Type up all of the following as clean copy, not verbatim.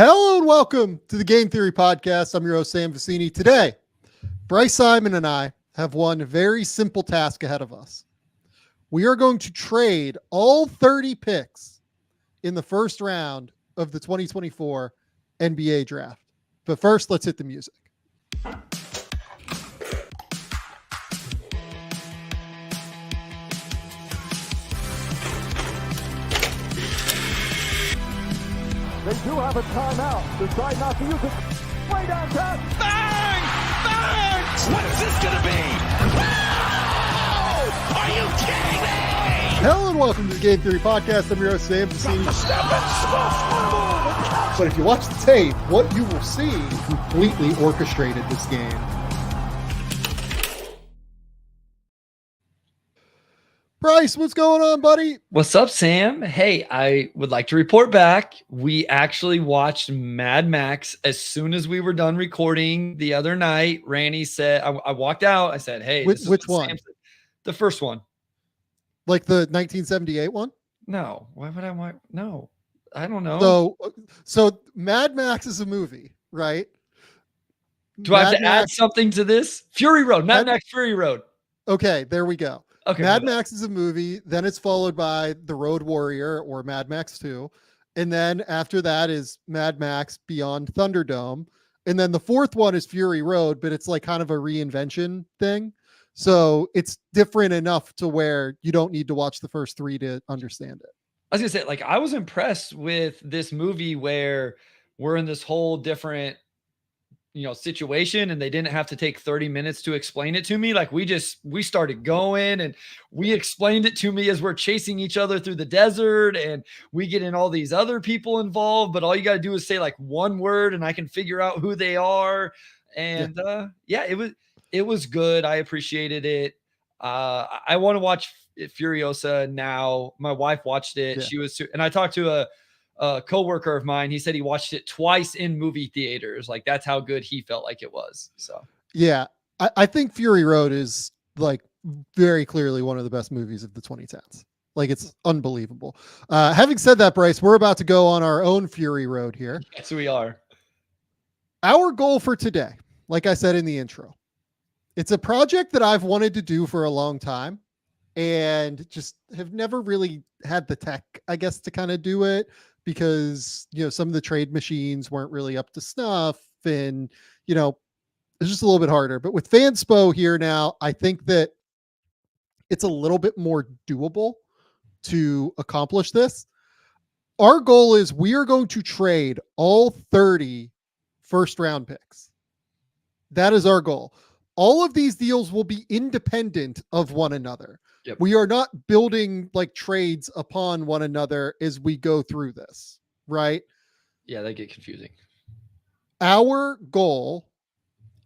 Hello and welcome to the Game Theory Podcast. I'm your host, Sam Vecenie. Today, Bryce Simon and I have one very simple task ahead of us. We are going to trade all 30 picks in the first round of the 2024 NBA Draft. But first, let's hit the music. They do have a timeout. Decide not to use it. Way downtown. Bang! Bang! What is this going to be? Wow! Are you kidding me? Hello and welcome to the Game Theory Podcast. I'm your host, Sam Vecenie. But if you watch the tape, what you will see completely orchestrated this game. Bryce, what's going on, buddy? What's up, Sam? Hey, I would like to report back. We actually watched Mad Max as soon as we were done recording the other night. Randy said, I walked out. I said, hey, which one? The first one. Like the 1978 one? No. Why would I want? No, I don't know. So Mad Max is a movie, right? Do I have to add something to this? Fury Road, Mad Max Fury Road. Okay, there we go. Okay, Mad Max is a movie, then it's followed by The Road Warrior or Mad Max 2. And then after that is Mad Max Beyond Thunderdome. And then the fourth one is Fury Road, but it's like kind of a reinvention thing. So it's different enough to where you don't need to watch the first three to understand it. I was gonna say, like, I was impressed with this movie where we're in this whole different situation, and they didn't have to take 30 minutes to explain it to me. Like we started going and we explained it to me as we're chasing each other through the desert, and we get in all these other people involved, but all you got to do is say like one word and I can figure out who they are. And it was good. I appreciated it. I want to watch Furiosa now. My wife watched it. Yeah. And I talked to a coworker of mine. He said he watched it twice in movie theaters. Like that's how good he felt like it was. So yeah, I think Fury Road is like very clearly one of the best movies of the 2010s. Like it's unbelievable. Having said that, Bryce, we're about to go on our own Fury Road here. Yes, we are. Our goal for today, like I said in the intro, it's a project that I've wanted to do for a long time and just have never really had the tech, I guess, to kind of do it. Because, some of the trade machines weren't really up to snuff and, it's just a little bit harder. But with Fanspo here now, I think that it's a little bit more doable to accomplish this. Our goal is we are going to trade all 30 first round picks. That is our goal. All of these deals will be independent of one another. Yep. We are not building like trades upon one another as we go through this, right? Yeah, they get confusing. Our goal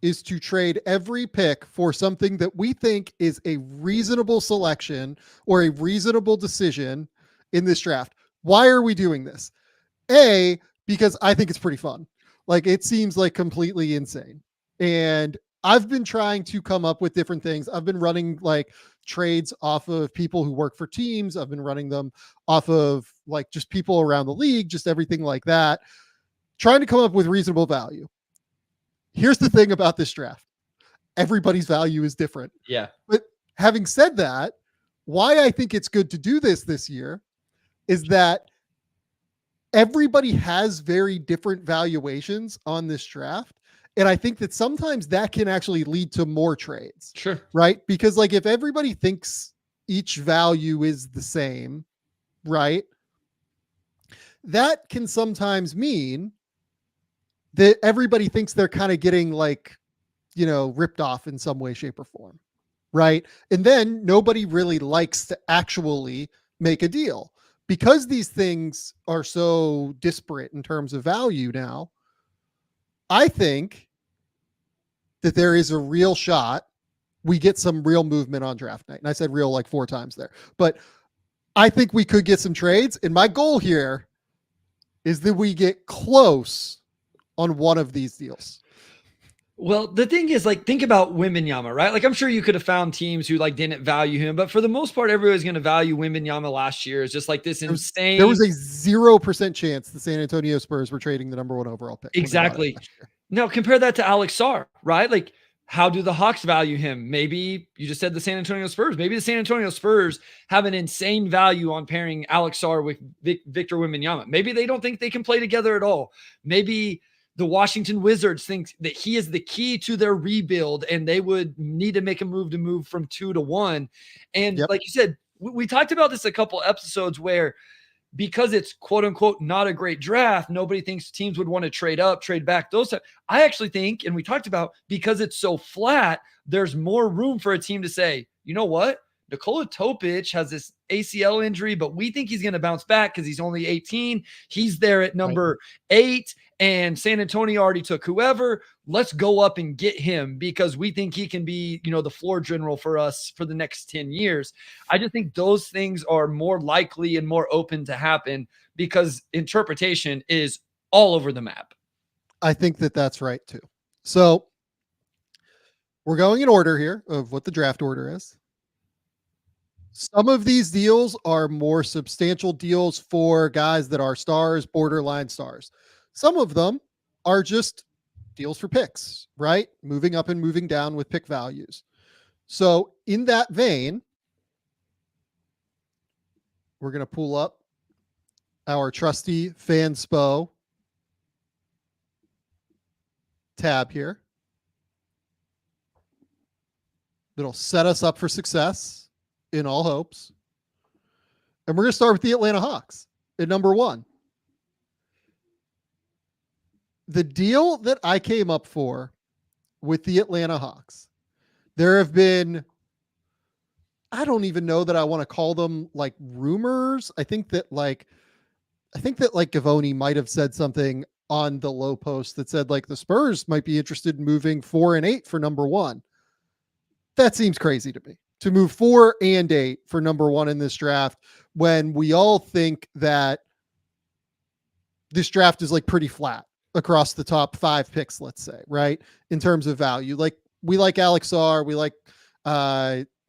is to trade every pick for something that we think is a reasonable selection or a reasonable decision in this draft. Why are we doing this? A, because I think it's pretty fun. Like it seems like completely insane. And I've been trying to come up with different things. I've been running like trades off of people who work for teams. I've been running them off of like just people around the league, just everything like that, trying to come up with reasonable value. Here's the thing about this draft. Everybody's value is different. Yeah. But having said that, why I think it's good to do this year is that everybody has very different valuations on this draft. And I think that sometimes that can actually lead to more trades. Sure. Right? Because like if everybody thinks each value is the same, right? That can sometimes mean that everybody thinks they're kind of getting like, ripped off in some way, shape, or form. Right? And then nobody really likes to actually make a deal because these things are so disparate in terms of value now. I think that there is a real shot we get some real movement on draft night. And I said real like 4 times there. But I think we could get some trades. And my goal here is that we get close on one of these deals. Well, the thing is, like, think about Wembanyama, right? Like, I'm sure you could have found teams who like didn't value him, but for the most part, everybody's going to value Wembanyama last year. It's just like this There was insane. a 0% chance the San Antonio Spurs were trading the number 1 overall pick when they bought it Exactly. last year. Now compare that to Alex Sarr, right? Like, how do the Hawks value him? Maybe you just said the San Antonio Spurs. Maybe the San Antonio Spurs have an insane value on pairing Alex Sarr with Victor Wembanyama. Maybe they don't think they can play together at all. Maybe the Washington Wizards think that he is the key to their rebuild and they would need to make a move to move from 2 to 1. And Yep. like you said, we talked about this a couple episodes where because it's quote unquote not a great draft, nobody thinks teams would want to trade up, trade back. I actually think, and we talked about, because it's so flat, there's more room for a team to say, you know what? Nikola Topic has this ACL injury, but we think he's going to bounce back because he's only 18. He's there at number 8, and San Antonio already took whoever. Let's go up and get him because we think he can be, the floor general for us for the next 10 years. I just think those things are more likely and more open to happen because interpretation is all over the map. I think that that's right too. So we're going in order here of what the draft order is. Some of these deals are more substantial deals for guys that are stars, borderline stars. Some of them are just deals for picks, right? Moving up and moving down with pick values. So in that vein, we're going to pull up our trusty Fanspo tab here. That'll set us up for success in all hopes. And we're going to start with the Atlanta Hawks at number 1. The deal that I came up for with the Atlanta Hawks, there have been, I don't even know that I want to call them like rumors. I think that Gavoni might have said something on the low post that said like the Spurs might be interested in moving 4 and 8 for number 1. That seems crazy to me, to move 4 and 8 for number 1 in this draft when we all think that this draft is like pretty flat across the top 5 picks, let's say, right? In terms of value. Like we like Alex Sarr, we like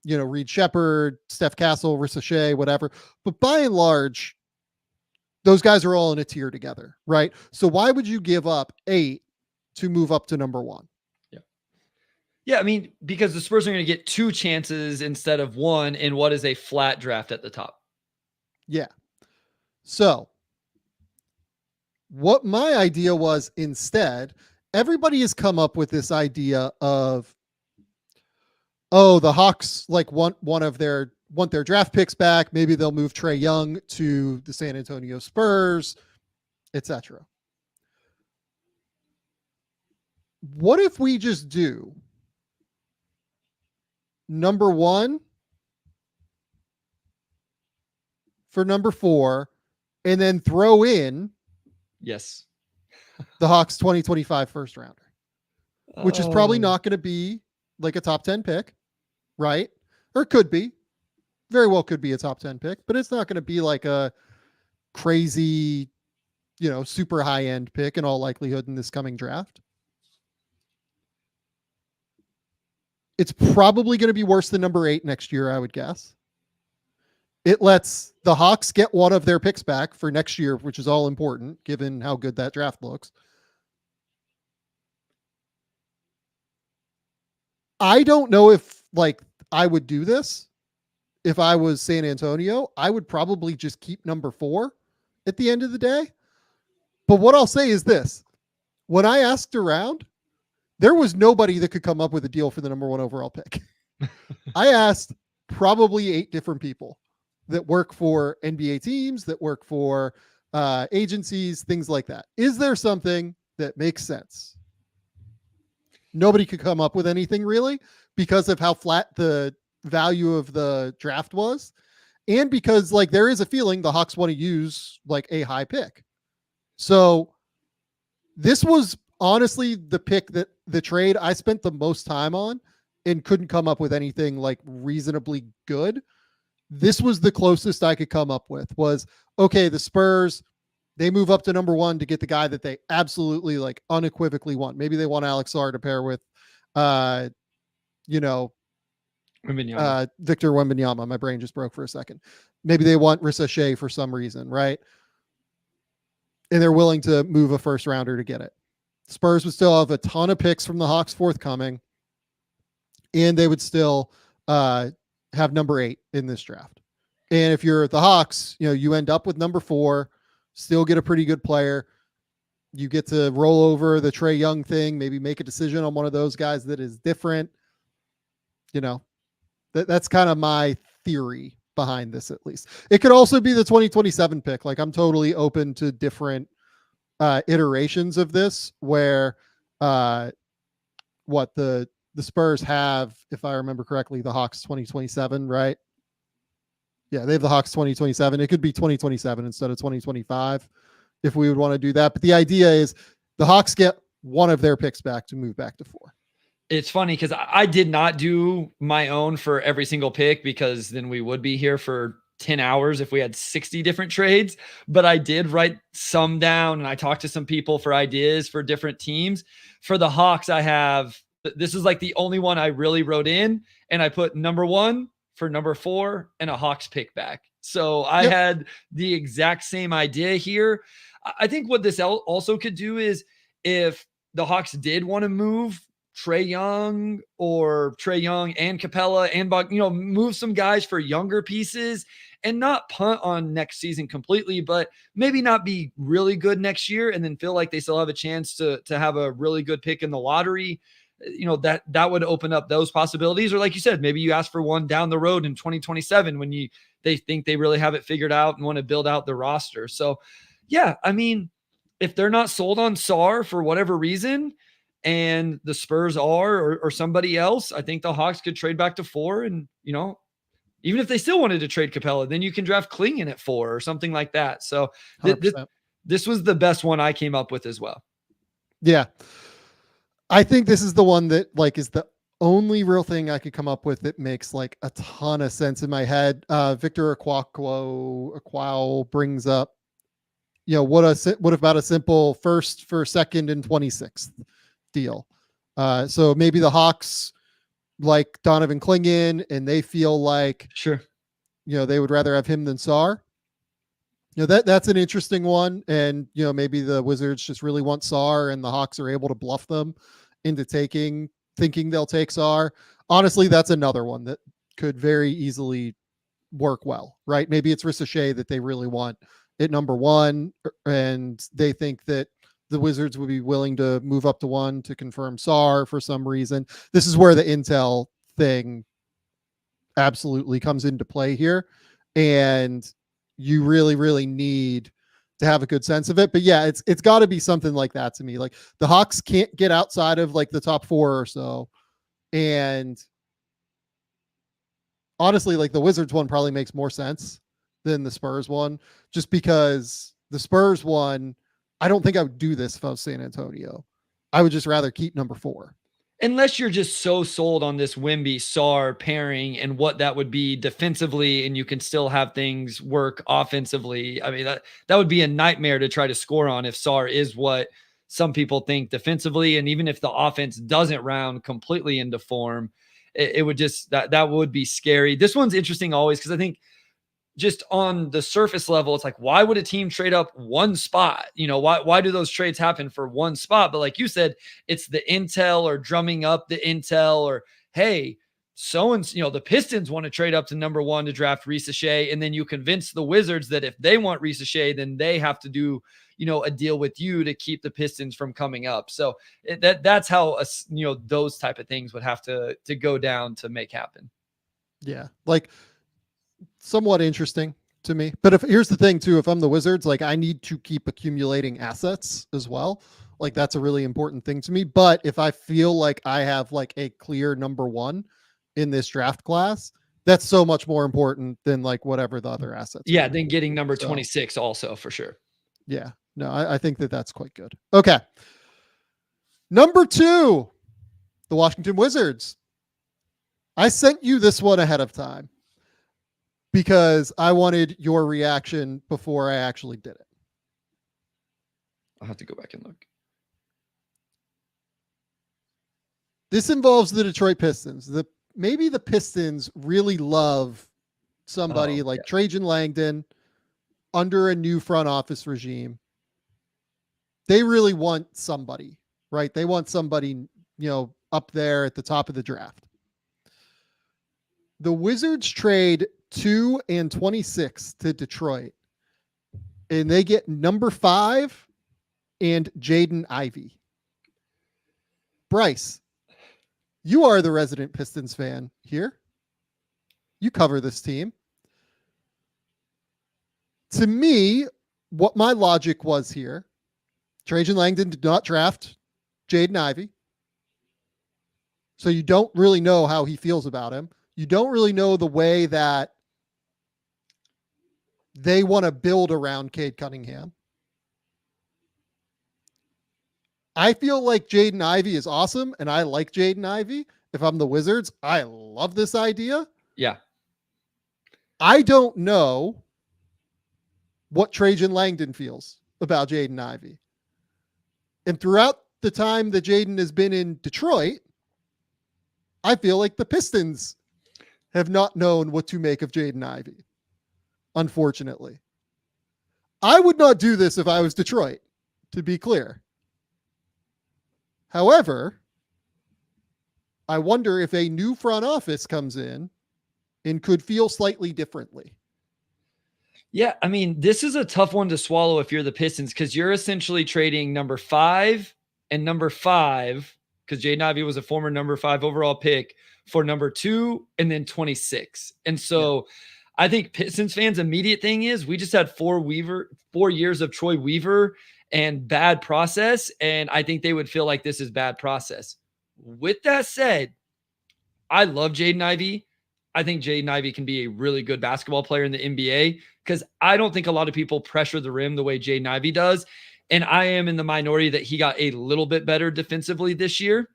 Reed Shepard, Steph Castle, Rissa Shea, whatever. But by and large, those guys are all in a tier together, right? So why would you give up 8 to move up to number 1? Yeah, I mean, because the Spurs are going to get 2 chances instead of 1 in what is a flat draft at the top. Yeah. So what my idea was instead, everybody has come up with this idea of, the Hawks like want their draft picks back. Maybe they'll move Trae Young to the San Antonio Spurs, etc. What if we just do number 1 for number 4 and then throw in Yes, the Hawks 2025 first rounder, which is probably not going to be like a top 10 pick, right? Or it could be, very well could be a top 10 pick, but it's not going to be like a crazy, super high end pick in all likelihood in this coming draft. It's probably going to be worse than number 8 next year, I would guess. It lets the Hawks get one of their picks back for next year, which is all important given how good that draft looks. I don't know if I would do this if I was San Antonio. I would probably just keep number 4 at the end of the day. But what I'll say is this. When I asked around, there was nobody that could come up with a deal for the number 1 overall pick. I asked probably 8 different people that work for NBA teams, that work for agencies, things like that. Is there something that makes sense? Nobody could come up with anything really because of how flat the value of the draft was. And because there is a feeling the Hawks want to use a high pick. So this was honestly the pick that the trade I spent the most time on and couldn't come up with anything reasonably good. This was the closest I could come up with was, okay, the Spurs, They move up to number 1 to get the guy that they absolutely like unequivocally want. Maybe they want Alex Sarr to pair with, you know, Victor Wembanyama. My brain just broke for a second. Maybe they want Ricochet for some reason, right? And they're willing to move a first rounder to get it. Spurs would still have a ton of picks from the Hawks forthcoming, and they would still have number 8 in this draft. And if you're the Hawks, you know, you end up with number 4, still get a pretty good player. You get to roll over the Trae Young thing, maybe make a decision on one of those guys that is different. You know, that's kind of my theory behind this, at least. It could also be the 2027 pick. Like, I'm totally open to different iterations of this where what the Spurs have, if I remember correctly, the Hawks 2027, right? Yeah, they have the Hawks 2027. It could be 2027 instead of 2025 if we would want to do that. But the idea is the Hawks get one of their picks back to move back to 4. It's funny because I did not do my own for every single pick, because then we would be here for 10 hours if we had 60 different trades. But I did write some down, and I talked to some people for ideas for different teams. For the Hawks, this is like the only one I really wrote in, and I put number 1 for number 4 and a Hawks pick back. So I had the exact same idea here. I think what this also could do is, if the Hawks did want to move Trae Young and Capella and move some guys for younger pieces and not punt on next season completely, but maybe not be really good next year and then feel like they still have a chance to have a really good pick in the lottery. You know, that would open up those possibilities. Or like you said, maybe you ask for one down the road in 2027 when they think they really have it figured out and want to build out the roster. So yeah, I mean, if they're not sold on Sarr for whatever reason, and the Spurs are, or somebody else, I think the Hawks could trade back to 4. And, you know, even if they still wanted to trade Capella, then you can draft Klingon at 4 or something like that. So this was the best one I came up with as well. Yeah. I think this is the one that like is the only real thing I could come up with that makes like a ton of sense in my head. Victor Aquao brings up, you know, what about a simple first for second and 26th deal. So maybe the Hawks like Donovan Klingon, and they feel like, sure, you know, they would rather have him than Sarr. You know, that's an interesting one. And, you know, maybe the Wizards just really want Sarr, and the Hawks are able to bluff them into thinking they'll take Sarr. Honestly, that's another one that could very easily work well, right? Maybe it's Ricochet that they really want at number 1, and they think that the Wizards would be willing to move up to 1 to confirm Sarr for some reason. This is where the intel thing absolutely comes into play here. And you really, really need to have a good sense of it. But yeah, it's got to be something like that to me. Like, the Hawks can't get outside of like the top 4 or so. And honestly, like, the Wizards one probably makes more sense than the Spurs one, just because the Spurs one, I don't think I would do this if I was San Antonio. I would just rather keep number 4. Unless you're just so sold on this Wemby Sarr pairing and what that would be defensively, and you can still have things work offensively. I mean, that would be a nightmare to try to score on if Sarr is what some people think defensively. And even if the offense doesn't round completely into form, it would just, that would be scary. This one's interesting always, because I think just on the surface level, it's like, why would a team trade up one spot? You know, why do those trades happen for one spot? But like you said, it's the intel, or drumming up the intel, or, hey, the Pistons want to trade up to number 1 to draft Ricochet. And then you convince the Wizards that if they want Ricochet, then they have to do, you know, a deal with you to keep the Pistons from coming up. So that's how, those type of things would have to go down to make happen. Yeah. Like, somewhat interesting to me. But here's the thing too, if I'm the Wizards, like, I need to keep accumulating assets as well. Like, that's a really important thing to me. But if I feel like I have like a clear number 1 in this draft class, that's so much more important than like whatever the other assets. Yeah. Then getting number 26 also, for sure. Yeah, no, I think that's quite good. Okay. Number 2, the Washington Wizards. I sent you this one ahead of time because I wanted your reaction before I actually did it. I'll have to go back and look. This involves the Detroit Pistons. Maybe the Pistons really love somebody like Trajan Langdon under a new front office regime. They really want somebody, right? They want somebody, up there at the top of the draft. The Wizards trade 2 and 26 to Detroit, and they get number 5 and Jaden Ivey. Bryce, you are the resident Pistons fan here. You cover this team. To me, what my logic was here, Trajan Langdon did not draft Jaden Ivey. So you don't really know how he feels about him. You don't really know the way that they want to build around Cade Cunningham. I feel like Jaden Ivey is awesome, and I like Jaden Ivey. If I'm the Wizards, I love this idea. Yeah. I don't know what Trajan Langdon feels about Jaden Ivey. And throughout the time that Jaden has been in Detroit, I feel like the Pistons have not known what to make of Jaden Ivey, unfortunately. I would not do this if I was Detroit, to be clear. However, I wonder if a new front office comes in and could feel slightly differently. Yeah, I mean, this is a tough one to swallow if you're the Pistons, because you're essentially trading number 5 and number 5, because Jaden Ivey was a former number 5 overall pick, for number 2 and then 26. And so I think Pistons fans' immediate thing is we just had 4 years of Troy Weaver and bad process, and I think they would feel like this is bad process. With that said, I love Jaden Ivey. I think Jaden Ivey can be a really good basketball player in the NBA, because I don't think a lot of people pressure the rim the way Jaden Ivey does. And I am in the minority that he got a little bit better defensively this year.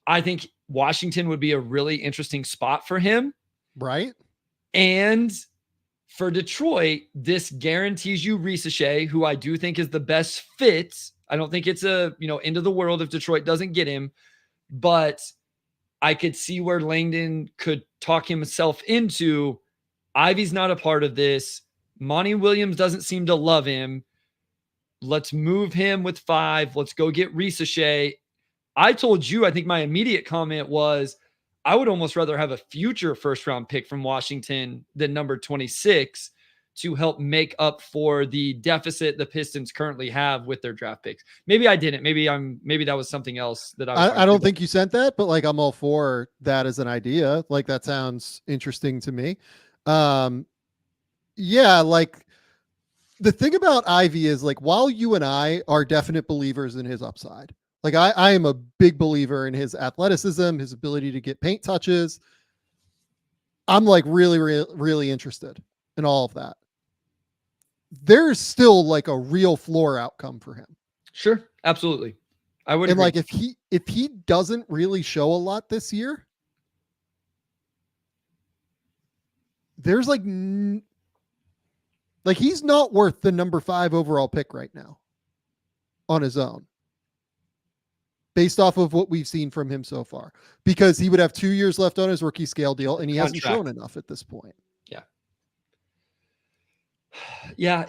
I think Washington would be a really interesting spot for him. Right. And for Detroit, this guarantees you Ricochet, who I do think is the best fit. I don't think it's end of the world if Detroit doesn't get him, but I could see where Langdon could talk himself into Ivey's not a part of this. Monty Williams doesn't seem to love him. Let's move him with 5. Let's go get Ricochet. I told you, I think my immediate comment was, I would almost rather have a future first-round pick from Washington than number 26 to help make up for the deficit the Pistons currently have with their draft picks. Maybe I didn't. Maybe that was something else that I don't think you sent that, but like I'm all for that as an idea. Like that sounds interesting to me. Yeah, like the thing about Ivy is like, while you and I are definite believers in his upside, like I am a big believer in his athleticism, his ability to get paint touches. I'm like really, really, really interested in all of that. There's still like a real floor outcome for him. Sure. Absolutely. I would. And agree. Like if he doesn't really show a lot this year, there's like he's not worth the number 5 overall pick right now on his own, based off of what we've seen from him so far, because he would have 2 years left on his rookie scale deal and he hasn't shown enough at this point. Yeah. Yeah.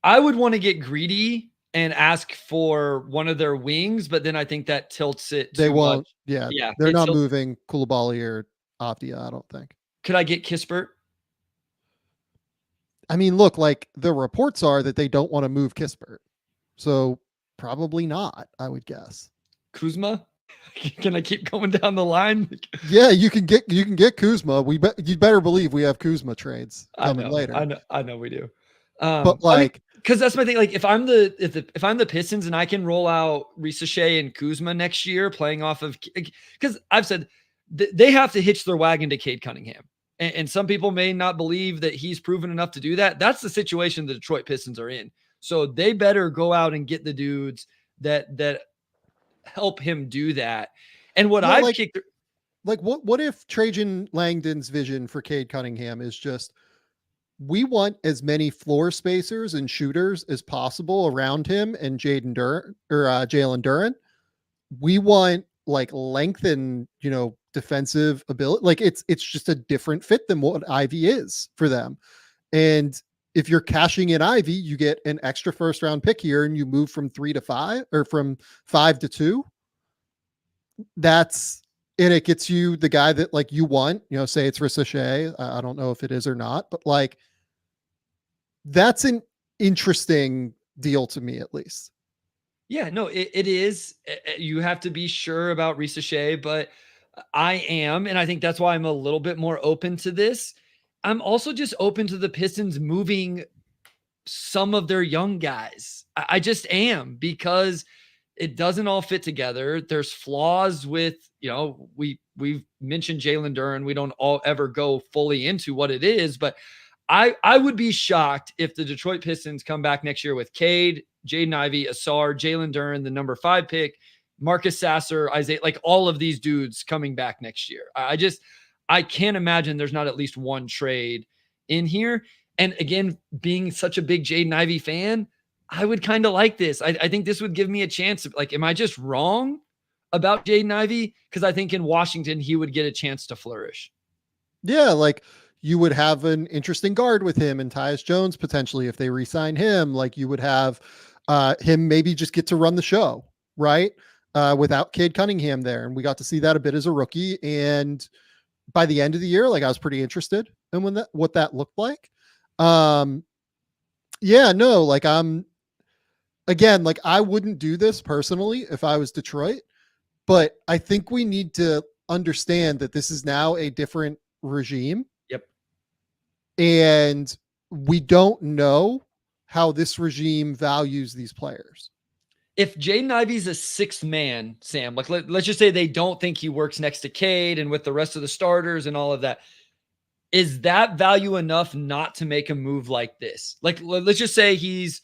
I would want to get greedy and ask for one of their wings, but then I think that tilts it. They won't. Much. Yeah. They're not moving Koulibaly or Avdia, I don't think. Could I get Kispert? I mean, look, like the reports are that they don't want to move Kispert. So probably not, I would guess. Kuzma? Can I keep going down the line? Yeah, you can get Kuzma. You better believe we have Kuzma trades coming later. I know we do. But like, because that's my thing. Like, if I'm the Pistons and I can roll out Ricochet and Kuzma next year, playing off of, because I've said they have to hitch their wagon to Cade Cunningham, and some people may not believe that he's proven enough to do that. That's the situation the Detroit Pistons are in. So they better go out and get the dudes that help him do that. And what I've kicked, like what if Trajan Langdon's vision for Cade Cunningham is just we want as many floor spacers and shooters as possible around him and Jalen Duren. We want like length and, defensive ability. Like it's just a different fit than what Ivy is for them. And if you're cashing in Ivy, you get an extra first round pick here and you move from 3 to 5 or from 5 to 2. And it gets you the guy that like you want, say it's Ricochet. I don't know if it is or not, but like that's an interesting deal to me, at least. Yeah, no, it is. You have to be sure about Ricochet, but I am, and I think that's why I'm a little bit more open to this. I'm also just open to the Pistons moving some of their young guys. I just am, because it doesn't all fit together. There's flaws with, we've mentioned Jalen Duren. We don't all ever go fully into what it is, but I would be shocked if the Detroit Pistons come back next year with Cade, Jaden Ivey, Asar, Jalen Duren, the number 5 pick, Marcus Sasser, Isaiah, like all of these dudes coming back next year. I can't imagine there's not at least one trade in here. And again, being such a big Jaden Ivey fan, I would kind of like this. I think this would give me a chance. Like, am I just wrong about Jaden Ivey? Because I think in Washington, he would get a chance to flourish. Yeah, like you would have an interesting guard with him and Tyus Jones potentially if they re-sign him. Like you would have him maybe just get to run the show, right? Without Cade Cunningham there. And we got to see that a bit as a rookie. And by the end of the year, like I was pretty interested in what that looked like. Yeah, no, like I wouldn't do this personally if I was Detroit, but I think we need to understand that this is now a different regime. Yep. And we don't know how this regime values these players. If Jaden Ivey's a 6th man, Sam, like let's just say they don't think he works next to Cade and with the rest of the starters and all of that, is that value enough not to make a move like this? Like, let's just say he's,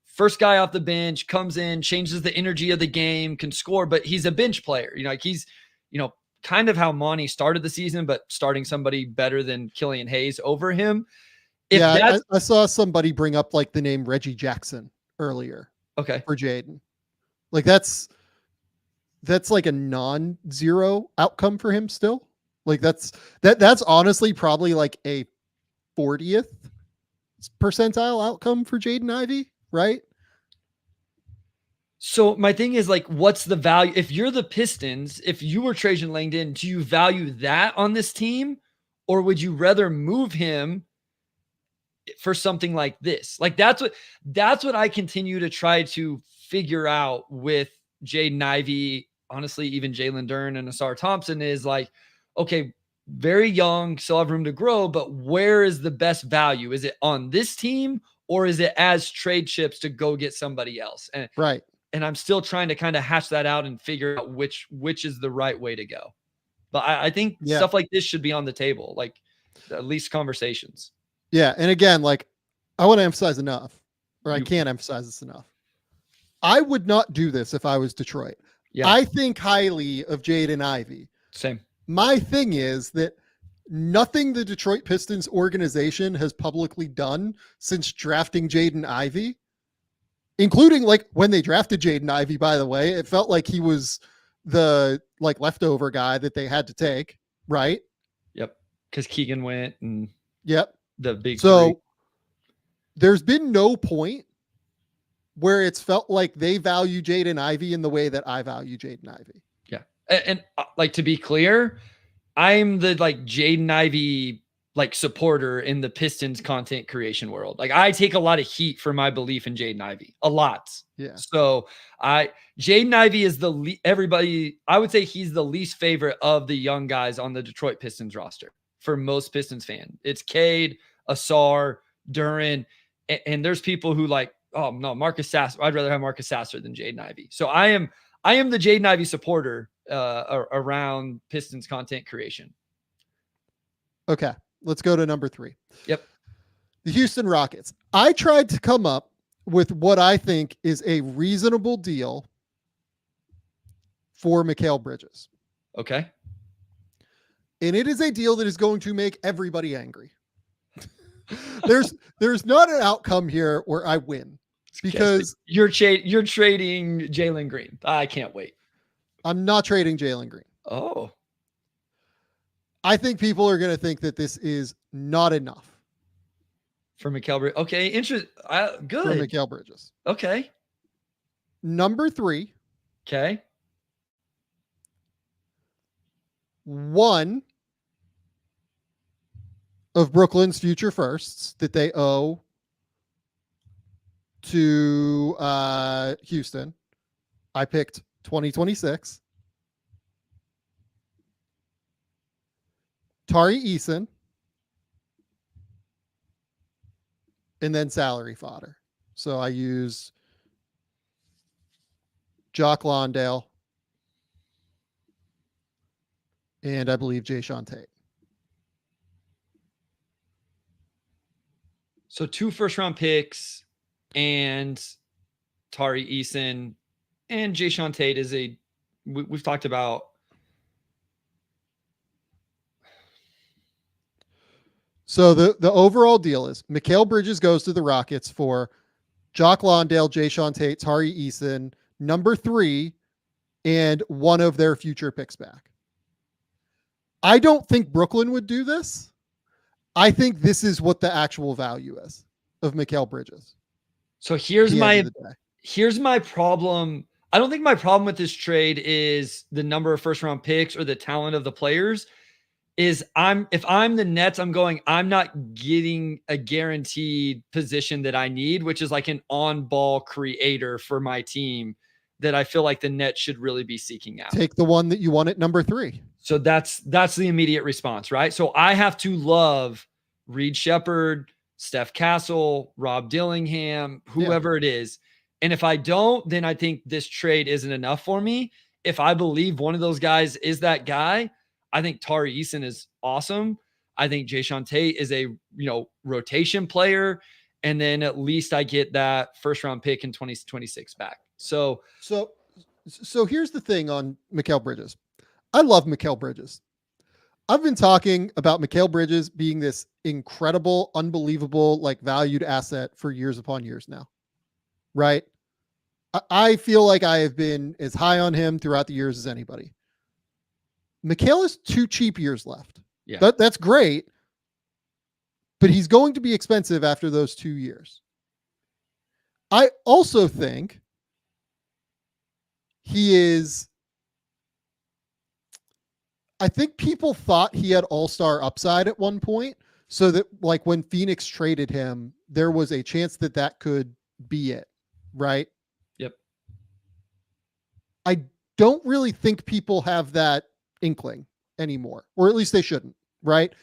first guy off the bench, comes in, changes the energy of the game, can score, but he's a bench player. Like he's, kind of how Monty started the season, but starting somebody better than Killian Hayes over him. I saw somebody bring up like the name Reggie Jackson earlier. Okay. For Jaden. Like that's like a non-zero outcome for him still. Like that's honestly probably like a 40th percentile outcome for Jaden Ivey, right? So my thing is like, what's the value? If you're the Pistons, if you were Trajan Langdon, do you value that on this team? Or would you rather move him for something like this? Like that's what I continue to try to figure out with Jaden Ivey, honestly, even Jalen Duren and Asar Thompson is like, okay, very young, still have room to grow, but where is the best value? Is it on this team or is it as trade chips to go get somebody else? And right. And I'm still trying to kind of hash that out and figure out which is the right way to go. But I think stuff like this should be on the table, like at least conversations. Yeah. And again, like I want to emphasize enough, or I can't emphasize this enough. I would not do this if I was Detroit. Yeah. I think highly of Jaden Ivey. Same. My thing is that nothing the Detroit Pistons organization has publicly done since drafting Jaden Ivey, including like when they drafted Jaden Ivey, by the way, it felt like he was the like leftover guy that they had to take. Right. Yep. Cause Keegan went and the big so three. There's been no point where it's felt like they value Jaden Ivey in the way that I value Jaden Ivey. Yeah. And like, to be clear, I'm the like Jaden Ivey like supporter in the Pistons content creation world. Like I take a lot of heat for my belief in Jaden Ivey, a lot. Yeah. So Jaden Ivey is I would say he's the least favorite of the young guys on the Detroit Pistons roster for most Pistons fan. It's Cade, Asar, Duren, and there's people who like, oh no, Marcus Sasser. I'd rather have Marcus Sasser than Jaden Ivey. So I am the Jaden Ivey supporter around Pistons content creation. Okay. Let's go to number 3. Yep. The Houston Rockets. I tried to come up with what I think is a reasonable deal for Mikal Bridges. Okay. And it is a deal that is going to make everybody angry. there's not an outcome here where I win because you're trading Jalen Green. I can't wait. I'm not trading Jalen Green. Oh, I think people are going to think that this is not enough for Mikal Bridges. Okay, good. For Mikal Bridges. Okay. Number 3. Okay. One of Brooklyn's future firsts that they owe to Houston. I picked 2026. Tari Eason. And then salary fodder. So I use Jock Londale. And I believe Jayshawn Tate. So 2 first-round picks and Tari Eason and Jayshawn Tate is we've talked about. So the overall deal is Mikal Bridges goes to the Rockets for Jock Londale, Jayshawn Tate, Tari Eason, number 3, and one of their future picks back. I don't think Brooklyn would do this. I think this is what the actual value is of Mikal Bridges. So here's my problem. I don't think my problem with this trade is the number of first round picks or the talent of the players. If I'm the Nets, I'm not getting a guaranteed position that I need, which is like an on-ball creator for my team that I feel like the Nets should really be seeking out. Take the one that you want at number 3. So that's the immediate response, right? So I have to love Reed Shepherd, Steph Castle, Rob Dillingham, whoever it is. And if I don't, then I think this trade isn't enough for me. If I believe one of those guys is that guy, I think Tari Eason is awesome. I think Jayshawn Tate is a rotation player. And then at least I get that first round pick in 2026 back. So here's the thing on Mikal Bridges. I love Mikal Bridges. I've been talking about Mikal Bridges being this incredible, unbelievable, like valued asset for years upon years now. Right? I feel like I have been as high on him throughout the years as anybody. Mikal has 2 cheap years left. Yeah. That's great. But he's going to be expensive after those 2 years. I also think I think people thought he had all-star upside at one point, so that like when Phoenix traded him, there was a chance that could be it, right? Yep. I don't really think people have that inkling anymore, or at least they shouldn't, right?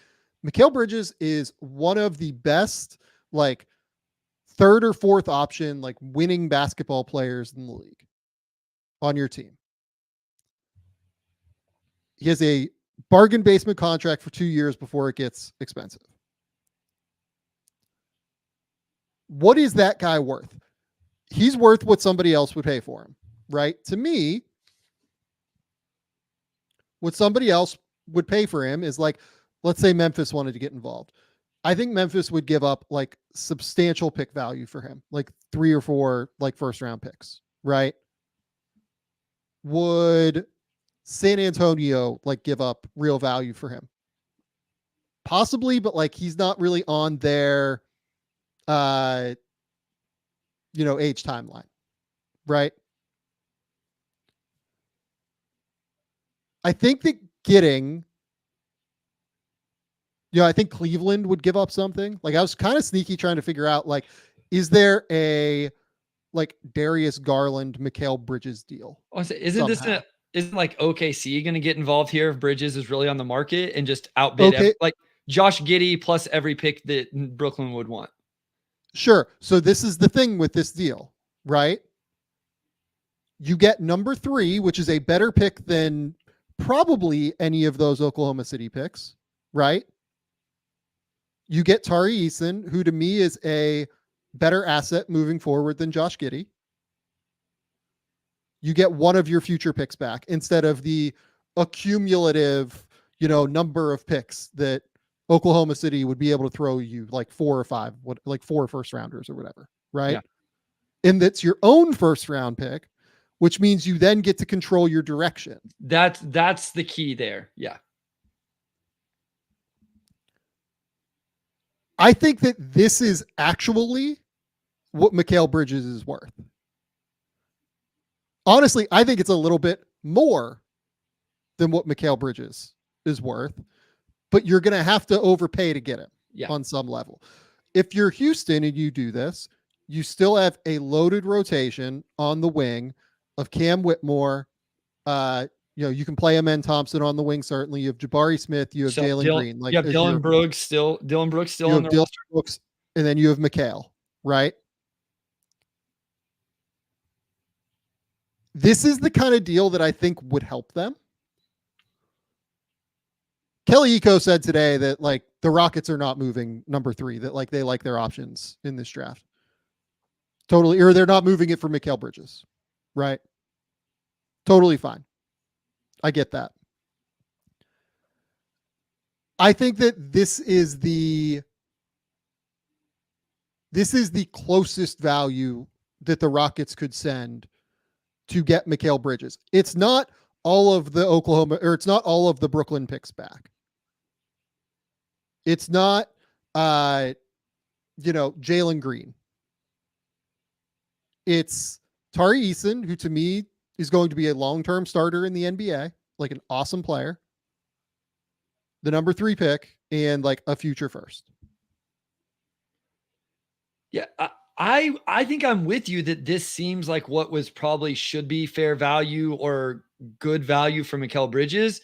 Mikal Bridges is one of the best, like 3rd or 4th option, like winning basketball players in the league on your team. He has a bargain basement contract for 2 years before it gets expensive. What is that guy worth? He's worth what somebody else would pay for him, right? To me, what somebody else would pay for him is like, let's say Memphis wanted to get involved. I think Memphis would give up like substantial pick value for him, like 3 or 4 like first round picks, right? Would San Antonio like give up real value for him? Possibly, but like he's not really on their age timeline, right? I think that I think Cleveland would give up something. Like I was kind of sneaky trying to figure out, like, is there a like Darius Garland, Mikal Bridges deal? Isn't like OKC going to get involved here if Bridges is really on the market and just outbid like Josh Giddey plus every pick that Brooklyn would want? Sure. So this is the thing with this deal, right? You get number 3, which is a better pick than probably any of those Oklahoma City picks, right? You get Tari Eason, who to me is a better asset moving forward than Josh Giddey. You get one of your future picks back instead of the accumulative, number of picks that Oklahoma City would be able to throw you like 4 or 5, like 4 first rounders or whatever, right? Yeah. And that's your own first round pick, which means you then get to control your direction. That's the key there. Yeah. I think that this is actually what Mikal Bridges is worth. Honestly, I think it's a little bit more than what Mikal Bridges is worth, but you're going to have to overpay to get him on some level. If you're Houston and you do this, you still have a loaded rotation on the wing of Cam Whitmore. You can play Amen Thompson on the wing. Certainly, you have Jabari Smith. You have Jalen Green. Like Dylan Brooks still on the roster. Brooks, and then you have Mikal. Right. This is the kind of deal that I think would help them. Kelly Iko said today that like the Rockets are not moving number 3, that like they like their options in this draft. Totally, or they're not moving it for Mikal Bridges, right? Totally fine. I get that. I think that this is the closest value that the Rockets could send to get Mikal Bridges. It's not all of the it's not all of the Brooklyn picks back. It's not, Jalen Green. It's Tari Eason, who to me is going to be a long-term starter in the NBA, like an awesome player. The number 3 pick and like a future first. Yeah. I think I'm with you that this seems like what was probably should be fair value or good value for Mikal Bridges.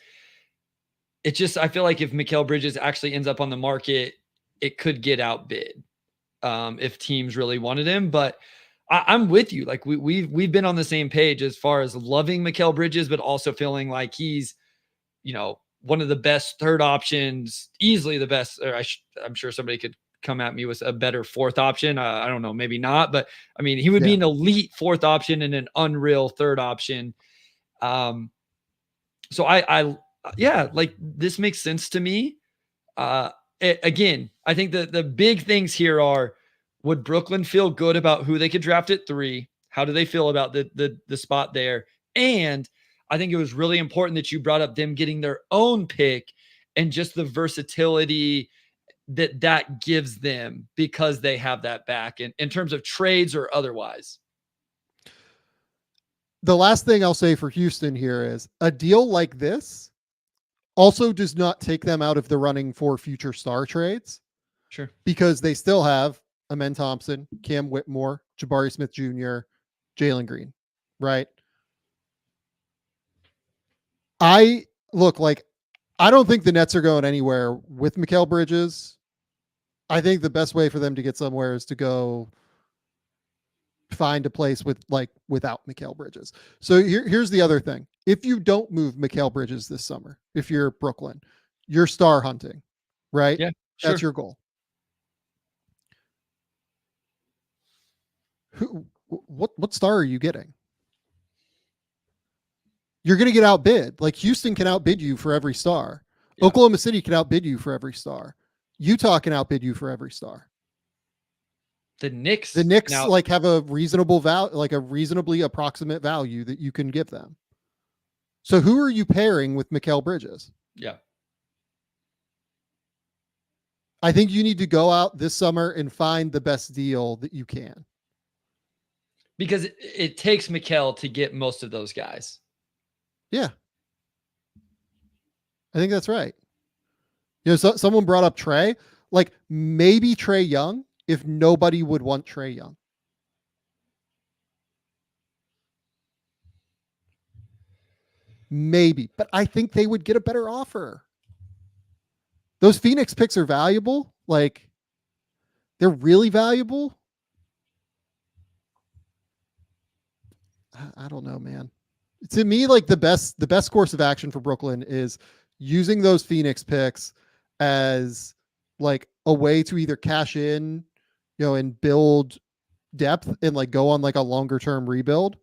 It's just, I feel like if Mikal Bridges actually ends up on the market, it could get outbid if teams really wanted him. But I'm with you. Like we've been on the same page as far as loving Mikal Bridges, but also feeling like he's, one of the best third options, easily the best. Or I'm sure somebody could come at me with a better fourth option. I don't know, maybe not, but I mean, he would be an elite fourth option and an unreal third option. So like this makes sense to me. Again, I think that the big things here are, would Brooklyn feel good about who they could draft at 3? How do they feel about the spot there? And I think it was really important that you brought up them getting their own pick and just the versatility that gives them because they have that back in terms of trades or otherwise. The last thing I'll say for Houston here is a deal like this also does not take them out of the running for future star trades. Sure. Because they still have Amen Thompson, Cam Whitmore, Jabari Smith Jr., Jalen Green, right? I don't think the Nets are going anywhere with Mikal Bridges. I think the best way for them to get somewhere is to go find a place without Mikal Bridges. So here's the other thing. If you don't move Mikal Bridges this summer, if you're Brooklyn, you're star hunting, right? Yeah, sure. That's your goal. What star are you getting? You're going to get outbid. Like Houston can outbid you for every star. Yeah. Oklahoma City can outbid you for every star. Utah can outbid you for every star. The Knicks have a reasonable value, like a reasonably approximate value that you can give them. So who are you pairing with Mikal Bridges? Yeah. I think you need to go out this summer and find the best deal that you can. Because it takes Mikal to get most of those guys. Yeah. I think that's right. Someone brought up Trae, like maybe Trae Young if nobody would want Trae Young. Maybe, but I think they would get a better offer. Those Phoenix picks are valuable. Like they're really valuable. I don't know, man. To me, like the best course of action for Brooklyn is using those Phoenix picks as like a way to either cash in, and build depth and like go on like a longer term rebuild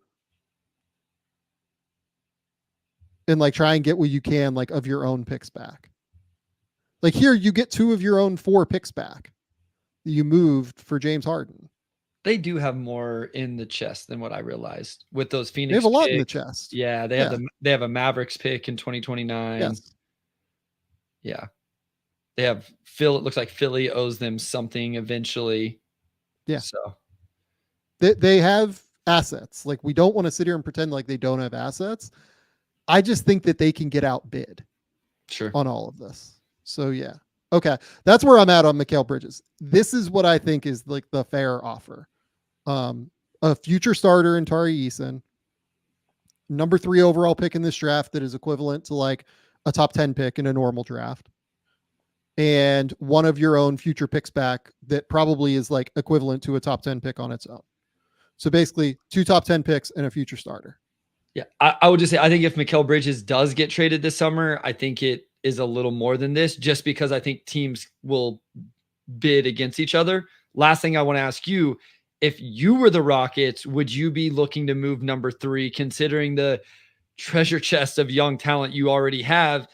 and like try and get what you can like of your own picks back. Like here, you get 2 of your own 4 picks back. You moved for James Harden. They do have more in the chest than what I realized with those Phoenix. They have a lot in the picks. chest. Yeah, they have a Mavericks pick in 2029. Yes. Yeah. They have Phil. It looks like Philly owes them something eventually. Yeah. So they have assets. Like we don't want to sit here and pretend like they don't have assets. I just think that they can get outbid on all of this. So yeah. Okay. That's where I'm at on Mikal Bridges. This is what I think is like the fair offer. A future starter in Tari Eason, number 3 overall pick in this draft that is equivalent to like a top 10 pick in a normal draft, and one of your own future picks back that probably is like equivalent to a top 10 pick on its own. So basically 2 top 10 picks and a future starter. Yeah, I would just say, I think if Mikal Bridges does get traded this summer, I think it is a little more than this, just because I think teams will bid against each other. Last thing I want to ask you, if you were the Rockets, would you be looking to move number 3, considering the treasure chest of young talent you already have,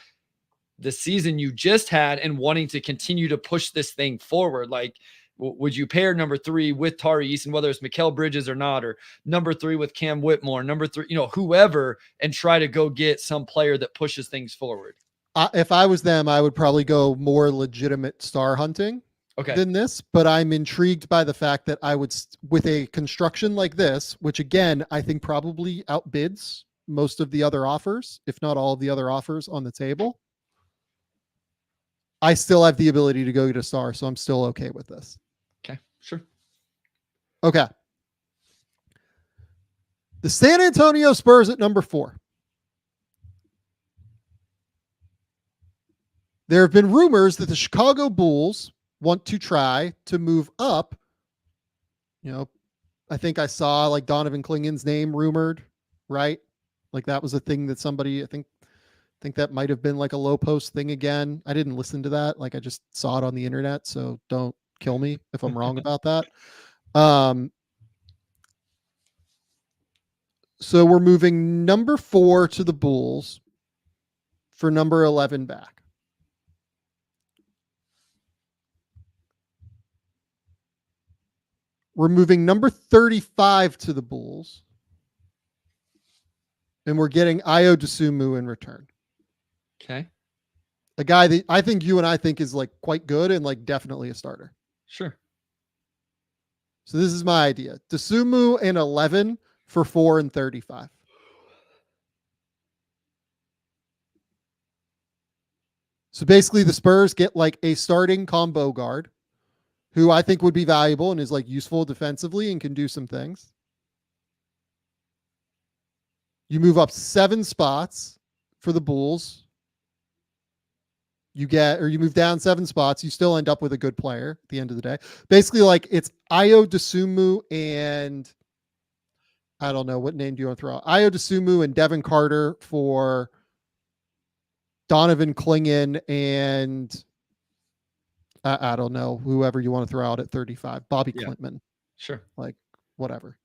the season you just had, and wanting to continue to push this thing forward? Like, would you pair number 3 with Tari Eason, whether it's Mikal Bridges or not, or number 3 with Cam Whitmore, number 3, whoever, and try to go get some player that pushes things forward? If I was them, I would probably go more legitimate star hunting than this, but I'm intrigued by the fact that I would, with a construction like this, which again, I think probably outbids most of the other offers, if not all of the other offers on the table, I still have the ability to go get a star. So I'm still okay with this. Okay, sure. Okay. The San Antonio Spurs at number 4. There have been rumors that the Chicago Bulls want to try to move up. I think I saw like Donovan Klingen's name rumored, right? Like that was a thing that somebody, I think that might have been like a low post thing again. I didn't listen to that. Like I just saw it on the internet. So don't kill me if I'm wrong about that. So we're moving number 4 to the Bulls for number 11 back. We're moving number 35 to the Bulls. And we're getting Ayo Dosunmu in return. Okay. A guy that I think you and I think is like quite good and like definitely a starter. Sure. So this is my idea. Dosunmu and 11 for 4 and 35. So basically the Spurs get like a starting combo guard who I think would be valuable and is like useful defensively and can do some things. You move up 7 spots for the Bulls. You move down 7 spots. You still end up with a good player at the end of the day. Basically, like it's Ayo Dosunmu and I don't know what name do you want to throw out. Ayo Dosunmu and Devin Carter for Donovan Klingen and I don't know, whoever you want to throw out at 35. Bobby Klintman. Sure. Like whatever.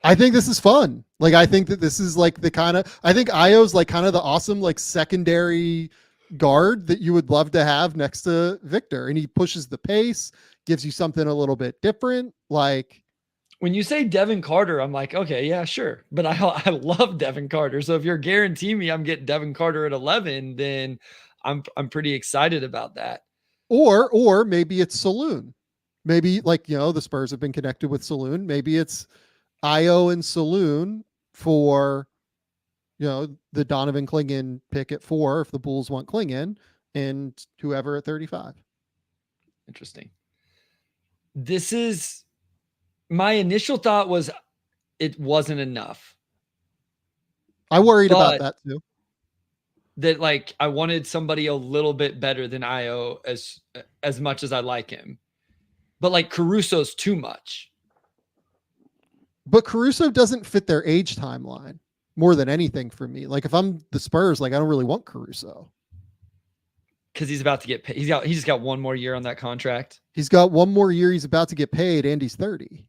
I think this is fun. Like, I think that this is like I think Ayo's like kind of the awesome, like secondary guard that you would love to have next to Victor. And he pushes the pace, gives you something a little bit different. Like when you say Devin Carter, I'm like, okay, yeah, sure. But I love Devin Carter. So if you're guaranteeing me I'm getting Devin Carter at 11, then I'm pretty excited about that. Or maybe it's Saloon. Maybe like, the Spurs have been connected with Saloon. Maybe it's Ayo and Saloon for, the Donovan Klingen pick at 4 if the Bulls want Klingen, and whoever at 35. Interesting. This is my initial thought was it wasn't enough. I worried about that too. That like I wanted somebody a little bit better than Ayo as much as I like him. But like Caruso's too much. But Caruso doesn't fit their age timeline more than anything for me. Like if I'm the Spurs, like I don't really want Caruso. Because he's about to get paid. He's just got one more year on that contract. He's got one more year. He's about to get paid, and he's 30.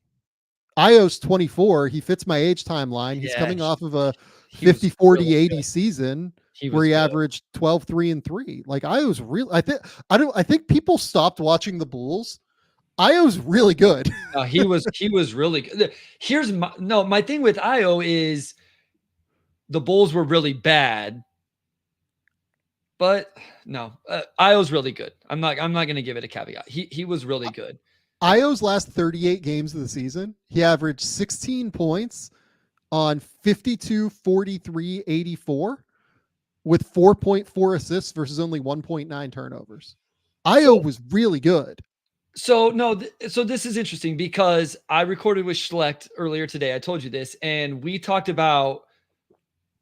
Io's 24. He fits my age timeline. He's Yeah, coming off of a he was 50, 40, really 80 good. season He where was he good. averaged 12, 3, and 3. Like Io's real. I think people stopped watching the Bulls. Io's really good. No, he was really good. Here's my thing with Io is the Bulls were really bad, but no, Io's really good. I'm not going to give it a caveat. He was really good. Io's last 38 games of the season, he averaged 16 points on 52, 43, 84 with 4.4 assists versus only 1.9 turnovers. Io was really good. So no, so this is interesting because I recorded with Schlecht earlier today. I told you this, and we talked about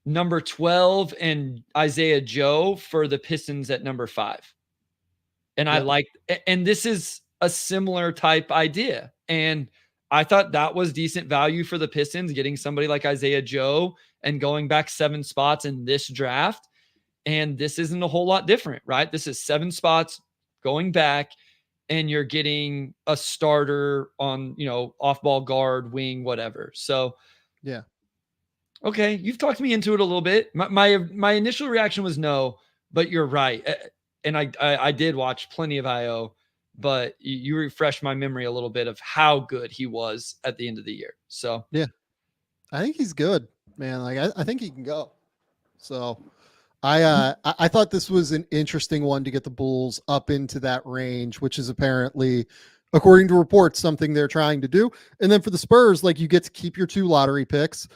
number 12 and Isaiah Joe for the Pistons at number 5. And I liked, and this is a similar type idea. And I thought that was decent value for the Pistons, getting somebody like Isaiah Joe and going back 7 spots in this draft. And this isn't a whole lot different, right? This is 7 spots going back, and you're getting a starter on, off-ball guard, wing, whatever. So, yeah. Okay, you've talked me into it a little bit. My initial reaction was no, but you're right. And I did watch plenty of IO, but you refreshed my memory a little bit of how good he was at the end of the year. So yeah, I think he's good, man. Like I think he can go. So I thought this was an interesting one to get the Bulls up into that range, which is apparently, according to reports, something they're trying to do. And then for the Spurs, like you get to keep your 2 lottery picks.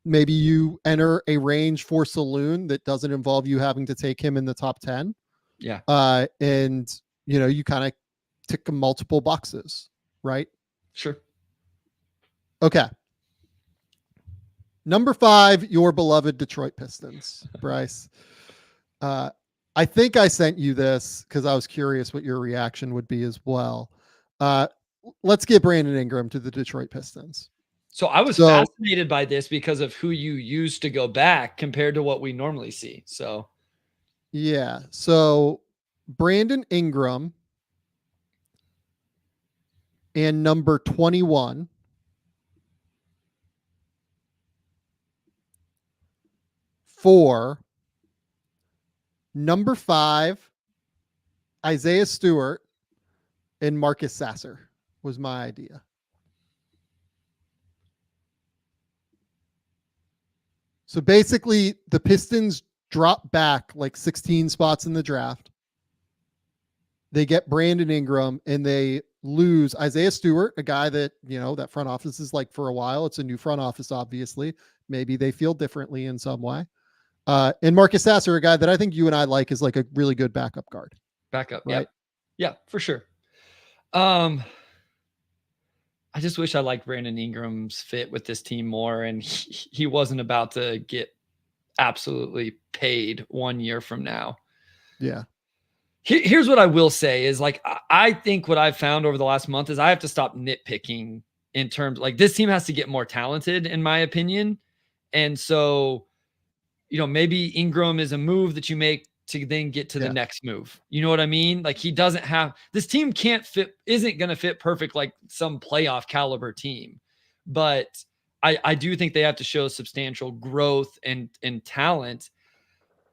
Maybe you enter a range for Saloon that doesn't involve you having to take him in the top 10. Yeah. And you kind of tick multiple boxes, right? Sure. Okay. Number 5, your beloved Detroit Pistons, Bryce. I think I sent you this because I was curious what your reaction would be as well. Let's get Brandon Ingram to the Detroit Pistons. So I was fascinated by this because of who you used to go back compared to what we normally see. So, yeah. So Brandon Ingram and number 21 for number 5, Isaiah Stewart and Marcus Sasser was my idea. So basically, the Pistons drop back like 16 spots in the draft. They get Brandon Ingram and they lose Isaiah Stewart, a guy that, that front office is like for a while. It's a new front office, obviously. Maybe they feel differently in some way. And Marcus Sasser, a guy that I think you and I like is like a really good backup guard. Backup, right? Yeah, for sure. I just wish I liked Brandon Ingram's fit with this team more, and he wasn't about to get absolutely paid 1 year from now. Yeah. Here's what I will say is, like, I think what I've found over the last month is I have to stop nitpicking in terms, like, this team has to get more talented, in my opinion. And so, maybe Ingram is a move that you make to then get to the next move. You know what I mean? Like, he doesn't have, this team isn't going to fit perfect like some playoff caliber team. But I do think they have to show substantial growth and talent.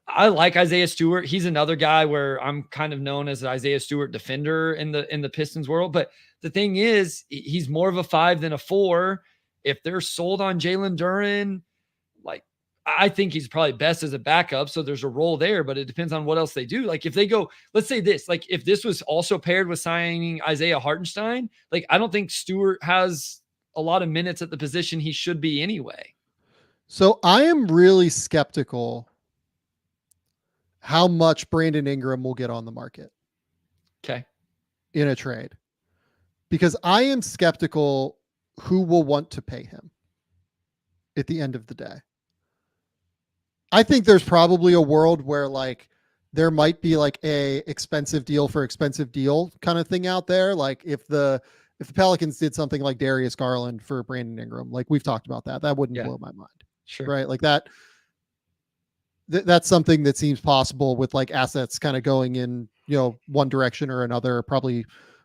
I like Isaiah Stewart. He's another guy where I'm kind of known as an Isaiah Stewart defender in the Pistons world. But the thing is, he's more of a 5 than a 4. If they're sold on Jalen Duren, like, I think he's probably best as a backup. So there's a role there, but it depends on what else they do. Like, if they go, let's say this, like, if this was also paired with signing Isaiah Hartenstein, like, I don't think Stewart has a lot of minutes at the position he should be anyway. So I am really skeptical how much Brandon Ingram will get on the market. Okay. In a trade. Because I am skeptical who will want to pay him at the end of the day. I think there's probably a world where, like, there might be like a expensive deal for expensive deal kind of thing out there. Like if the Pelicans did something like Darius Garland for Brandon Ingram, like we've talked about that wouldn't blow my mind. Sure. Right. Like that's something that seems possible with like assets kind of going in, one direction or another, probably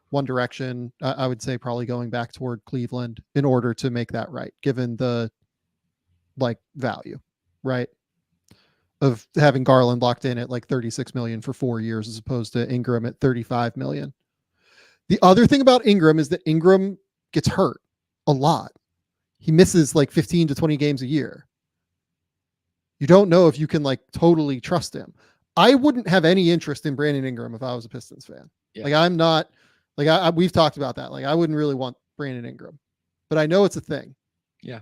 one direction. I would say probably going back toward Cleveland in order to make that right, given the value, right, of having Garland locked in at like 36 million for 4 years as opposed to Ingram at 35 million. The other thing about Ingram is that Ingram gets hurt a lot. He misses like 15 to 20 games a year. You don't know if you can like totally trust him. I wouldn't have any interest in Brandon Ingram if I was a Pistons fan. Yeah. Like I'm not like we've talked about that. Like I wouldn't really want Brandon Ingram, but I know it's a thing. Yeah.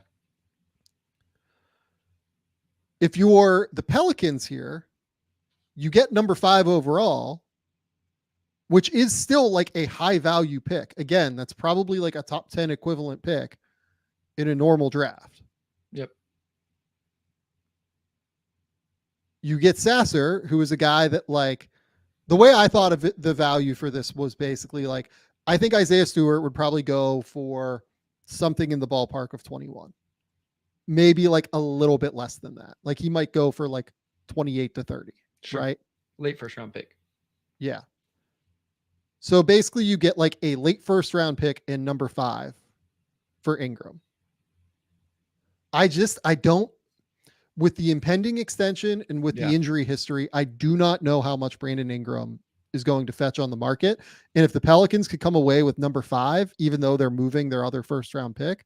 If you're the Pelicans here, you get number 5 overall, which is still like a high value pick. Again, that's probably like a top 10 equivalent pick in a normal draft. Yep. You get Sasser, who is a guy that like the way I thought of it, the value for this was basically like, I think Isaiah Stewart would probably go for something in the ballpark of 21, maybe like a little bit less than that. Like he might go for like 28 to 30, sure. Right? Late first round pick. Yeah. So basically you get like a late first round pick in number 5 for Ingram. I don't, with the impending extension and with the injury history, I do not know how much Brandon Ingram is going to fetch on the market. And if the Pelicans could come away with number 5, even though they're moving their other first round pick,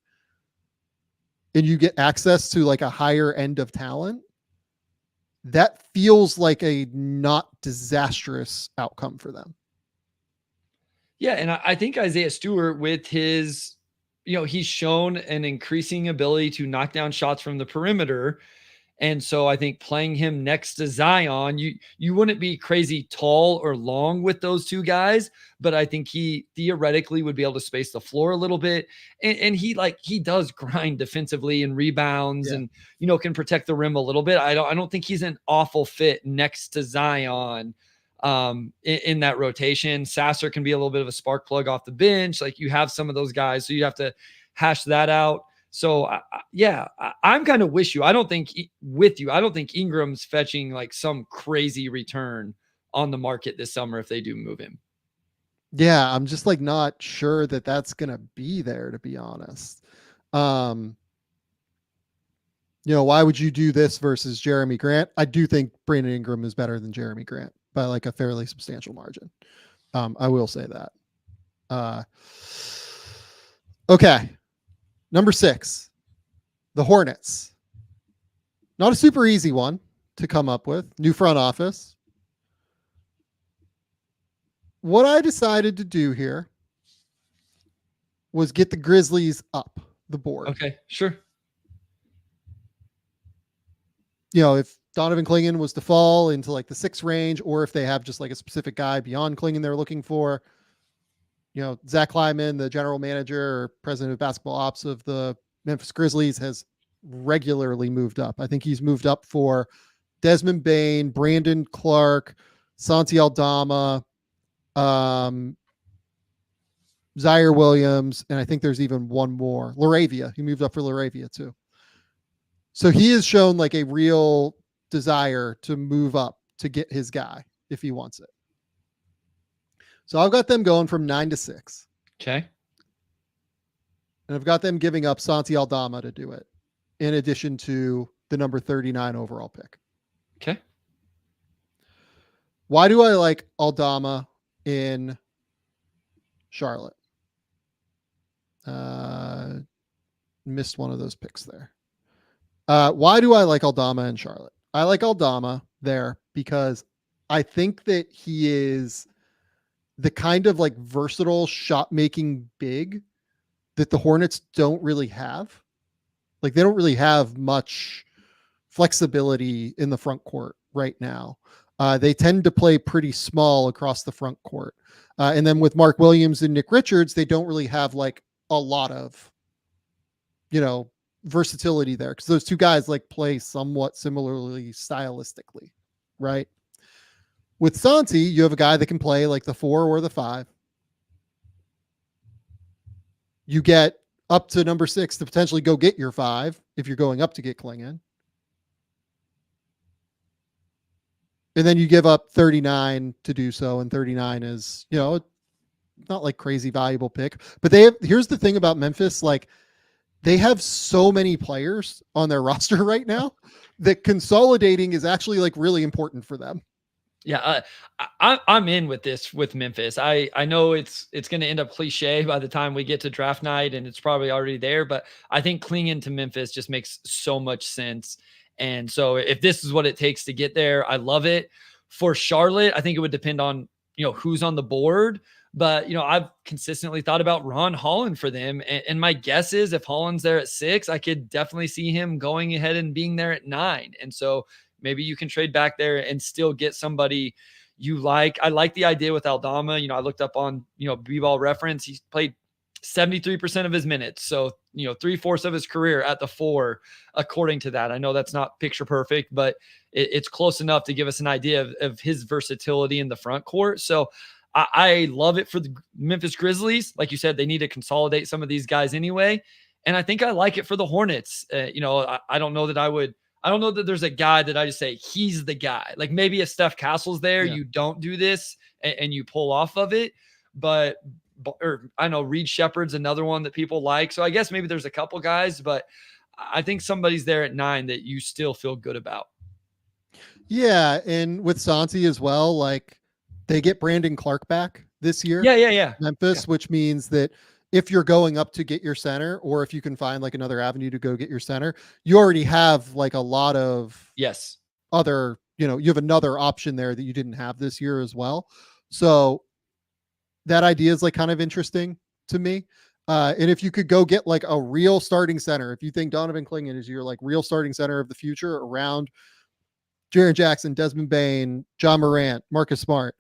and you get access to like a higher end of talent, that feels like a not disastrous outcome for them. Yeah. And I think Isaiah Stewart with his, he's shown an increasing ability to knock down shots from the perimeter. And so I think playing him next to Zion, you wouldn't be crazy tall or long with those two guys, but I think he theoretically would be able to space the floor a little bit. And he does grind defensively and rebounds and, can protect the rim a little bit. I don't think he's an awful fit next to Zion in that rotation. Sasser can be a little bit of a spark plug off the bench. Like you have some of those guys, so you have to hash that out. So I'm kind of with you. I don't think Ingram's fetching like some crazy return on the market this summer if they do move him. Yeah, I'm just like not sure that that's going to be there, to be honest. Why would you do this versus Jeremy Grant? I do think Brandon Ingram is better than Jeremy Grant by like a fairly substantial margin. I will say that. Okay. Number 6, the Hornets. Not a super easy one to come up with. New front office. What I decided to do here was get the Grizzlies up the board. Okay, sure. If Donovan Clingan was to fall into like the 6 range, or if they have just like a specific guy beyond Clingan they're looking for, Zach Kleiman, the general manager or president of basketball ops of the Memphis Grizzlies, has regularly moved up. I think he's moved up for Desmond Bane, Brandon Clark, Santi Aldama, Zaire Williams, and I think there's even one more. Laravia. He moved up for Laravia too. So he has shown like a real desire to move up to get his guy if he wants it. So I've got them going from 9 to 6. Okay. And I've got them giving up Santi Aldama to do it, in addition to the number 39 overall pick. Okay. Why do I like Aldama in Charlotte? Missed one of those picks there. Why do I like Aldama in Charlotte? I like Aldama there because I think that he is the kind of like versatile shot making big that the Hornets don't really have. Like they don't really have much flexibility in the front court right now. They tend to play pretty small across the front court. And then with Mark Williams and Nick Richards, they don't really have like a lot of, versatility there, because those two guys like play somewhat similarly stylistically, right? With Santi, you have a guy that can play like the 4 or the 5. You get up to number 6 to potentially go get your 5 if you're going up to get Clingan. And then you give up 39 to do so, and 39 is, not like crazy valuable pick, but here's the thing about Memphis. Like they have so many players on their roster right now that consolidating is actually like really important for them. Yeah, I'm in with this with Memphis. I know it's going to end up cliche by the time we get to draft night, and it's probably already there. But I think clinging to Memphis just makes so much sense. And so if this is what it takes to get there, I love it. For Charlotte, I think it would depend on who's on the board. But I've consistently thought about Ron Holland for them, and my guess is if Holland's there at 6, I could definitely see him going ahead and being there at 9. And so maybe you can trade back there and still get somebody you like. I like the idea with Aldama. I looked up on, B-ball reference. He's played 73% of his minutes. So, 3/4 of his career at the 4, according to that. I know that's not picture perfect, but it's close enough to give us an idea of his versatility in the front court. So I love it for the Memphis Grizzlies. Like you said, they need to consolidate some of these guys anyway. And I think I like it for the Hornets. I don't know that I don't know that there's a guy that I just say he's the guy. Like maybe if Steph Castle's there, you don't do this and you pull off of it. But I know Reed Shepherd's another one that people like. So I guess maybe there's a couple guys, but I think somebody's there at 9 that you still feel good about. Yeah, and with Santi as well, like they get Brandon Clark back this year. Yeah. Memphis, which means that if you're going up to get your center, or if you can find like another avenue to go get your center, you already have like a lot of other, you have another option there that you didn't have this year as well. So that idea is like kind of interesting to me. And if you could go get like a real starting center, if you think Donovan Clingan is your like real starting center of the future around Jaren Jackson, Desmond Bane, John Morant, Marcus Smart,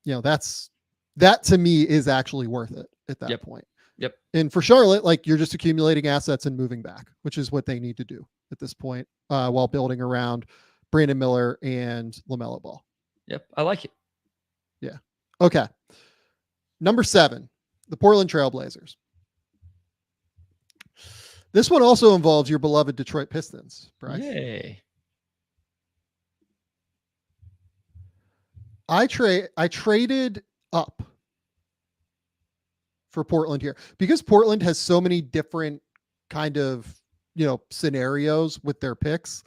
that to me is actually worth it at that point. Yep. And for Charlotte, like you're just accumulating assets and moving back, which is what they need to do at this point, while building around Brandon Miller and LaMelo Ball. Yep. I like it. Yeah. Okay. Number 7, the Portland Trailblazers. This one also involves your beloved Detroit Pistons, Bryce. Yay. I traded up for Portland here because Portland has so many different kind of, scenarios with their picks.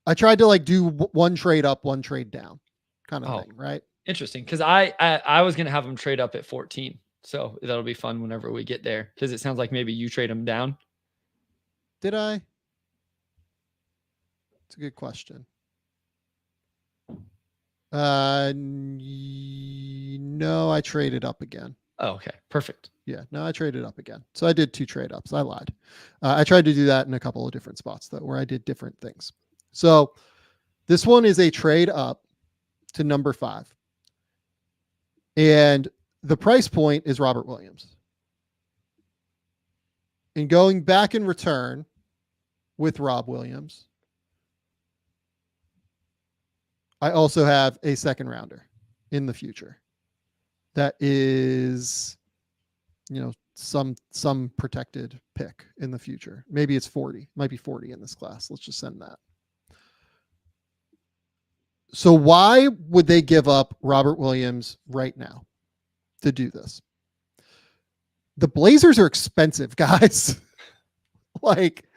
I tried to like do one trade up, one trade down kind of thing. Right. Interesting. Cause I was going to have them trade up at 14. So that'll be fun whenever we get there. Cause it sounds like maybe you trade them down. Did I? It's a good question. No, I traded up again. Oh, okay. Perfect. Yeah, no, I traded up again. So I did 2 trade ups. I lied. I tried to do that in a couple of different spots though, where I did different things. So this one is a trade up to number 5. And the price point is Robert Williams. And going back in return with Rob Williams, I also have a second rounder in the future. That is, some protected pick in the future. Maybe it's 40, might be 40 in this class. Let's just send that. So why would they give up Robert Williams right now to do this? The Blazers are expensive, guys. Like,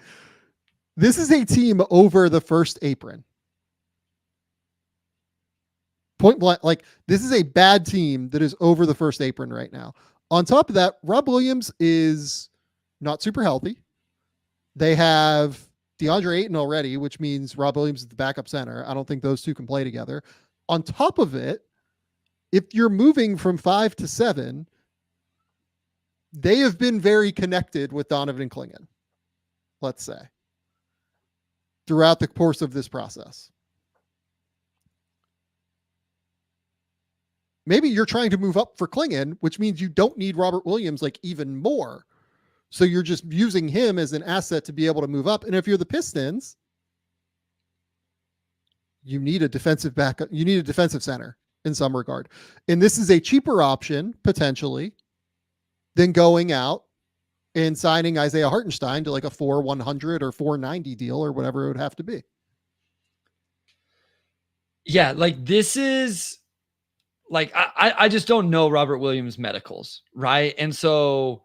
this is a team over the first apron. Point blank, like this is a bad team that is over the first apron right now. On top of that, Rob Williams is not super healthy. They have DeAndre Ayton already, which means Rob Williams is the backup center. I don't think those two can play together. On top of it, if you're moving from 5 to 7, they have been very connected with Donovan Clingan, let's say, throughout the course of this process. Maybe you're trying to move up for Clingan, which means you don't need Robert Williams like even more. So you're just using him as an asset to be able to move up. And if you're the Pistons, you need a defensive backup. You need a defensive center in some regard. And this is a cheaper option potentially than going out and signing Isaiah Hartenstein to like a 4-100 or 490 deal or whatever it would have to be. Yeah. Like this is like I just don't know Robert Williams medicals, right? And so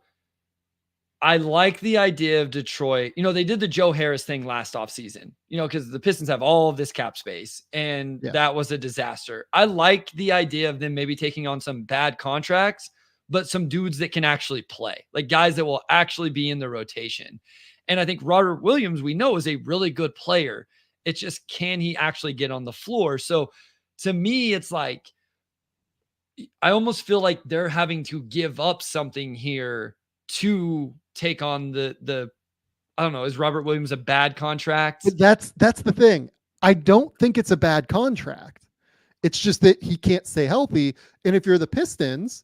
I like the idea of Detroit. They did the Joe Harris thing last offseason, because the Pistons have all of this cap space, and that was a disaster. I like the idea of them maybe taking on some bad contracts, but some dudes that can actually play, like guys that will actually be in the rotation. And I think Robert Williams, we know, is a really good player. It's just, can he actually get on the floor? So to me, it's like, I almost feel like they're having to give up something here to take on the I don't know, is Robert Williams a bad contract? But that's the thing. I don't think it's a bad contract. It's just that he can't stay healthy. And if you're the Pistons,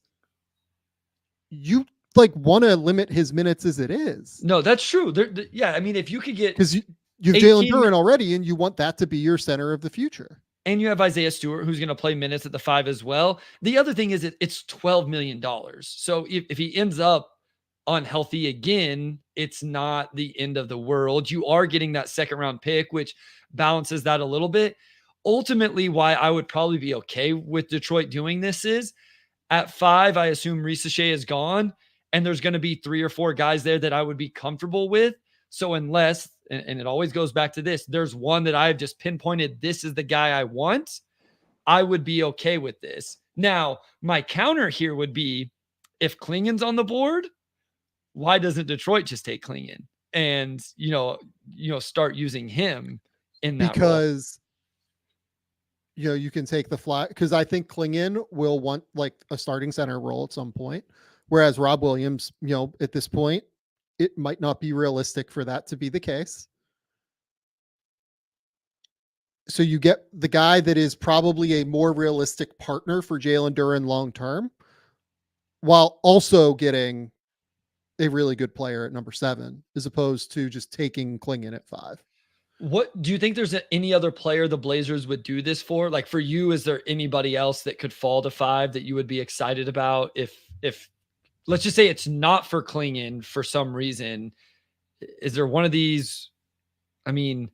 you want to limit his minutes as it is. No, that's true. Yeah, I mean, if you could get, because you have Jalen Duren already, and you want that to be your center of the future. And you have Isaiah Stewart, who's going to play minutes at the 5 as well. The other thing is it's $12 million. So if he ends up unhealthy again, it's not the end of the world. You are getting that second round pick, which balances that a little bit. Ultimately, why I would probably be okay with Detroit doing this is at 5, I assume Risache is gone, and there's going to be 3 or 4 guys there that I would be comfortable with. So unless, and it always goes back to this, there's one that I've just pinpointed, this is the guy I want, I would be okay with this. Now, my counter here would be, if Klingen's on the board, why doesn't Detroit just take Klingen and, start using him in that because role? You can take the fly, because I think Klingen will want a starting center role at some point, whereas Rob Williams, at this point, it might not be realistic for that to be the case. So you get the guy that is probably a more realistic partner for Jalen Duren long-term, while also getting a really good player at number 7, as opposed to just taking Klingen at 5. What do you think there's any other player the Blazers would do this for? Like, for you, is there anybody else that could fall to 5 that you would be excited about if let's just say it's not for Klingen for some reason? Is there one of these? I mean,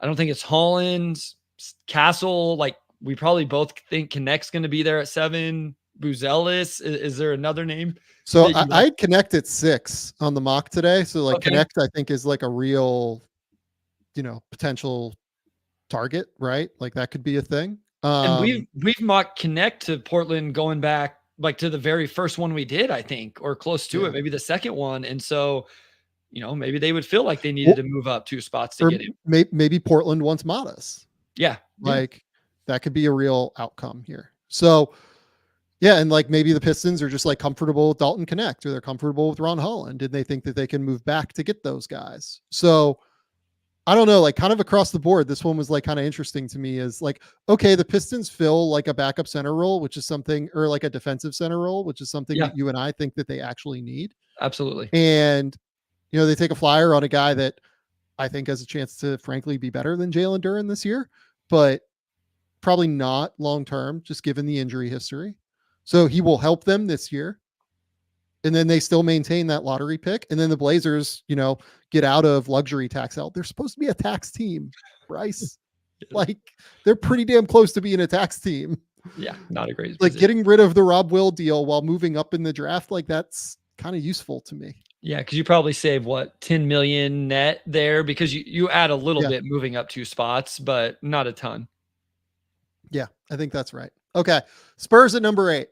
I don't think it's Holland, Castle. Like, we probably both think Connect's going to be there at 7. Buzelis. Is there another name? So I Connect at 6 on the mock today. So Okay. Connect, I think, is a real, potential target, right? That could be a thing. And we've mocked Connect to Portland going back to the very first one we did, I think, or close to it, maybe the second one. And so, maybe they would feel like they needed to move up 2 spots to get him. Maybe Portland wants Modest. Yeah. That could be a real outcome here. So yeah, and maybe the Pistons are just comfortable with Dalton Connect, or they're comfortable with Ron Holland, and they think that they can move back to get those guys. So I don't know, kind of across the board, this one was kind of interesting to me, is okay, the Pistons fill a backup center role, which is something, or a defensive center role, which is something that you and I think that they actually need. Absolutely. And, they take a flyer on a guy that I think has a chance to frankly be better than Jalen Duren this year, but probably not long-term, just given the injury history. So he will help them this year. And then they still maintain that lottery pick. And then the Blazers, get out of luxury tax out. They're supposed to be a tax team, Bryce. They're pretty damn close to being a tax team. Yeah, not a great position. Getting rid of the Rob Will deal while moving up in the draft, that's kind of useful to me. Yeah, because you probably save 10 million net there, because you add a little bit moving up 2 spots, but not a ton. Yeah, I think that's right. Okay, Spurs at number 8.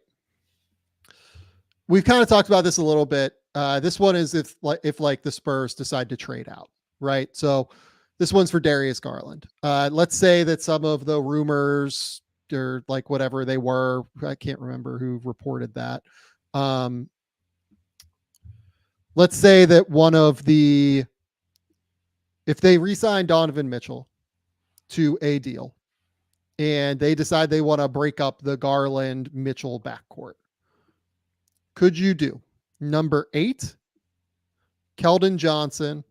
We've kind of talked about this a little bit. This one is if the Spurs decide to trade out, right? So this one's for Darius Garland. Let's say that some of the rumors, or whatever they were, I can't remember who reported that. Let's say that if they re-sign Donovan Mitchell to a deal, and they decide they want to break up the Garland Mitchell backcourt, could you do number 8, Keldon Johnson,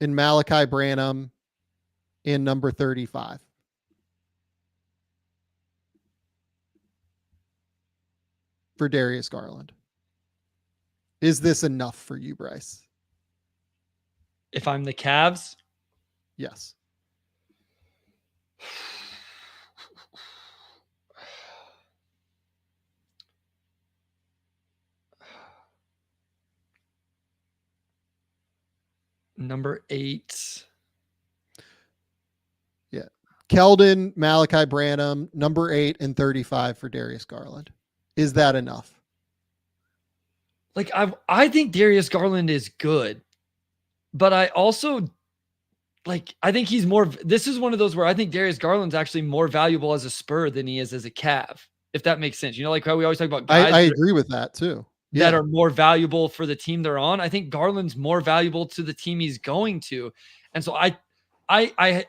and Malachi Branham in number 35? For Darius Garland. Is this enough for you, Bryce? If I'm the Cavs? Yes. Number 8. Yeah. Keldon, Malachi Branham, number 8 and 35 for Darius Garland. Is that enough? Like I think Darius Garland is good, but I also I think he's more. This is one of those where I think Darius Garland's actually more valuable as a Spur than he is as a Cav, if that makes sense. You know, like how we always talk about guys I agree with that too. That are more valuable for the team they're on. I think Garland's more valuable to the team he's going to, and so I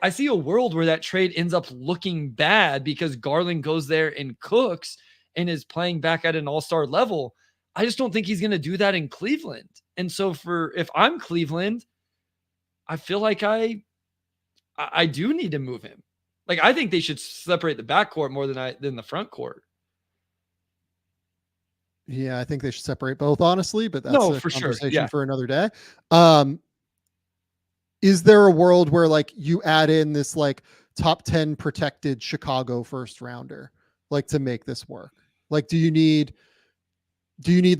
see a world where that trade ends up looking bad because Garland goes there and cooks and is playing back at an all-star level. I just don't think he's going to do that in Cleveland. And so if I'm Cleveland, I feel like I do need to move him. Like, I think they should separate the backcourt more than the front court. Yeah, I think they should separate both, honestly, but that's a conversation for another day. Is there a world where like you add in this like top 10 protected Chicago first rounder, like to make this work? Like, do you need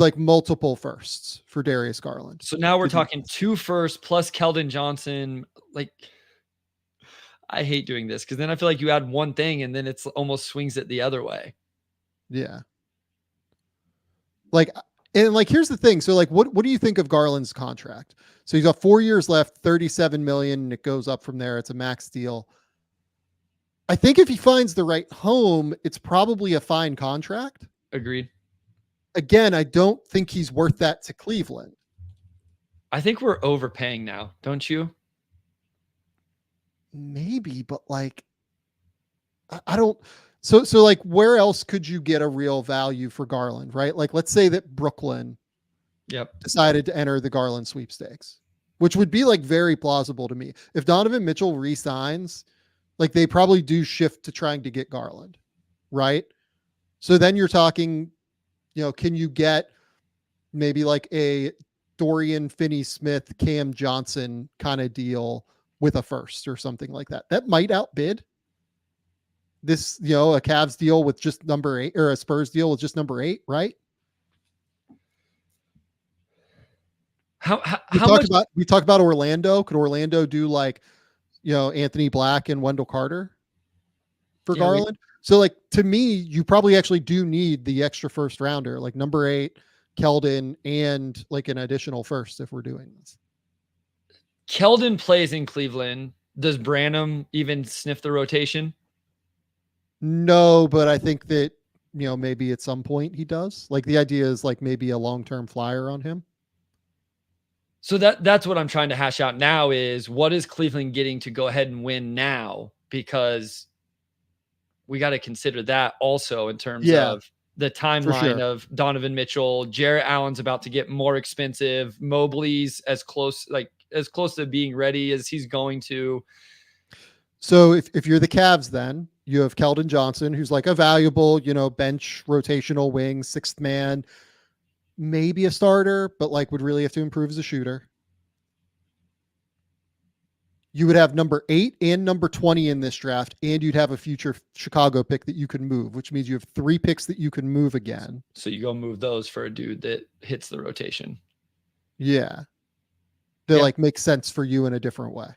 like multiple firsts for Darius Garland? So now we're talking 2 firsts plus Keldon Johnson. Like, I hate doing this because then I feel like you add one thing and then it's almost swings it the other way. Yeah. Like, and like, here's the thing. So like, what do you think of Garland's contract? So he's got 4 years left, 37 million, and it goes up from there. It's a max deal. I think if he finds the right home, it's probably a fine contract. Agreed. Again, I don't think he's worth that to Cleveland. I think we're overpaying now, don't you? Maybe, but like, I don't. So like, where else could you get a real value for Garland, right? Like, let's say that Brooklyn decided to enter the Garland sweepstakes, which would be like very plausible to me. If Donovan Mitchell re-signs, like they probably do shift to trying to get Garland, right? So then you're talking, can you get maybe like a Dorian Finney-Smith, Cam Johnson kind of deal with a first or something like that? That might outbid this, a Cavs deal with just number 8 or a Spurs deal with just number 8, right? We talked about Orlando. Could Orlando do like, Anthony Black and Wendell Carter for Garland? So like, to me, you probably actually do need the extra first rounder, like number 8, Keldon, and like an additional first if we're doing this. Keldon plays in Cleveland. Does Branham even sniff the rotation? No, but I think that, maybe at some point he does. Like, the idea is like maybe a long-term flyer on him. So that's what I'm trying to hash out now is what is Cleveland getting to go ahead and win now? Because we got to consider that also in terms of the timeline of Donovan Mitchell. Jarrett Allen's about to get more expensive. Mobley's as close to being ready as he's going to. So if you're the Cavs, then you have Keldon Johnson, who's like a valuable, bench rotational wing, 6th man, maybe a starter, but like would really have to improve as a shooter. You would have number 8 and number 20 in this draft, and you'd have a future Chicago pick that you could move, which means you have 3 picks that you can move again. So you go move those for a dude that hits the rotation. Yeah. That like makes sense for you in a different way.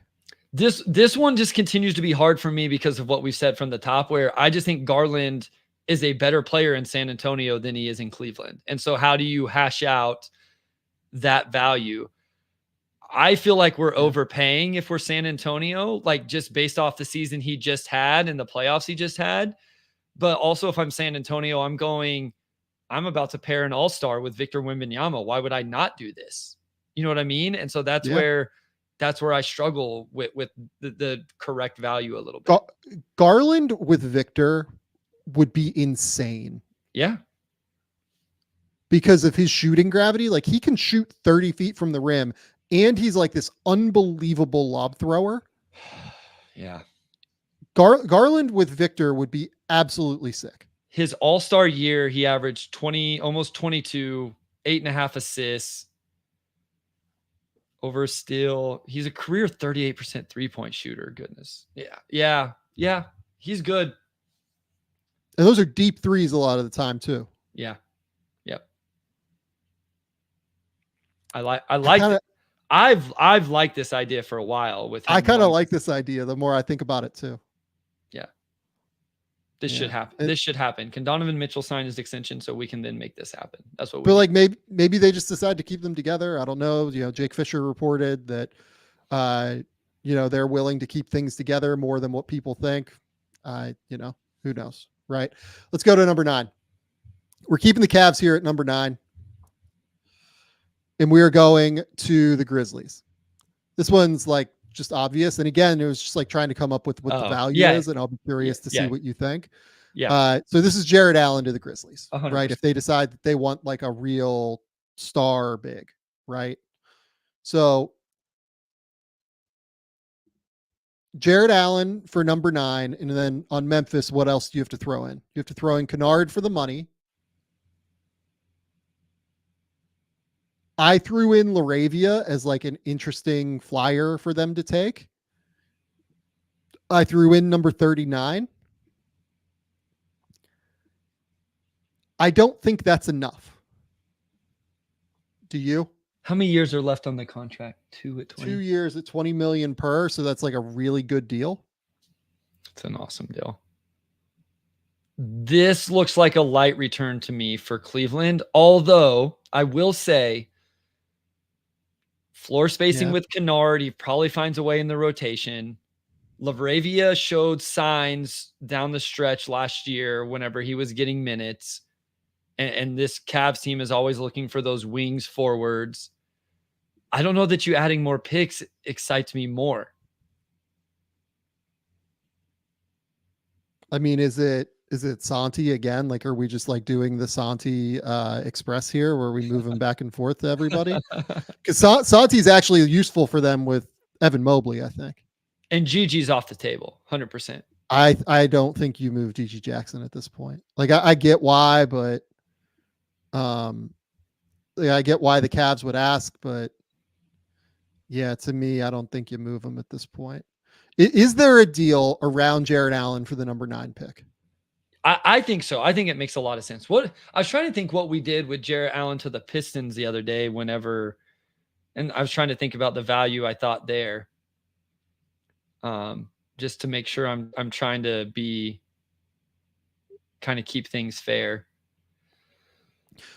This one just continues to be hard for me because of what we've said from the top, where I just think Garland is a better player in San Antonio than he is in Cleveland. And so how do you hash out that value? I feel like we're overpaying if we're San Antonio, like just based off the season he just had and the playoffs he just had. But also if I'm San Antonio, I'm about to pair an all-star with Victor Wembanyama. Why would I not do this? You know what I mean? And so that's where I struggle with the correct value a little bit. Garland with Victor would be insane. Yeah. Because of his shooting gravity, like he can shoot 30 feet from the rim, and he's like this unbelievable lob thrower. Yeah. Garland with Victor would be absolutely sick. His all-star year, he averaged 20, almost 22, 8.5 assists. Over a steal. He's a career 38% 3-point shooter. Goodness. Yeah. He's good. And those are deep threes a lot of the time too. Yeah. Yep. I like I've liked this idea for a while with him. I kind of like this idea the more I think about it too. Yeah. This should happen. This should happen. Can Donovan Mitchell sign his extension so we can then make this happen? That's what we But like maybe they just decide to keep them together. I don't know. Jake Fisher reported that they're willing to keep things together more than what people think. Who knows, right? Let's go to number 9. We're keeping the Cavs here at number 9. And we are going to the Grizzlies. This one's like just obvious. And again, it was just like trying to come up with what the value is. And I'll be curious to see what you think. Yeah. So this is Jared Allen to the Grizzlies, 100%. right? If they decide that they want like a real star big, right? So Jared Allen for number 9. And then on Memphis, what else do you have to throw in? You have to throw in Kennard for the money. I threw in Laravia as like an interesting flyer for them to take. I threw in number 39. I don't think that's enough. Do you? How many years are left on the contract? 2 at 20. 2 years at $20 million per. So that's like a really good deal. It's an awesome deal. This looks like a light return to me for Cleveland. Although I will say, floor spacing with Kennard, he probably finds a way in the rotation. Laravia showed signs down the stretch last year whenever he was getting minutes. And this Cavs team is always looking for those wings forwards. I don't know that you adding more picks excites me more. I mean, is it Santi again? Like, are we just like doing the Santi Express here where we move him back and forth to everybody? Because Santi's actually useful for them with Evan Mobley, I think. And Gigi's off the table, 100%. I don't think you move Gigi Jackson at this point. Like, I get why, but I get why the Cavs would ask, but yeah, to me, I don't think you move him at this point. Is there a deal around Jared Allen for the number 9 pick? I think so. I think it makes a lot of sense. I was trying to think what we did with Jared Allen to the Pistons the other day and I was trying to think about the value I thought there. Just to make sure I'm trying to be kind of keep things fair.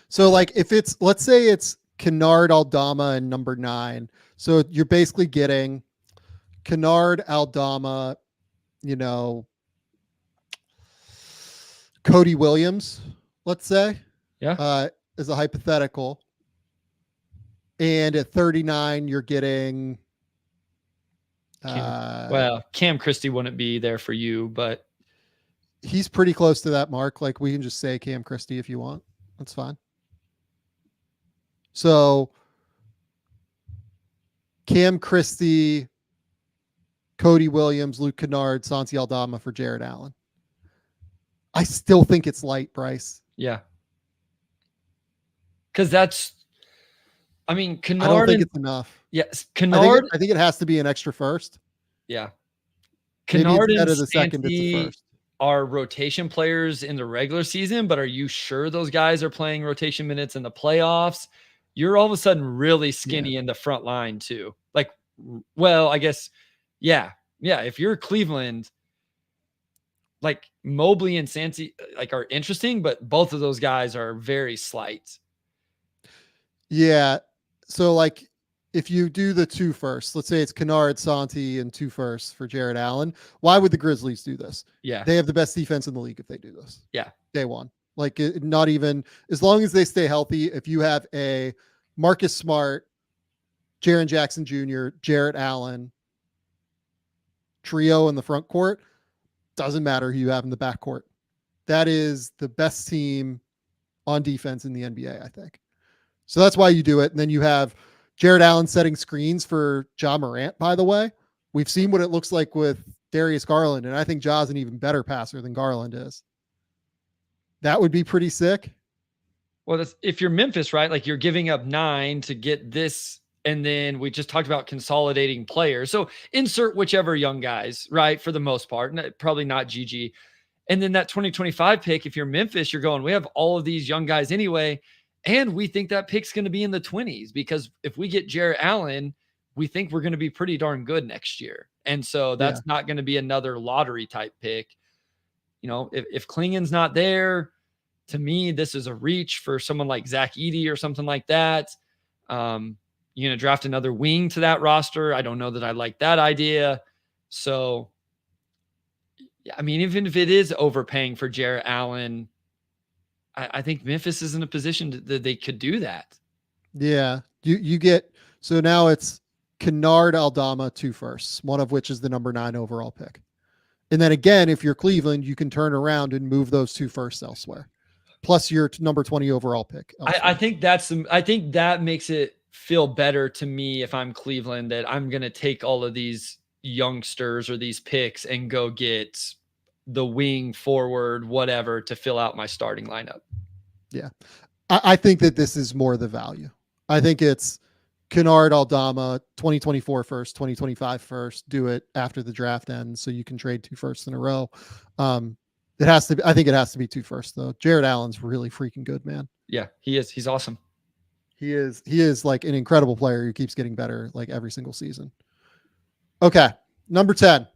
So like let's say it's Kennard, Aldama, and number 9. So you're basically getting Kennard, Aldama, Cody Williams, let's say, as a hypothetical. And at 39, you're getting Cam Christie wouldn't be there for you, but he's pretty close to that mark. Like, we can just say Cam Christie if you want. That's fine. So Cam Christie, Cody Williams, Luke Kennard, Santi Aldama for Jared Allen. I still think it's light, Bryce. Yeah. Because Kennard. I don't think it's enough. Yes, Kennard. I think it has to be an extra first. Yeah. Kennard and of the second, it's the first. Are rotation players in the regular season, but are you sure those guys are playing rotation minutes in the playoffs? You're all of a sudden really skinny in the front line too. Like, well, I guess, yeah. If you're Cleveland, like Mobley and Santi like are interesting, but both of those guys are very slight. Yeah. So like if you do the 2 firsts, let's say it's Kennard, Santi, and 2 firsts for Jared Allen, why would the Grizzlies do this? Yeah. They have the best defense in the league if they do this. Yeah. Day one. Like, not even, as long as they stay healthy, if you have a Marcus Smart, Jaren Jackson Jr., Jarrett Allen trio in the front court, doesn't matter who you have in the back court. That is the best team on defense in the NBA, I think. So that's why you do it. And then you have Jared Allen setting screens for Ja Morant, by the way. We've seen what it looks like with Darius Garland, and I think Ja's an even better passer than Garland is. That would be pretty sick. Well, if you're Memphis, right? Like, you're giving up 9 to get this. And then we just talked about consolidating players. So insert whichever young guys, right? For the most part, probably not Gigi. And then that 2025 pick, if you're Memphis, you're going, we have all of these young guys anyway. And we think that pick's going to be in the 20s, because if we get Jared Allen, we think we're going to be pretty darn good next year. And so that's not going to be another lottery type pick. You know, if Klingon's not there, to me, this is a reach for someone like Zach Edey or something like that. You're going to draft another wing to that roster. I don't know that I like that idea. So, yeah, I mean, even if it is overpaying for Jarrett Allen, I think Memphis is in a position that they could do that. Yeah. You get, so now it's Kennard Aldama 2 firsts, one of which is the number 9 overall pick. And then again, if you're Cleveland, you can turn around and move those 2 firsts elsewhere, plus your number 20 overall pick. I think that makes it feel better to me if I'm Cleveland, that I'm going to take all of these youngsters or these picks and go get the wing, forward, whatever, to fill out my starting lineup. Yeah. I think that this is more the value. I think it's Kennard Aldama, 2024 first, 2025 first, do it after the draft ends so you can trade 2 firsts in a row. It has to be, I think it has to be 2 firsts though. Jarrett Allen's really freaking good, man. Yeah, he is. He's awesome. He is like an incredible player who keeps getting better like every single season. Okay. Number 10,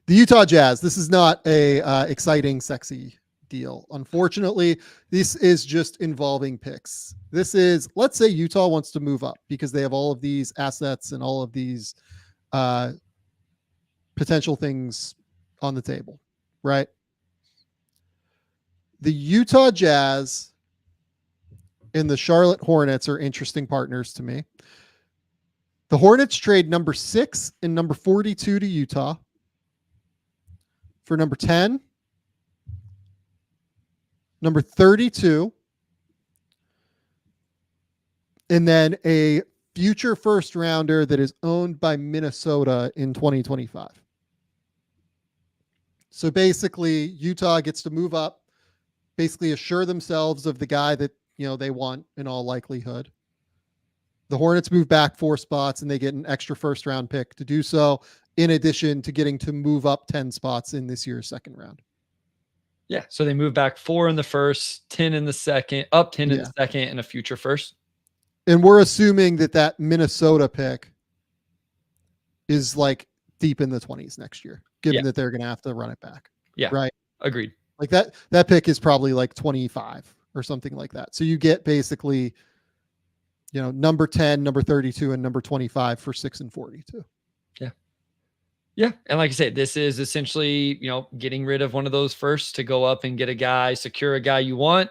the Utah Jazz. This is not a exciting, sexy deal. Unfortunately, this is just involving picks. This is, let's say Utah wants to move up because they have all of these assets and all of these potential things on the table, right? The Utah Jazz and the Charlotte Hornets are interesting partners to me. The Hornets trade number 6 and number 42 to Utah for number 10, number 32, and then a future first rounder that is owned by Minnesota in 2025. So basically, Utah gets to move up, basically assure themselves of the guy that, you know, they want in all likelihood. The Hornets move back 4 spots and they get an extra first round pick to do so, in addition to getting to move up 10 spots in this year's second round. Yeah. So they move back 4 in the first, 10 in the second, up 10 in the second, and a future first. And we're assuming that Minnesota pick is like deep in the 20s next year, given that they're going to have to run it back. Yeah. Right. Agreed. Like that pick is probably like 25 or something like that. So you get basically, you know, number 10, number 32, and number 25 for 6 and 42. Yeah. Yeah. And like I said, this is essentially, you know, getting rid of one of those firsts to go up and get a guy, secure a guy you want.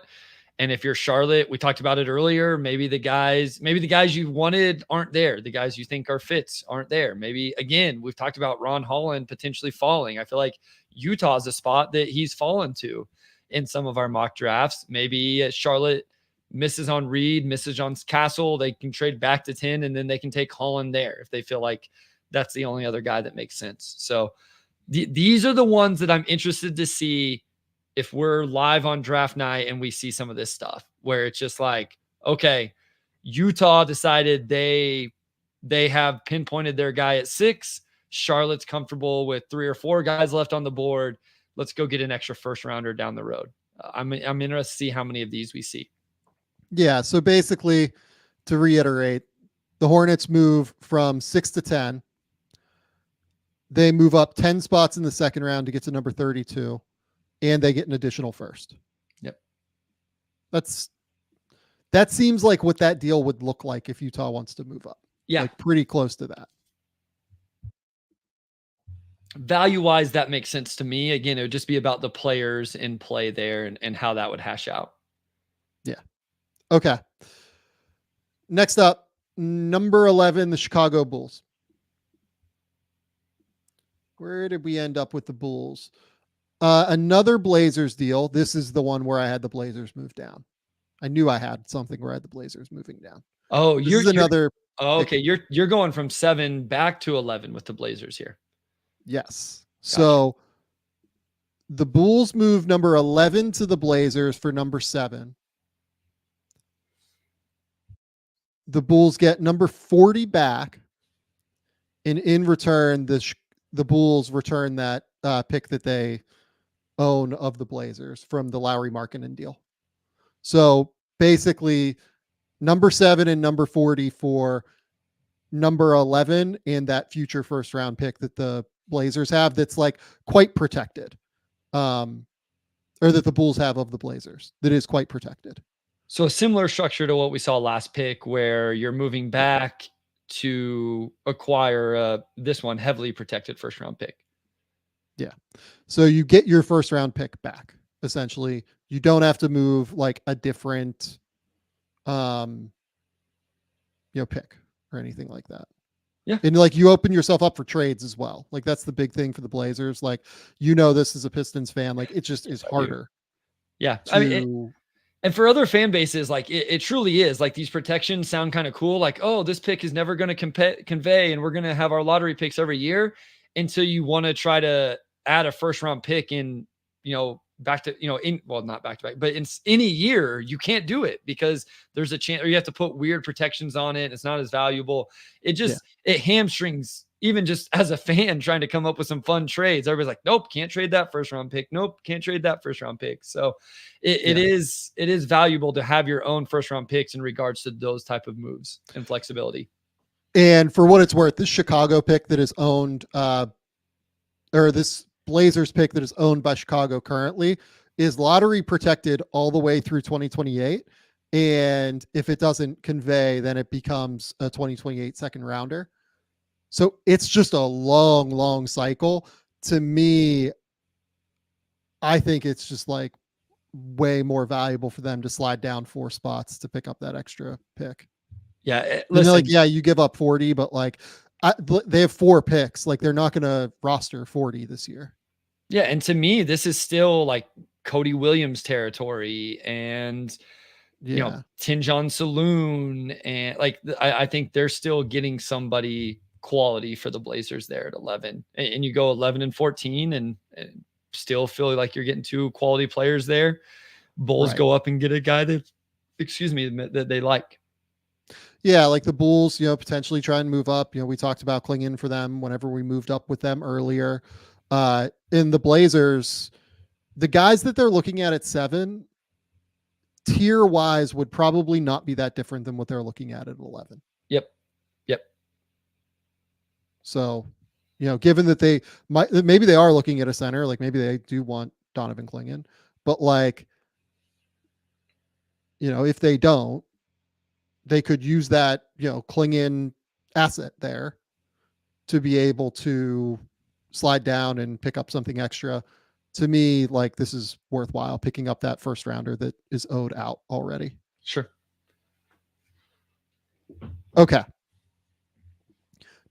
And if you're Charlotte, we talked about it earlier, maybe the guys you wanted aren't there. The guys you think are fits aren't there. Maybe, again, we've talked about Ron Holland potentially falling. I feel like Utah's a spot that he's fallen to in some of our mock drafts. Maybe Charlotte misses on Reed, misses on Castle. They can trade back to 10, and then they can take Holland there if they feel like that's the only other guy that makes sense. So these are the ones that I'm interested to see if we're live on draft night and we see some of this stuff where it's just like, okay, Utah decided they have pinpointed their guy at 6. Charlotte's comfortable with 3 or 4 guys left on the board. Let's go get an extra first rounder down the road. I'm interested to see how many of these we see. Yeah. So basically, to reiterate, the Hornets move from 6 to 10. They move up 10 spots in the second round to get to number 32, and they get an additional first. Yep. That seems like what that deal would look like if Utah wants to move up. Yeah. Like pretty close to that. Value-wise, that makes sense to me. Again, it would just be about the players in play there and how that would hash out. Yeah. Okay. Next up, number 11, the Chicago Bulls. Where did we end up with the Bulls? Another Blazers deal. This is the one where I had the Blazers move down. I knew I had something where I had the Blazers moving down. Oh, okay. You're going from 7 back to 11 with the Blazers here. Yes. Gotcha. So the Bulls move number 11 to the Blazers for number 7. The Bulls get number 40 back, and in return, the Bulls return that pick that they own of the Blazers from the Lauri Markkanen deal. So basically, number 7 and number 40 for number 11 and that future first round pick that the Blazers have that's like quite protected. Or that the Bulls have of the Blazers that is quite protected. So a similar structure to what we saw last pick, where you're moving back to acquire this one heavily protected first round pick. Yeah. So you get your first round pick back. Essentially, you don't have to move like a different, pick or anything like that. Yeah. And like you open yourself up for trades as well. Like that's the big thing for the Blazers. Like, this as a Pistons fan, like it just is harder. Yeah. I mean, and for other fan bases, like it truly is. Like these protections sound kind of cool. Like, oh, this pick is never going to convey, and we're going to have our lottery picks every year until you want to try to add a first round pick in, back to, not back to back, but in any year, you can't do it because there's a chance, or you have to put weird protections on it. It's not as valuable. It hamstrings, even just as a fan trying to come up with some fun trades. Everybody's like, nope, can't trade that first round pick. Nope, can't trade that first round pick. So it is valuable to have your own first round picks in regards to those type of moves and flexibility. And for what it's worth, this Chicago pick that is owned, or this Blazers pick that is owned by Chicago currently is lottery protected all the way through 2028. And if it doesn't convey, then it becomes a 2028 second rounder. So it's just a long, long cycle. To me, I think it's just like way more valuable for them to slide down 4 spots to pick up that extra pick. Yeah. Listen, you give up 40, but like they have 4 picks. Like they're not going to roster 40 this year. Yeah. And to me, this is still like Cody Williams territory and, Tinjon Saloon. And like, I think they're still getting somebody quality for the Blazers there at 11, and you go 11 and 14 and still feel like you're getting 2 quality players there. Bulls go up and get a guy that they like. Yeah, like the Bulls, potentially try and move up. We talked about clinging for them whenever we moved up with them earlier. In the Blazers, the guys that they're looking at 7, tier wise, would probably not be that different than what they're looking at 11. Yep. So, given that maybe they are looking at a center, like maybe they do want Donovan Clingan, but like, if they don't, they could use that, Clingan asset there to be able to slide down and pick up something extra. To me, like this is worthwhile picking up that first rounder that is owed out already. Sure. Okay.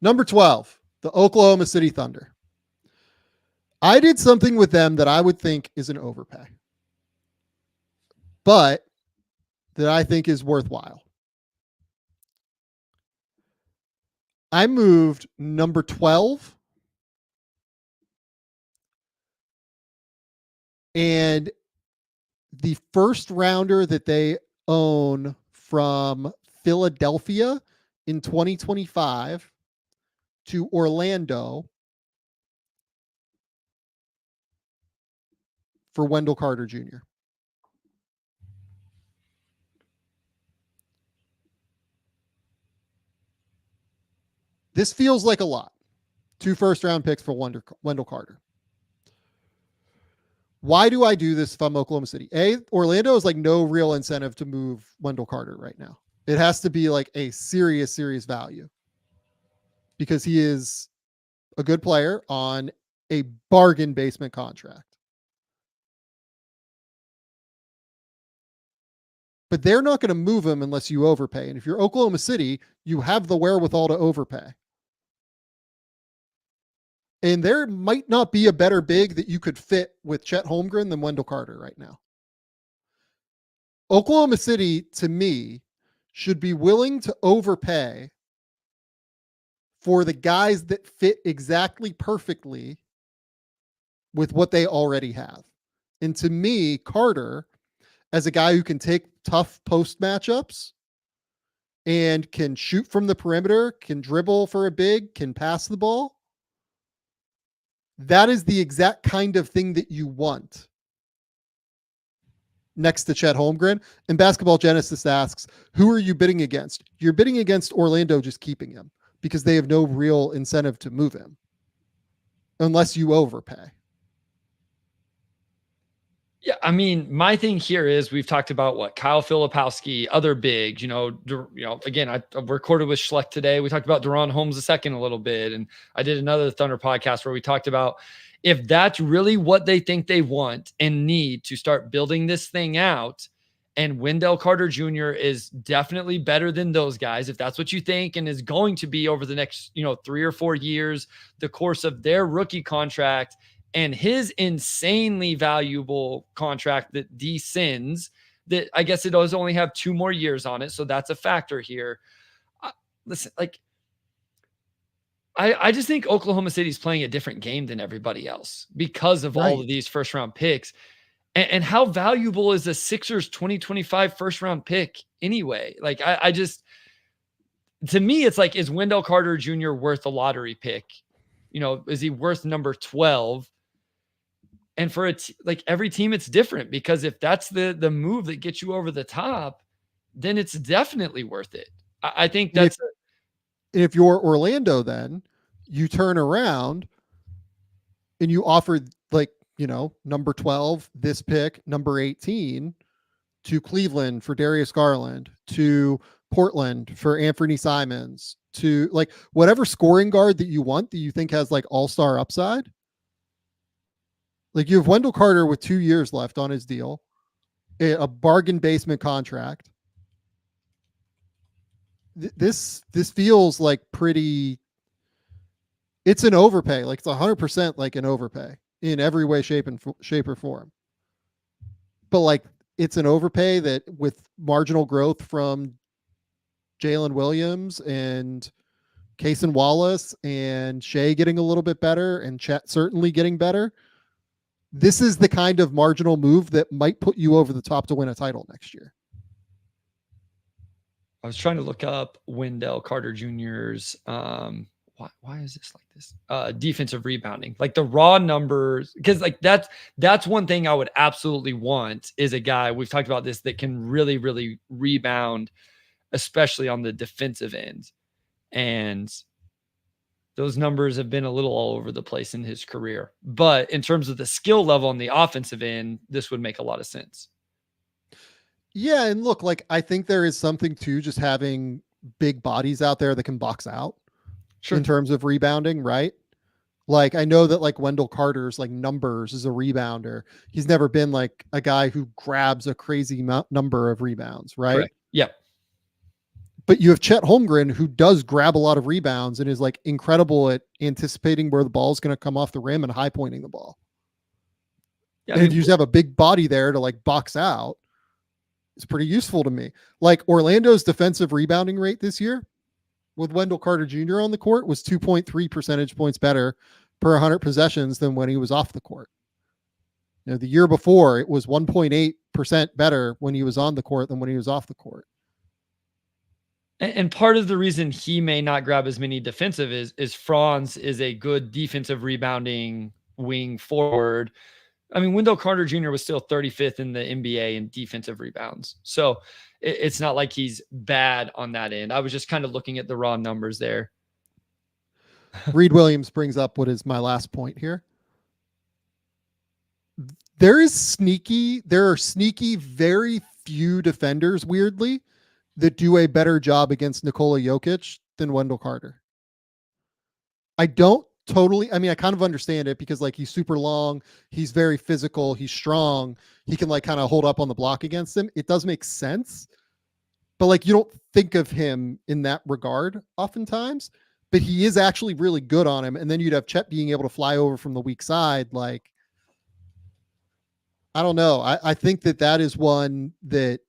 Number 12, the Oklahoma City Thunder. I did something with them that I would think is an overpay, but that I think is worthwhile. I moved number 12 and the first rounder that they own from Philadelphia in 2025 to Orlando for Wendell Carter Jr. This feels like a lot. 2 first round picks for Wendell Carter. Why do I do this if I'm Oklahoma City? Orlando is like no real incentive to move Wendell Carter right now. It has to be like a serious value because he is a good player on a bargain basement contract. But they're not going to move him unless you overpay. And if you're Oklahoma City, you have the wherewithal to overpay. And there might not be a better big that you could fit with Chet Holmgren than Wendell Carter right now. Oklahoma City, to me, should be willing to overpay for the guys that fit exactly perfectly with what they already have. And to me, Carter, as a guy who can take tough post matchups and can shoot from the perimeter, can dribble for a big, can pass the ball, that is the exact kind of thing that you want next to Chet Holmgren. And Basketball Genesis asks, who are you bidding against? You're bidding against Orlando just keeping him. because they have no real incentive to move him unless you overpay. Yeah, I mean, my thing here is we've talked about what Kyle Filipowski, other bigs, again, I recorded with Schleck today. We talked about Deron Holmes II a little bit, and I did another Thunder podcast where we talked about if that's really what they think they want and need to start building this thing out, and Wendell Carter Jr. is definitely better than those guys, if that's what you think and is going to be over the next, 3 or 4 years, the course of their rookie contract, and his insanely valuable contract that descends, that I guess it does only have 2 more years on it. So that's a factor here. Listen, I just think Oklahoma City's playing a different game than everybody else because of all of these first round picks. And how valuable is the Sixers 2025 first round pick anyway? I just, to me, it's like, is Wendell Carter Jr. worth a lottery pick? Is he worth number 12? And for every team, it's different, because if that's the move that gets you over the top, then it's definitely worth it. I think that's. If you're Orlando, then you turn around and you offer number 12, this pick, number 18 to Cleveland for Darius Garland, to Portland for Anthony Simons, to whatever scoring guard that you want that you think has all-star upside. You have Wendell Carter with 2 years left on his deal, a bargain basement contract. This feels like pretty. It's an overpay. It's 100% an overpay in every way, shape or form. But it's an overpay that with marginal growth from Jalen Williams and Cason Wallace and Shea getting a little bit better and Chet certainly getting better. This is the kind of marginal move that might put you over the top to win a title next year. I was trying to look up Wendell Carter Jr.'s why is this like this? Defensive rebounding, the raw numbers, because that's one thing I would absolutely want, is a guy, we've talked about this, that can really, really rebound, especially on the defensive end. And those numbers have been a little all over the place in his career. But in terms of the skill level on the offensive end, this would make a lot of sense. Yeah, and look, I think there is something to just having big bodies out there that can box out. Sure. In terms of rebounding, right? I know that Wendell Carter's numbers as a rebounder, he's never been a guy who grabs a crazy number of rebounds, right? Correct. Yeah. But you have Chet Holmgren, who does grab a lot of rebounds and is incredible at anticipating where the ball is going to come off the rim and high pointing the ball. Yeah, and you just have a big body there to box out. It's pretty useful to me. Orlando's defensive rebounding rate this year with Wendell Carter Jr. on the court was 2.3 percentage points better per 100 possessions than when he was off the court. The year before, it was 1.8% better when he was on the court than when he was off the court. And part of the reason he may not grab as many defensive is Franz is a good defensive rebounding wing forward. I mean, Wendell Carter Jr. was still 35th in the NBA in defensive rebounds. So it's not like he's bad on that end. I was just kind of looking at the raw numbers there. Reed Williams brings up what is my last point here. There are sneaky, very few defenders, weirdly, that do a better job against Nikola Jokic than Wendell Carter. I don't totally, I kind of understand it because he's super long, he's very physical, he's strong, he can kind of hold up on the block against him. It does make sense, but you don't think of him in that regard oftentimes, but he is actually really good on him. And then you'd have Chet being able to fly over from the weak side. I don't know. I think that is one that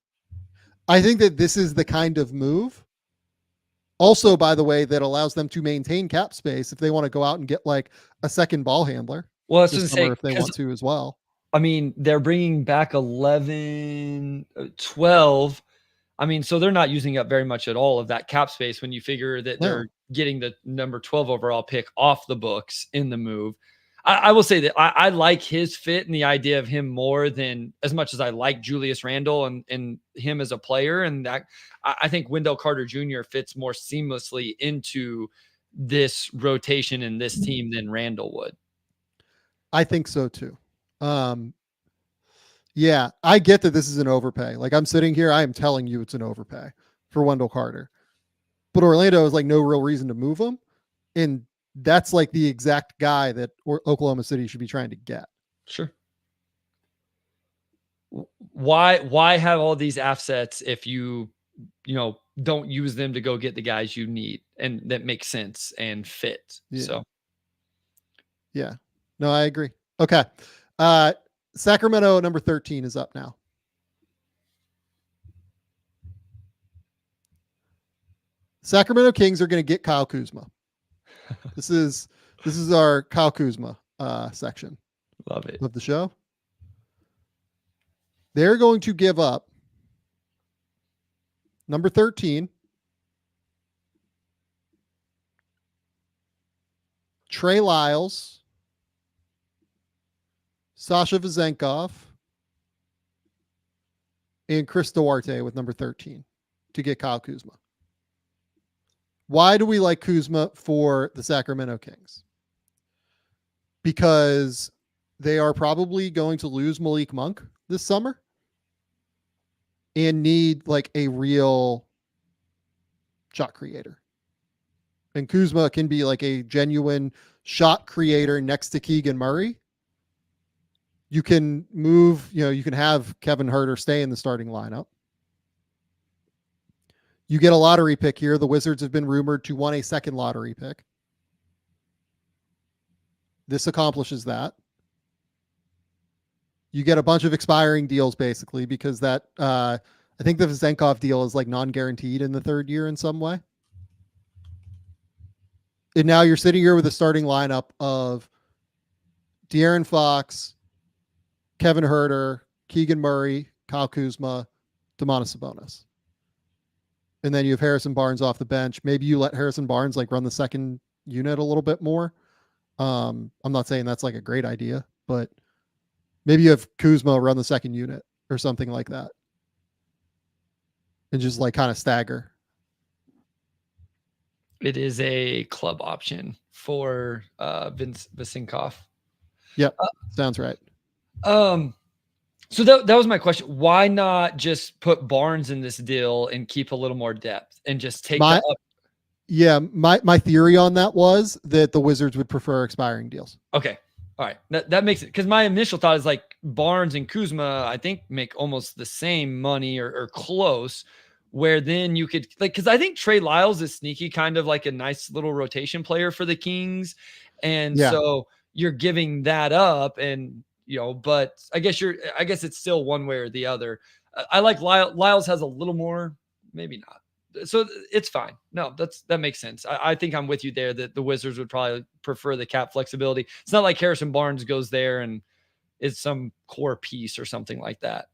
I think that this is the kind of move also, by the way, that allows them to maintain cap space if they want to go out and get a second ball handler. Well, that's what if they want to as well. I mean, they're bringing back 11, 12. I mean, so they're not using up very much at all of that cap space when you figure that they're getting the number 12 overall pick off the books in the move. I will say that I like his fit and the idea of him more than as much as I like Julius Randle and him as a player. And that I think Wendell Carter Jr. fits more seamlessly into this rotation and this team than Randle would. I think so too. Yeah, I get that this is an overpay. Like I'm sitting here, I am telling you it's an overpay for Wendell Carter. But Orlando is like no real reason to move him. And that's like the exact guy that Oklahoma City should be trying to get. Sure. Why have all these assets if you don't use them to go get the guys you need and that makes sense and fit? Yeah. So yeah, no, I agree. Okay. Sacramento number 13 is up now. Sacramento Kings are going to get Kyle Kuzma. This is our Kyle Kuzma section. Love it. Of the show. They're going to give up number 13, Trey Lyles, Sasha Vezenkov, and Chris Duarte with number 13 to get Kyle Kuzma. Why do we like Kuzma for the Sacramento Kings? Because they are probably going to lose Malik Monk this summer and need like a real shot creator. And Kuzma can be like a genuine shot creator next to Keegan Murray. You can move, you can have Kevin Huerter stay in the starting lineup. You get a lottery pick here. The Wizards have been rumored to want a second lottery pick. This accomplishes that. You get a bunch of expiring deals basically because that I think the Vezenkov deal is like non-guaranteed in the third year in some way. And now you're sitting here with a starting lineup of De'Aaron Fox, Kevin Huerter, Keegan Murray, Kyle Kuzma, Domantas Sabonis. And then you have Harrison Barnes off the bench. Maybe you let Harrison Barnes like run the second unit a little bit more. I'm not saying that's like a great idea, but maybe you have Kuzma run the second unit or something like that. And just like kind of stagger. It is a club option for Vezenkov. Yep. Sounds right. So that was my question. Why not just put Barnes in this deal and keep a little more depth and just take that up? Yeah, my theory on that was that the Wizards would prefer expiring deals. Okay. All right. That makes it, because my initial thought is like Barnes and Kuzma, I think, make almost the same money or close, where then you could like, because I think Trey Lyles is sneaky, kind of like a nice little rotation player for the Kings. And so you're giving that up and but I guess it's still one way or the other. I like Lyles has a little more, maybe not. So it's fine. No, that makes sense. I think I'm with you there that the Wizards would probably prefer the cap flexibility. It's not like Harrison Barnes goes there and is some core piece or something like that.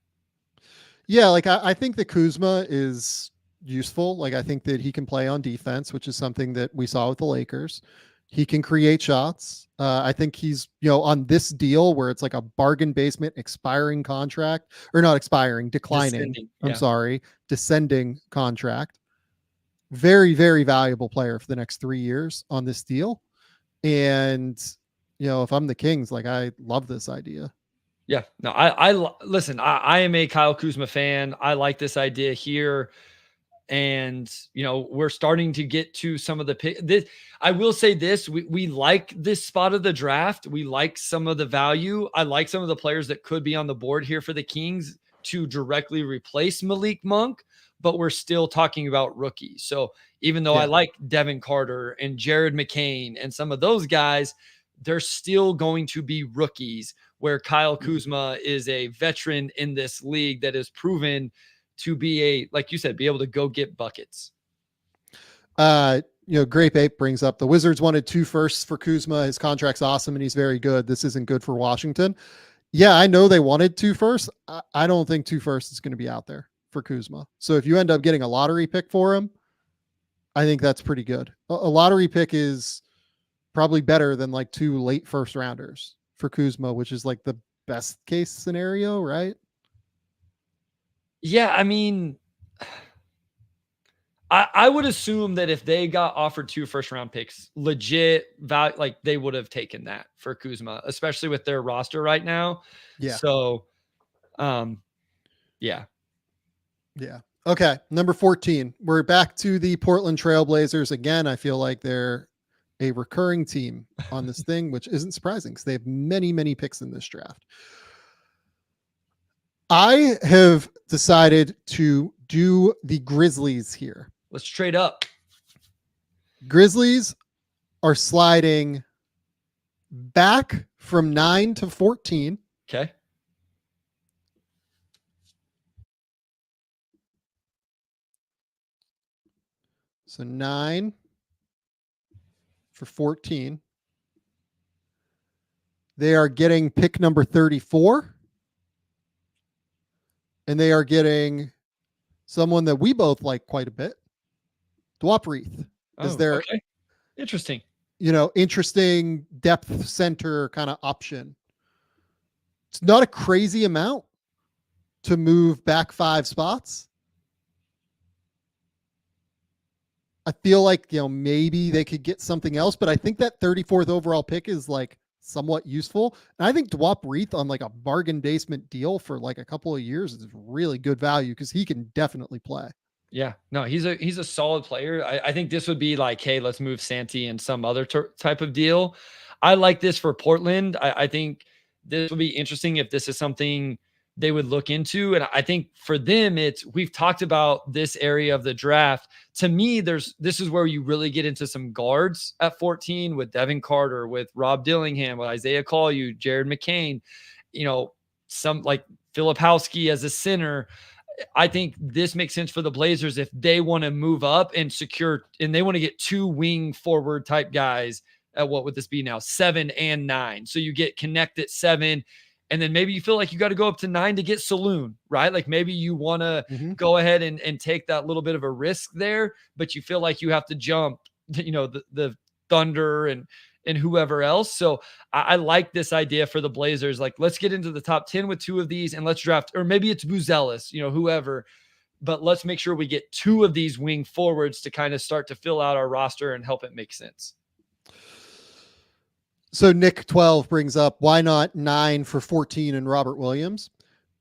Yeah, like I think that Kuzma is useful. Like I think that he can play on defense, which is something that we saw with the Lakers. He can create shots. I think he's, on this deal where it's like a bargain basement expiring contract, or not expiring, declining. Descending contract. Very, very valuable player for the next 3 years on this deal. And, if I'm the Kings, like I love this idea. Yeah, no, I listen, I am a Kyle Kuzma fan. I like this idea here. And, we're starting to get to some of the pick. I will say this, we like this spot of the draft. We like some of the value. I like some of the players that could be on the board here for the Kings to directly replace Malik Monk, but we're still talking about rookies. So even though I like Devin Carter and Jared McCain and some of those guys, they're still going to be rookies, where Kyle Kuzma is a veteran in this league that is proven to be like you said, be able to go get buckets. Grape Ape brings up the Wizards wanted 2 firsts for Kuzma. His contract's awesome and he's very good. This isn't good for Washington. Yeah, I know they wanted 2 firsts. I don't think 2 firsts is going to be out there for Kuzma. So if you end up getting a lottery pick for him, I think that's pretty good. A lottery pick is probably better than like 2 late first rounders for Kuzma, which is like the best case scenario, right? Yeah, I mean, I would assume that if they got offered 2 first round picks, legit value, like they would have taken that for Kuzma, especially with their roster right now. Yeah. So, yeah. Yeah. Okay. Number 14. We're back to the Portland Trailblazers again. I feel like they're a recurring team on this thing, which isn't surprising because they have many, many picks in this draft. I have decided to do the Grizzlies here. Let's trade up. Grizzlies are sliding back from 9 to 14. Okay. So 9 for 14. They are getting pick number 34. And they are getting someone that we both like quite a bit. Dwop Reith is their okay. Interesting. Interesting depth center kind of option. It's not a crazy amount to move back 5 spots. I feel like, maybe they could get something else, but I think that 34th overall pick is like somewhat useful. And I think Dwop Reith on like a bargain basement deal for like a couple of years is really good value because he can definitely play. Yeah, no, he's a solid player. I think this would be like, hey, let's move Santi and some other type of deal. I like this for Portland. I think this will be interesting if this is something they would look into. And I think for them, we've talked about this area of the draft. To me, this is where you really get into some guards at 14 with Devin Carter, with Rob Dillingham, with Isaiah Collier, Jared McCain, some like Filipowski as a center. I think this makes sense for the Blazers if they want to move up and secure, and they want to get 2 wing forward type guys at what would this be now? 7 and 9. So you get Connect at 7, and then maybe you feel like you got to go up to 9 to get Saloon, right? Like maybe you want to go ahead and take that little bit of a risk there, but you feel like you have to jump, the Thunder and whoever else. So I like this idea for the Blazers. Like, let's get into the top 10 with 2 of these and let's draft, or maybe it's Buzelis, whoever, but let's make sure we get 2 of these wing forwards to kind of start to fill out our roster and help it make sense. So Nick 12 brings up, why not 9 for 14 and Robert Williams?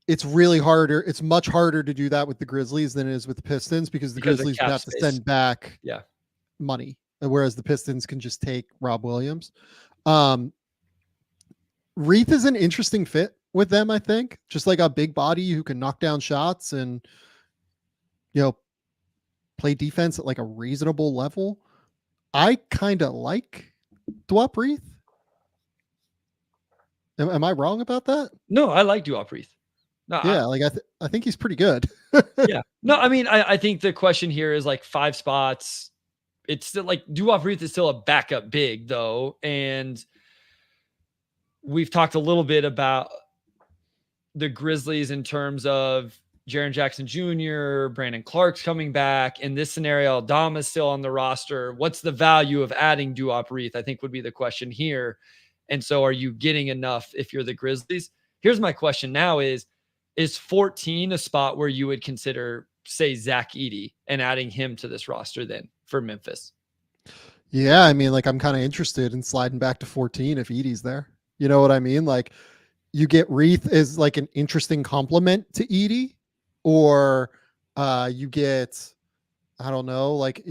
It's really harder. It's much harder to do that with the Grizzlies than it is with the Pistons because the Grizzlies would have to send back money. Whereas the Pistons can just take Rob Williams. Reith is an interesting fit with them, I think. Just like a big body who can knock down shots and, play defense at like a reasonable level. I kind of like Dwop Reith. Am I wrong about that? No, I like Dwop Reith. No, yeah, I think he's pretty good. Yeah. No, I mean, I think the question here is like 5 spots. It's still like Dwop Reith is still a backup big though. And we've talked a little bit about the Grizzlies in terms of Jaren Jackson Jr., Brandon Clark's coming back. In this scenario, Aldama's still on the roster. What's the value of adding Dwop Reith? I think would be the question here. And so are you getting enough if you're the Grizzlies? Here's my question now is 14 a spot where you would consider, say, Zach Edey and adding him to this roster then for Memphis? Yeah, I mean, like I'm kind of interested in sliding back to 14 if Edey's there. You know what I mean? Like you get Reith as like an interesting complement to Edey, or you get, I don't know, like,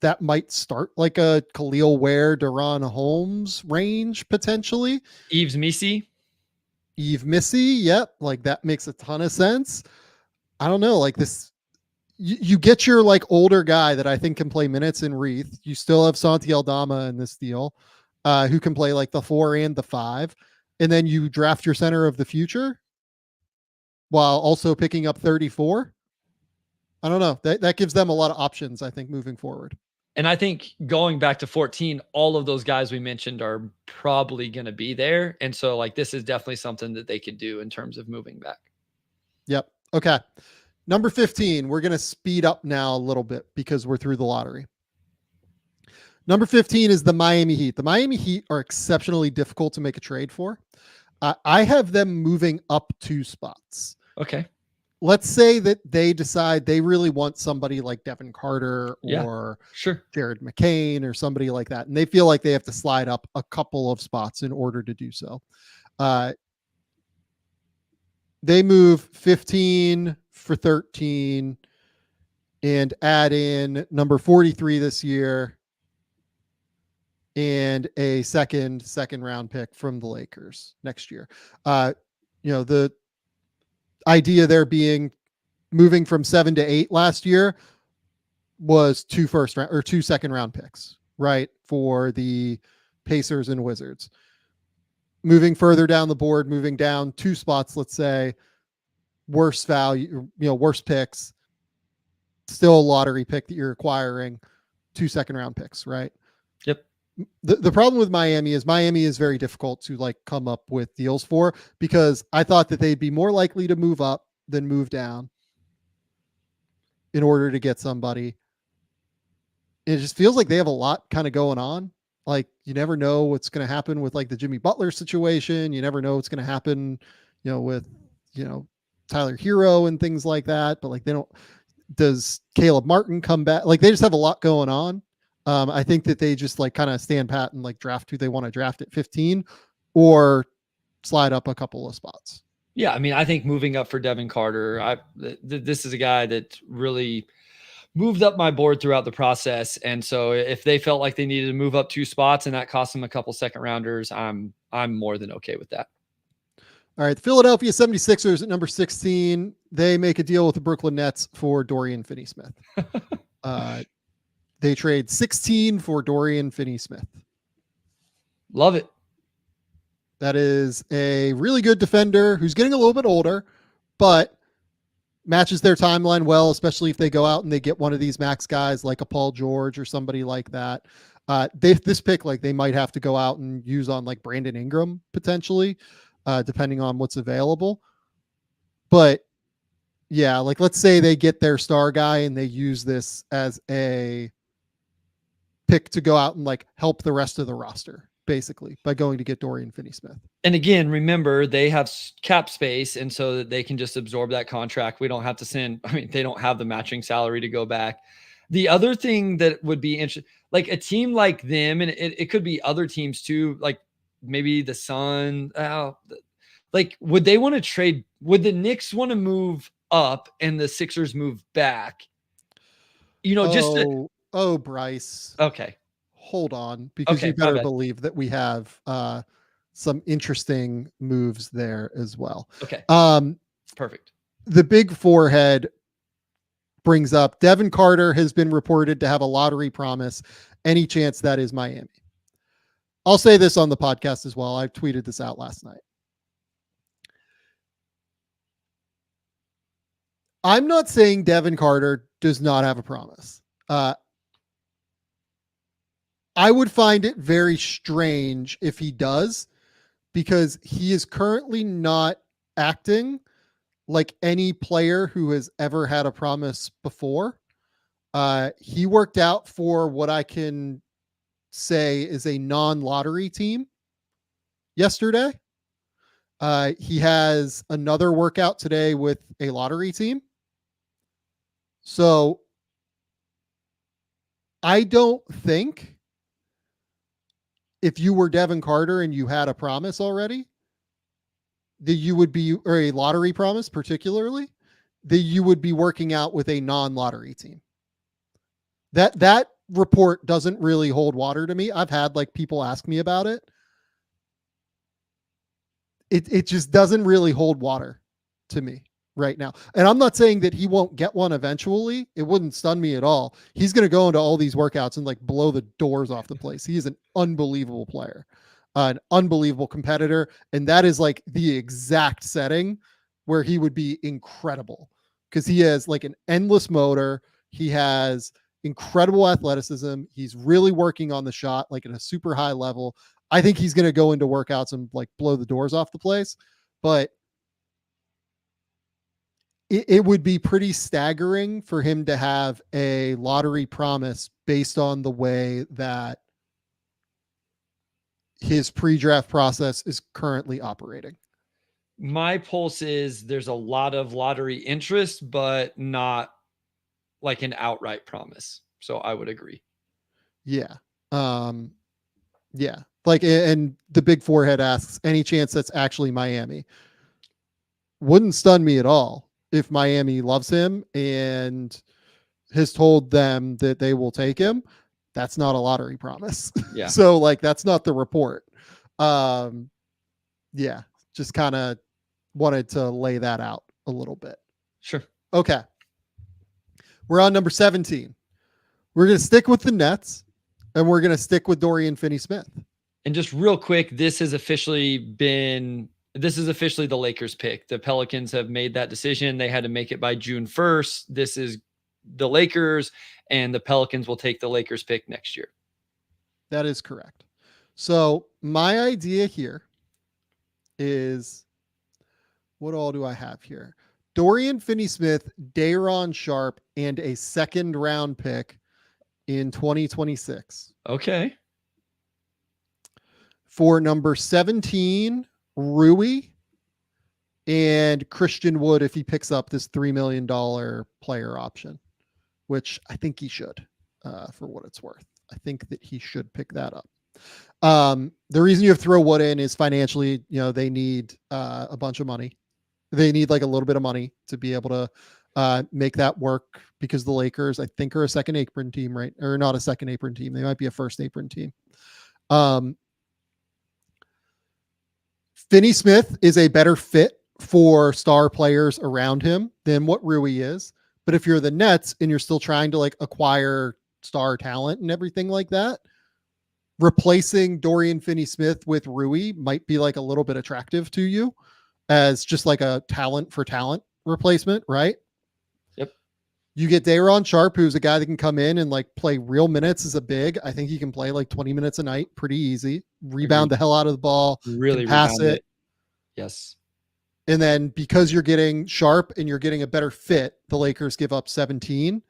that might start like a Khalil Ware, Deron Holmes range potentially. Yves Missy. Yep. Like that makes a ton of sense. I don't know, like this, you get your like older guy that I think can play minutes in Reith. You still have Santi Aldama in this deal, who can play like the 4 and the 5. And then you draft your center of the future while also picking up 34. I don't know. That gives them a lot of options, I think, moving forward. And I think going back to 14, all of those guys we mentioned are probably going to be there. And so like, this is definitely something that they could do in terms of moving back. Yep. Okay. Number 15, we're going to speed up now a little bit because we're through the lottery. Number 15 is the Miami Heat. The Miami Heat are exceptionally difficult to make a trade for. I have them moving up 2 spots. Okay. Let's say that they decide they really want somebody like Devin Carter or sure, Jared McCain or somebody like that. And they feel like they have to slide up a couple of spots in order to do so. They move 15 for 13 and add in number 43 this year and a second round pick from the Lakers next year. The idea there being moving from 7 to 8 last year was 2 second round picks, right? For the Pacers and Wizards. Moving further down the board, moving down 2 spots, let's say, worse value, worse picks, still a lottery pick that you're acquiring, 2 second round picks, right? Yep. The problem with Miami is very difficult to like come up with deals for, because I thought that they'd be more likely to move up than move down in order to get somebody. It just feels like they have a lot kind of going on. Like, you never know what's going to happen with like the Jimmy Butler situation. You never know what's going to happen, with, Tyler Hero and things like that. But like, does Caleb Martin come back? Like, they just have a lot going on. I think that they just like kind of stand pat and like draft who they want to draft at 15 or slide up a couple of spots. Yeah. I mean, I think moving up for Devin Carter, this is a guy that really moved up my board throughout the process. And so if they felt like they needed to move up 2 spots and that cost them a couple second rounders, I'm more than okay with that. All right. The Philadelphia 76ers at number 16, they make a deal with the Brooklyn Nets for Dorian Finney-Smith. They trade 16 for Dorian Finney-Smith. Love it. That is a really good defender who's getting a little bit older, but matches their timeline well, especially if they go out and they get one of these max guys like a Paul George or somebody like that. This pick, like, they might have to go out and use on like Brandon Ingram potentially, depending on what's available. But yeah, like, let's say they get their star guy and they use this as a pick to go out and like help the rest of the roster, basically, by going to get Dorian Finney-Smith. And again, remember, they have cap space, and so that they can just absorb that contract. We don't have to they don't have the matching salary to go back. The other thing that would be interesting, like a team like them, and it could be other teams too, like maybe the Sun, like, would they want to trade? Would the Knicks want to move up and the Sixers move back? Bryce. Okay. Hold on, because you better believe that we have some interesting moves there as well. Okay. Perfect. The big forehead brings up Devin Carter has been reported to have a lottery promise. Any chance that is Miami? I'll say this on the podcast as well. I tweeted this out last night. I'm not saying Devin Carter does not have a promise. I would find it very strange if he does, because he is currently not acting like any player who has ever had a promise before. He worked out for what I can say is a non-lottery team yesterday. He has another workout today with a lottery team. So I don't think, if you were Devin Carter and you had a promise already, that you would be, or a lottery promise particularly, that you would be working out with a non-lottery team. That report doesn't really hold water to me. I've had like people ask me about it. It just doesn't really hold water to me right now. And I'm not saying that he won't get one eventually. It wouldn't stun me at all. He's going to go into all these workouts and like blow the doors off the place. He is an unbelievable player, an unbelievable competitor. And that is like the exact setting where he would be incredible, because he has like an endless motor. He has incredible athleticism. He's really working on the shot, like at a super high level. I think he's going to go into workouts and like blow the doors off the place. But it would be pretty staggering for him to have a lottery promise based on the way that his pre-draft process is currently operating. My pulse is there's a lot of lottery interest, but not like an outright promise. So I would agree. Yeah. Yeah. Like, and the big forehead asks, any chance that's actually Miami? Wouldn't stun me at all if Miami loves him and has told them that they will take him. That's not a lottery promise. Yeah. So like, that's not the report. Yeah, just kind of wanted to lay that out a little bit. Sure. Okay. We're on number 17. We're going to stick with the Nets and we're going to stick with Dorian Finney-Smith. And just real quick, this is officially the Lakers pick. The Pelicans have made that decision. They had to make it by June 1st. This is the Lakers, and the Pelicans will take the Lakers pick next year. That is correct. So my idea here is, what all do I have here? Dorian Finney-Smith, Day'Ron Sharpe, and a second round pick in 2026. Okay. For number 17, Rui, and Christian Wood if he picks up this $3 million player option, which I think he should, for what it's worth. I think that he should pick that up. The reason you have to throw Wood in is financially, they need a bunch of money. They need like a little bit of money to be able to make that work, because the Lakers, I think, are a second apron team, right? Or not a second apron team. They might be a first apron team. Finney-Smith is a better fit for star players around him than what Rui is. But if you're the Nets and you're still trying to like acquire star talent and everything like that, replacing Dorian Finney-Smith with Rui might be like a little bit attractive to you as just like a talent for talent replacement, right? Yep. You get Day'Ron Sharpe, who's a guy that can come in and like play real minutes as a big. I think he can play like 20 minutes a night, pretty easy. Rebound the hell out of the ball, really pass it. Yes. And then because you're getting Sharpe and you're getting a better fit, the Lakers give up 17.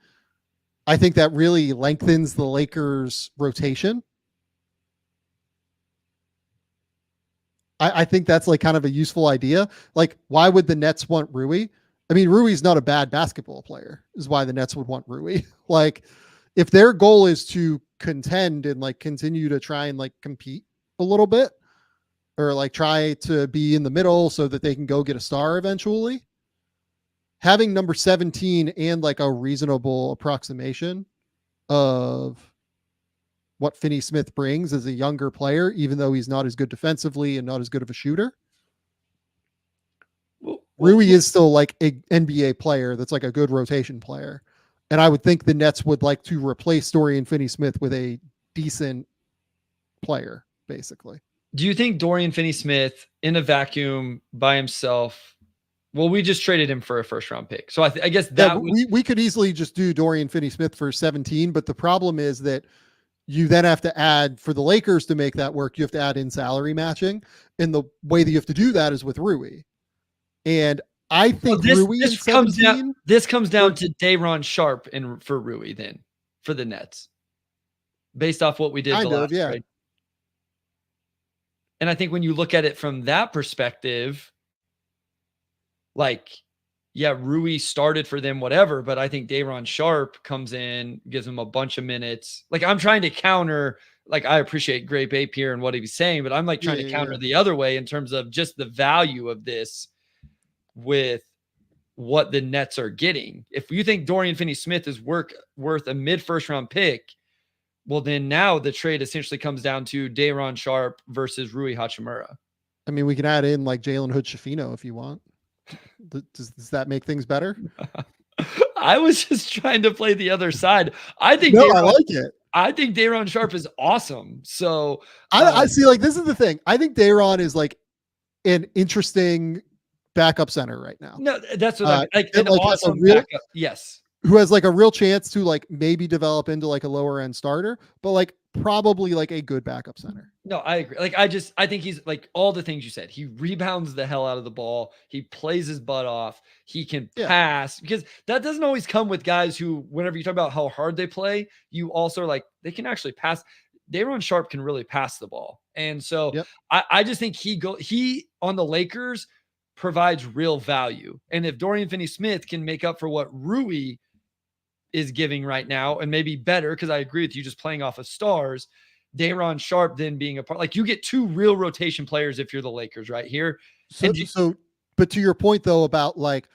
I think that really lengthens the Lakers' rotation. I think that's like kind of a useful idea. Like, why would the Nets want Rui? I mean, Rui's not a bad basketball player, is why the Nets would want Rui. Like, if their goal is to contend and like continue to try and like compete a little bit, or like try to be in the middle so that they can go get a star eventually, having number 17 and like a reasonable approximation of what Finney-Smith brings as a younger player, even though he's not as good defensively and not as good of a shooter. Rui is still like an NBA player that's like a good rotation player. And I would think the Nets would like to replace Dorian Finney-Smith with a decent player, basically. Do you think Dorian Finney-Smith in a vacuum by himself? Well, we just traded him for a first round pick. So I guess that we could easily just do Dorian Finney-Smith for 17. But the problem is that you then have to add, for the Lakers to make that work, you have to add in salary matching. And the way that you have to do that is with Rui. And I think this comes down to Day'Ron Sharpe and for Rui then for the Nets, based off what we did the last trade. And I think when you look at it from that perspective, like, yeah, Rui started for them, whatever, but I think Day'Ron Sharpe comes in, gives them a bunch of minutes. Like, I'm trying to counter, like, I appreciate Grape Ape here and what he was saying, but I'm like trying to counter the other way in terms of just the value of this with what the Nets are getting. If you think Dorian Finney-Smith is worth a mid-first round pick, well, then now the trade essentially comes down to Day'Ron Sharpe versus Rui Hachimura. I mean, we can add in like Jalen Hood-Schifino if you want. Does that make things better? I was just trying to play the other side. I like it. I think Day'Ron Sharpe is awesome. So I see, like, this is the thing. I think Day'Ron is like an interesting backup center right now. No, that's what I mean. Like an awesome backup. Yes. Who has like a real chance to like maybe develop into like a lower end starter, but like probably like a good backup center. No, I agree. Like, I think he's like all the things you said. He rebounds the hell out of the ball. He plays his butt off. He can pass, because that doesn't always come with guys who, whenever you talk about how hard they play, you also like they can actually pass. Daron Sharp can really pass the ball. And so I just think he on the Lakers provides real value. And if Dorian Finney-Smith can make up for what Rui is giving right now, and maybe better, because I agree with you, just playing off of stars, Daron Sharp then being a part, like you get two real rotation players if you're the Lakers right here. But to your point though, about like,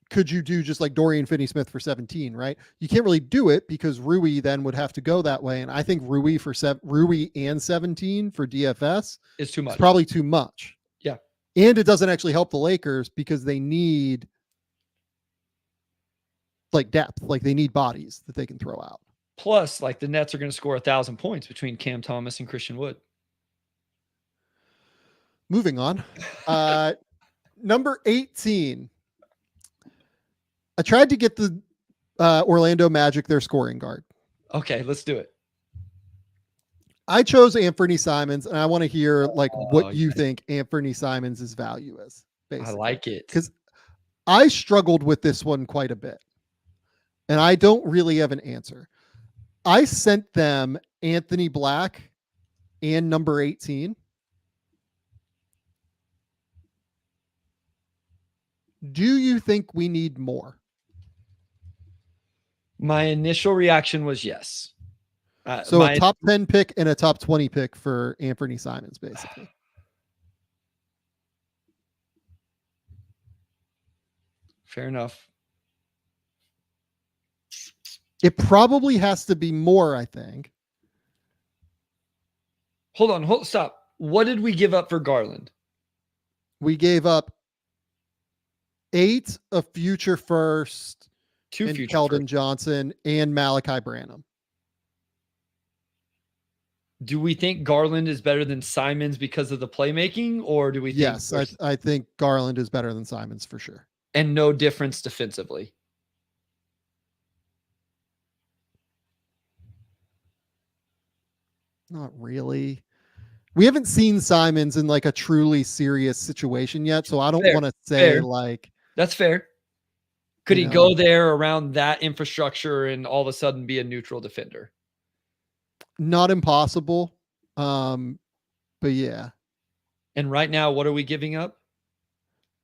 could you do just like Dorian Finney-Smith for 17, right? You can't really do it because Rui then would have to go that way. And I think Rui and 17 for DFS is too much. It's probably too much. Yeah. And it doesn't actually help the Lakers because they need like depth, like they need bodies that they can throw out. Plus, like the Nets are going to score 1,000 points between Cam Thomas and Christian Wood. Moving on. Number 18. I tried to get the Orlando Magic their scoring guard. Okay, let's do it. I chose Anthony Simons, and I want to hear like what you think Anthony Simons' value is. Basically. I like it. Because I struggled with this one quite a bit, and I don't really have an answer. I sent them Anthony Black and number 18. Do you think we need more? My initial reaction was yes. So a top 10 pick and a top 20 pick for Anthony Simons, basically. Fair enough. It probably has to be more, I think. Hold on. Stop. What did we give up for Garland? We gave up 8, a future first, 2 and future Keldon first. Johnson, and Malachi Branham. Do we think Garland is better than Simons because of the playmaking, or do we think Yes, I think Garland is better than Simons for sure. And no difference defensively? Not really. We haven't seen Simons in like a truly serious situation yet, so I don't want to say like that's fair. Could he go there around that infrastructure and all of a sudden be a neutral defender? Not impossible. But yeah. And right now, what are we giving up?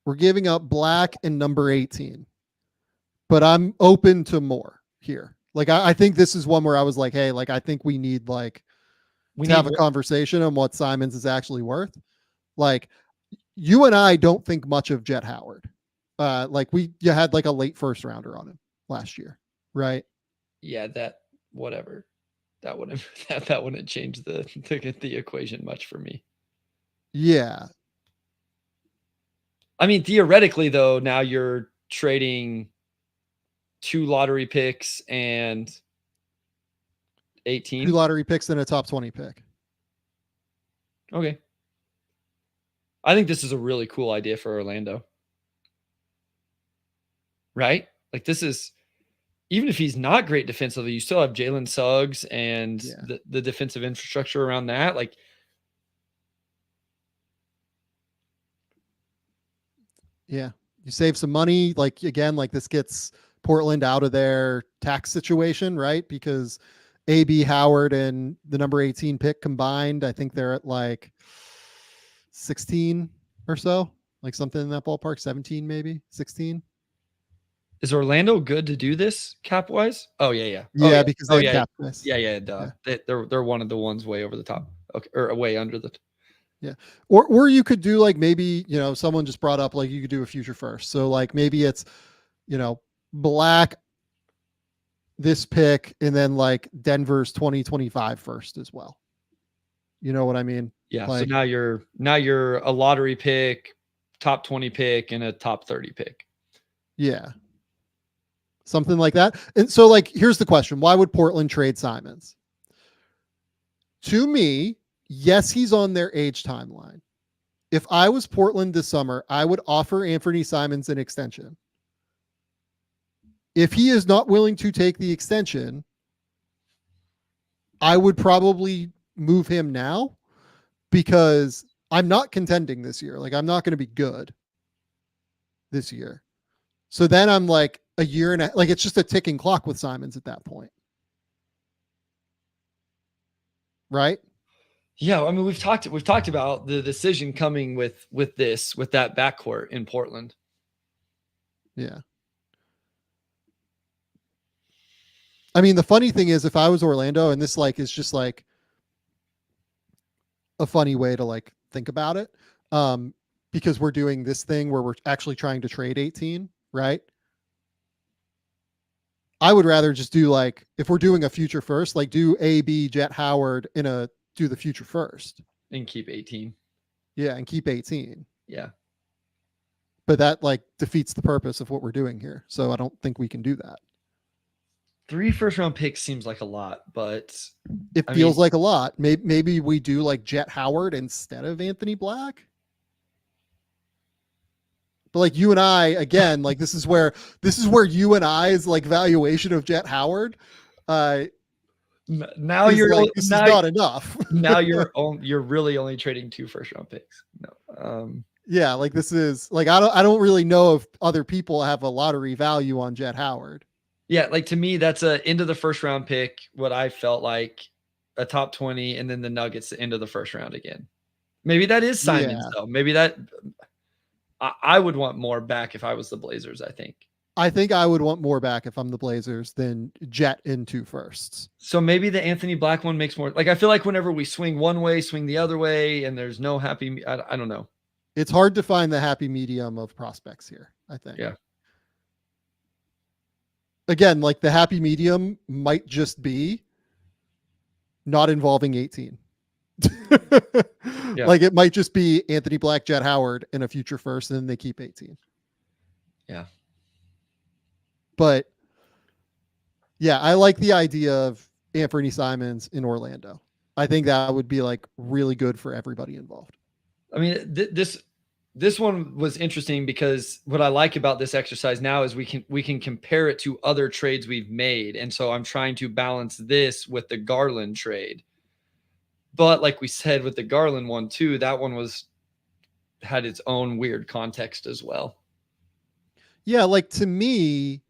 We're giving up Black and number 18. But I'm open to more here. Like I think this is one where I was like, hey, like I think we need like to have a conversation on what Simons is actually worth. Like you and I don't think much of Jet Howard. Like you had like a late first rounder on him last year, right? Yeah, whatever. That wouldn't change the equation much for me. Yeah. I mean, theoretically though, now you're trading 2 lottery picks and 18. 2 lottery picks and a top 20 pick. Okay. I think this is a really cool idea for Orlando. Right? Like this is, even if he's not great defensively, you still have Jalen Suggs and the defensive infrastructure around that. Like, yeah, you save some money. Like again, like this gets Portland out of their tax situation, right? Because AB Howard and the number 18 pick combined, I think they're at like 16 or so, like something in that ballpark, 17, maybe 16. Is Orlando good to do this cap wise? Oh yeah. Yeah, because they have cap space. Yeah. They're one of the ones way over the top, okay, or way under the. Yeah, or you could do like maybe someone just brought up like you could do a future first. So like maybe it's Black, this pick, and then like Denver's 2025 first as well. You know what I mean? Yeah. Like, so now you're a lottery pick, top 20 pick, and a top 30 pick. Yeah. Something like that. And so like, here's the question. Why would Portland trade Simons? To me, yes, he's on their age timeline. If I was Portland this summer, I would offer Anthony Simons an extension. If he is not willing to take the extension, I would probably move him now because I'm not contending this year. Like I'm not going to be good this year. So then I'm like a year and like it's just a ticking clock with Simons at that point. Right? Yeah, I mean we've talked about the decision coming with that backcourt in Portland. Yeah. I mean, the funny thing is if I was Orlando, and this like is just like a funny way to like think about it, because we're doing this thing where we're actually trying to trade 18, right? I would rather just do like, if we're doing a future first, like do AB, Jet Howard do the future first. And keep 18. Yeah, and keep 18. Yeah. But that like defeats the purpose of what we're doing here. So I don't think we can do that. 3 first-round picks seems like a lot, but it feels like a lot. Maybe we do like Jet Howard instead of Anthony Black. But like you and I, again, like this is where you and I's like valuation of Jet Howard. Now you're like, this is not enough. Now you're really only trading 2 first-round picks. No. Yeah, like this is like I don't really know if other people have a lottery value on Jet Howard. Yeah, like to me, that's a end of the first round pick. What I felt like a top 20, and then the Nuggets the end of the first round again. Maybe that is Simons though. Maybe that I would want more back if I was the Blazers. I think I would want more back if I'm the Blazers than Jet in 2 firsts. So maybe the Anthony Black one makes more. Like I feel like whenever we swing one way, swing the other way, and there's no happy. I don't know. It's hard to find the happy medium of prospects here, I think. Yeah. Again, like the happy medium might just be not involving 18. Yeah. Like it might just be Anthony Black, Jet Howard in a future first, and then they keep 18. Yeah. But yeah, I like the idea of Anthony Simons in Orlando. I think that would be like really good for everybody involved. I mean, this one was interesting because what I like about this exercise now is we can compare it to other trades we've made. And so I'm trying to balance this with the Garland trade. But like we said with the Garland one too, that one had its own weird context as well. Yeah, like to me,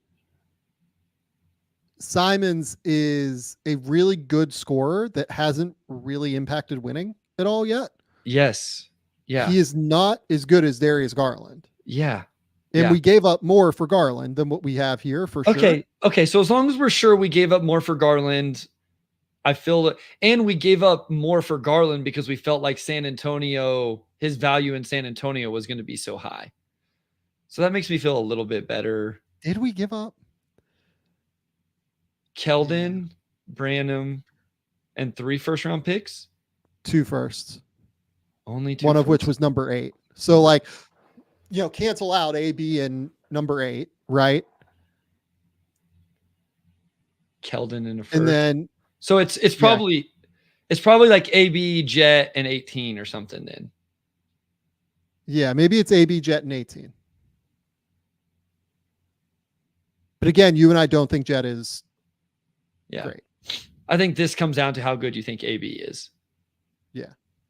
Simons is a really good scorer that hasn't really impacted winning at all yet. Yes. Yeah. He is not as good as Darius Garland. Yeah. And we gave up more for Garland than what we have here for sure. Okay. So as long as we're sure we gave up more for Garland, I feel that, and we gave up more for Garland because we felt like San Antonio, his value in San Antonio was going to be so high. So that makes me feel a little bit better. Did we give up? Keldon, Branham, and 3 first-round picks? 2 firsts. Only 2. One of which was number 8. So like, cancel out AB and number 8, right? Keldon in a first. And then so it's probably like AB, Jet, and 18 or something then. Yeah, maybe it's AB, Jet, and 18. But again, you and I don't think Jet is great. I think this comes down to how good you think AB is. Yeah.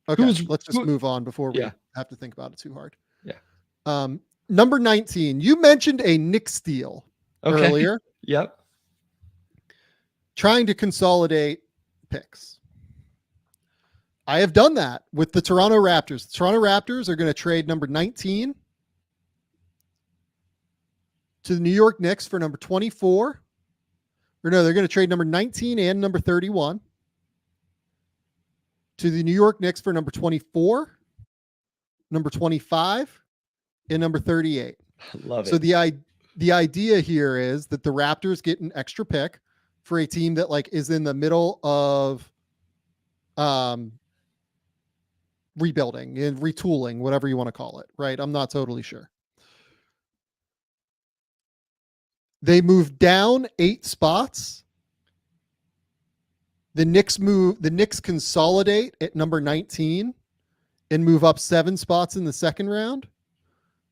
Okay. Let's just move on before we have to think about it too hard. Yeah. Number 19. You mentioned a Nick steal earlier. Yep. Trying to consolidate picks. I have done that with the Toronto Raptors. The Toronto Raptors are going to trade number 19 to the New York Knicks for number 24. Or no, they're going to trade number 19 and number 31 to the New York Knicks for number 24, number 25, and number 38. Love it. So the idea here is that the Raptors get an extra pick for a team that like is in the middle of rebuilding and retooling, whatever you want to call it, right? I'm not totally sure. They move down 8 spots. The Knicks consolidate at number 19 and move up 7 spots in the second round.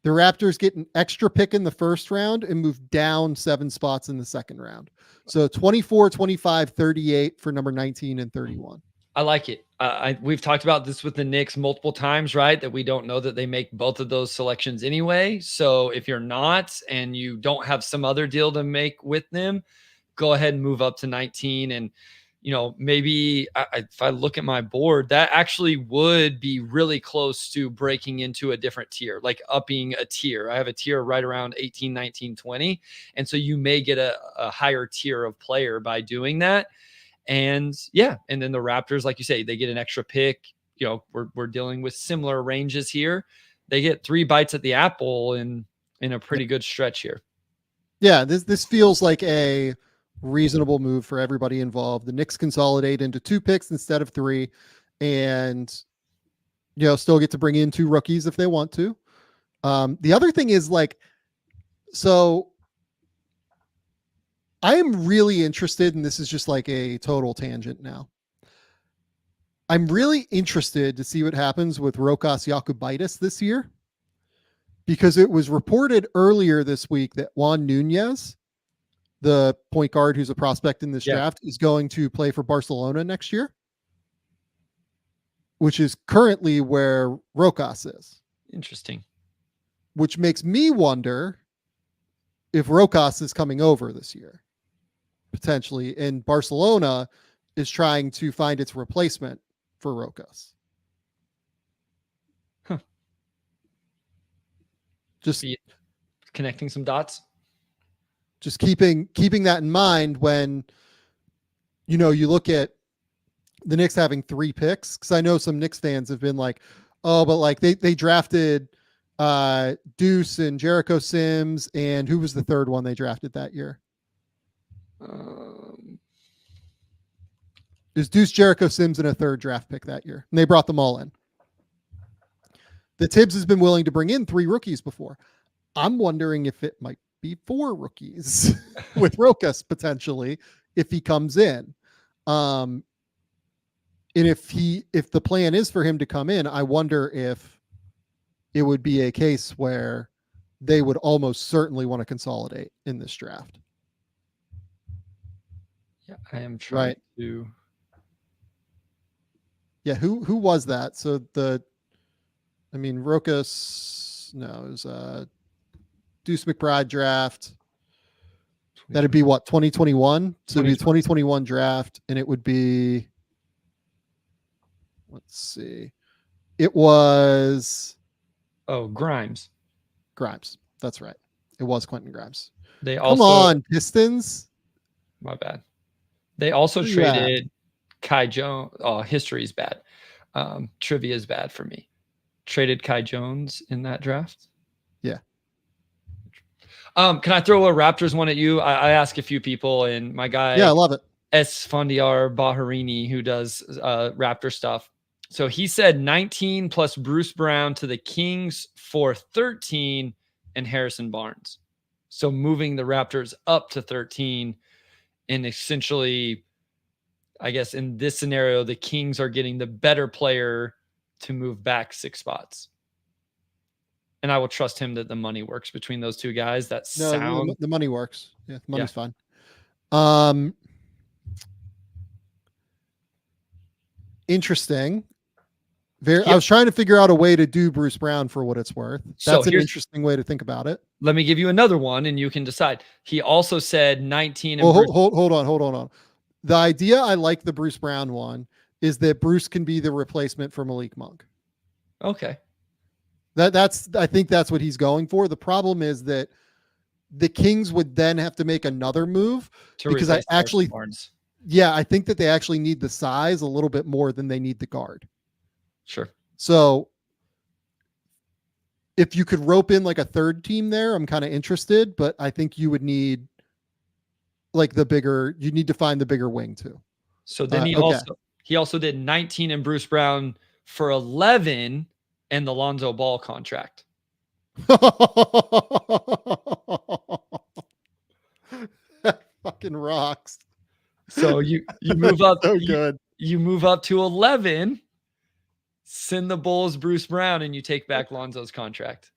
The Raptors get an extra pick in the first round and move down 7 spots in the second round. So 24, 25, 38 for number 19 and 31. I like it. We've talked about this with the Knicks multiple times, right? That we don't know that they make both of those selections anyway. So if you're not, and you don't have some other deal to make with them, go ahead and move up to 19. And, maybe if I look at my board, that actually would be really close to breaking into a different tier, like upping a tier. I have a tier right around 18, 19, 20. And so you may get a higher tier of player by doing that. And and then the Raptors, like you say, they get an extra pick. We're dealing with similar ranges here. They get 3 bites at the apple in a pretty good stretch here. Yeah, this feels like a reasonable move for everybody involved. The Knicks consolidate into 2 picks instead of 3, and still get to bring in 2 rookies if they want to. The other thing is so I am really interested, and this is just like a total tangent now. I'm really interested to see what happens with Rokas Jokubaitis this year, because it was reported earlier this week that Juan Nunez, the point guard who's a prospect in this draft, is going to play for Barcelona next year, which is currently where Rokas is. Interesting. Which makes me wonder if Rokas is coming over this year, potentially, and Barcelona is trying to find its replacement for Rokas. Just connecting some dots. Just keeping that in mind when you look at the Knicks having 3 picks, because I know some Knicks fans have been like, oh, but they drafted Deuce and Jericho Sims, and who was the third one they drafted that year? It was Deuce, Jericho Sims, and a 3rd draft pick that year, and they brought them all in. The Tibbs has been willing to bring in 3 rookies before. I'm wondering if it might be 4 rookies with Rokas potentially if he comes in. And if the plan is for him to come in, I wonder if it would be a case where they would almost certainly want to consolidate in this draft. Yeah, I am trying to. Yeah, who was that? So Rokas, no, it was Deuce McBride draft. That'd be what, 2021? So it'd be 2021 draft, and it would be, let's see. It was Grimes. That's right. It was Quentin Grimes. They also, come on, Pistons. My bad. They also traded Kai Jones. Oh, history is bad. Trivia is bad for me. Traded Kai Jones in that draft. Yeah. Can I throw a Raptors one at you? I ask a few people, and my guy, I love it. Esfandiar Baharini, who does Raptor stuff. So he said 19 plus Bruce Brown to the Kings for 13 and Harrison Barnes. So moving the Raptors up to 13, and essentially, I guess in this scenario, the Kings are getting the better player to move back 6 spots. And I will trust him that the money works between those 2 guys. The money works. Yeah, the money's fine. Interesting. I was trying to figure out a way to do Bruce Brown for what it's worth. That's an interesting way to think about it. Let me give you another one, and you can decide. He also said 19. And hold on. The idea I like the Bruce Brown one is that Bruce can be the replacement for Malik Monk. Okay. I think that's what he's going for. The problem is that the Kings would then have to make another move because I think that they actually need the size a little bit more than they need the guard. Sure. So if you could rope in like a 3rd team there, I'm kind of interested, but I think you would need you need to find the bigger wing too. So then he also did 19 and Bruce Brown for 11 and the Lonzo Ball contract. That fucking rocks. So you move up. So good. You move up to 11, send the Bulls Bruce Brown, and you take back Lonzo's contract.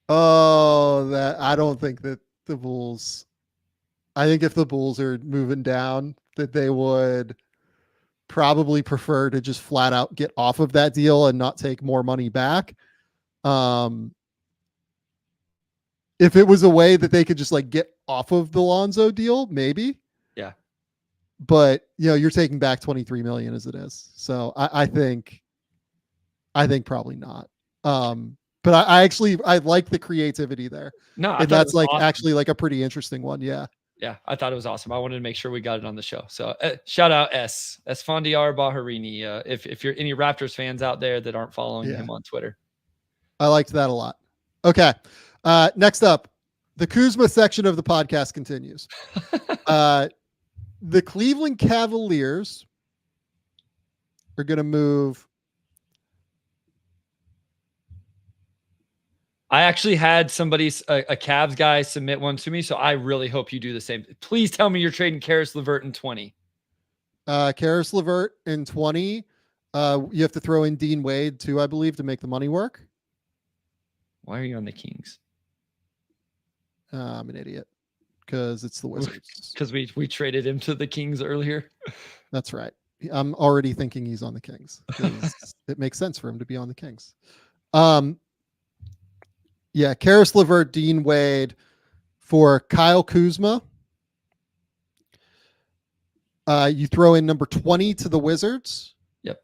Oh, that I don't think that the Bulls. I think if the Bulls are moving down, that they would probably prefer to just flat out get off of that deal and not take more money back. If it was a way that they could just like get off of the Lonzo deal, maybe. Yeah. But you're taking back 23 million as it is. So I think probably not. But I like the creativity there. No, I and thought it that's was like awesome. actually like a pretty interesting one. Yeah. Yeah, I thought it was awesome. I wanted to make sure we got it on the show. So shout out S Fondiar Baharini. If you're any Raptors fans out there that aren't following him on Twitter. I liked that a lot. Okay. Next up, the Kuzma section of the podcast continues. The Cleveland Cavaliers are going to move. I actually had somebody, a Cavs guy, submit one to me, so I really hope you do the same. Please tell me you're trading Karis LeVert in 20. Karis LeVert in 20. You have to throw in Dean Wade too, I believe, to make the money work. Why are you on the Kings? I'm an idiot because it's the Wizards. Because we traded him to the Kings earlier. That's right. I'm already thinking he's on the Kings. It makes sense for him to be on the Kings. Yeah, Karis LeVert, Dean Wade for Kyle Kuzma. You throw in number 20 to the Wizards. Yep.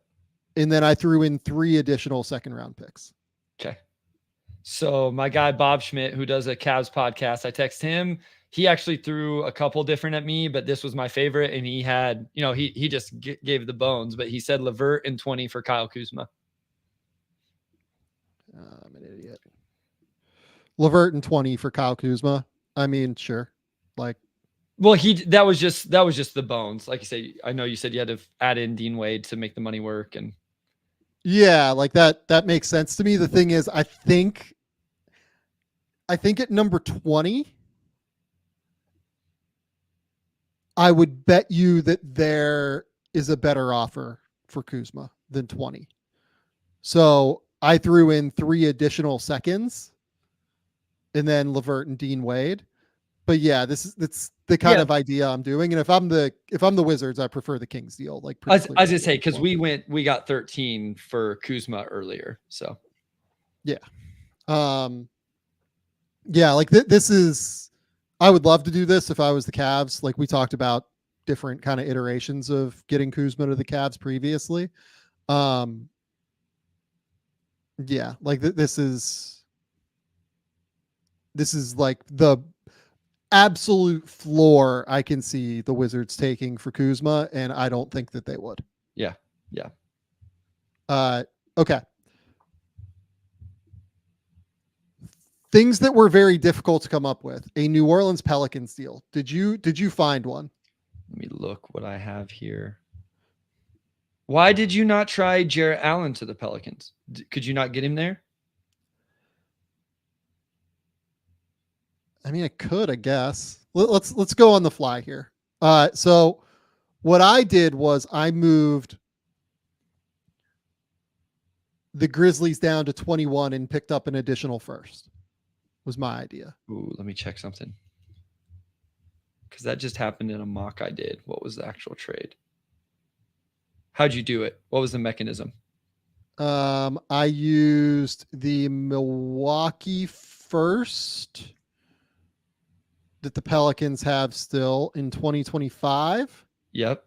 And then I threw in 3 additional second-round picks. Okay. So my guy, Bob Schmidt, who does a Cavs podcast, I text him. He actually threw a couple different at me, but this was my favorite. And he had, he just gave the bones, but he said LeVert and 20 for Kyle Kuzma. I'm an idiot. LeVert and 20 for Kyle Kuzma. I mean, sure. Well, that was just the bones. Like you said, I know you said you had to add in Dean Wade to make the money work, and yeah, like that makes sense to me. The thing is, I think at number 20, I would bet you that there is a better offer for Kuzma than 20. So I threw in 3 additional seconds and then LeVert and Dean Wade. But yeah, it's the kind of idea I'm doing. And if I'm the Wizards, I prefer the Kings deal. I was gonna say, because we got 13 for Kuzma earlier. So yeah. Yeah, like this is, I would love to do this if I was the Cavs. Like we talked about different kind of iterations of getting Kuzma to the Cavs previously. Yeah, like this is like the absolute floor I can see the Wizards taking for Kuzma, and I don't think that they would. Yeah. Okay. Things that were very difficult to come up with. A New Orleans Pelicans deal. Did you find one? Let me look what I have here. Why did you not try Jarrett Allen to the Pelicans? Could you not get him there? I mean, I could, I guess. Let's go on the fly here. So what I did was I moved the Grizzlies down to 21 and picked up an additional first. Was my idea. Ooh, let me check something. Because that just happened in a mock I did. What was the actual trade? How'd you do it? What was the mechanism? I used the Milwaukee first that the Pelicans have still in 2025. Yep.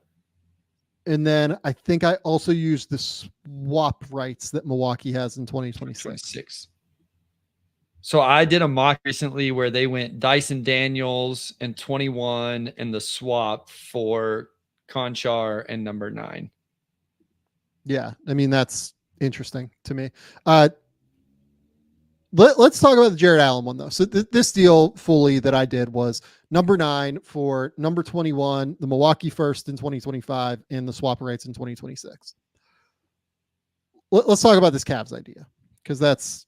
And then I think I also used the swap rights that Milwaukee has in 2026. So I did a mock recently where they went Dyson Daniels and 21 and the swap for Conchar and number 9. Yeah. I mean, that's interesting to me. Let's talk about the Jarrett Allen one, though. So this deal fully that I did was number 9 for number 21, the Milwaukee first in 2025, and the swap rights in 2026. Let's talk about this Cavs idea, because that's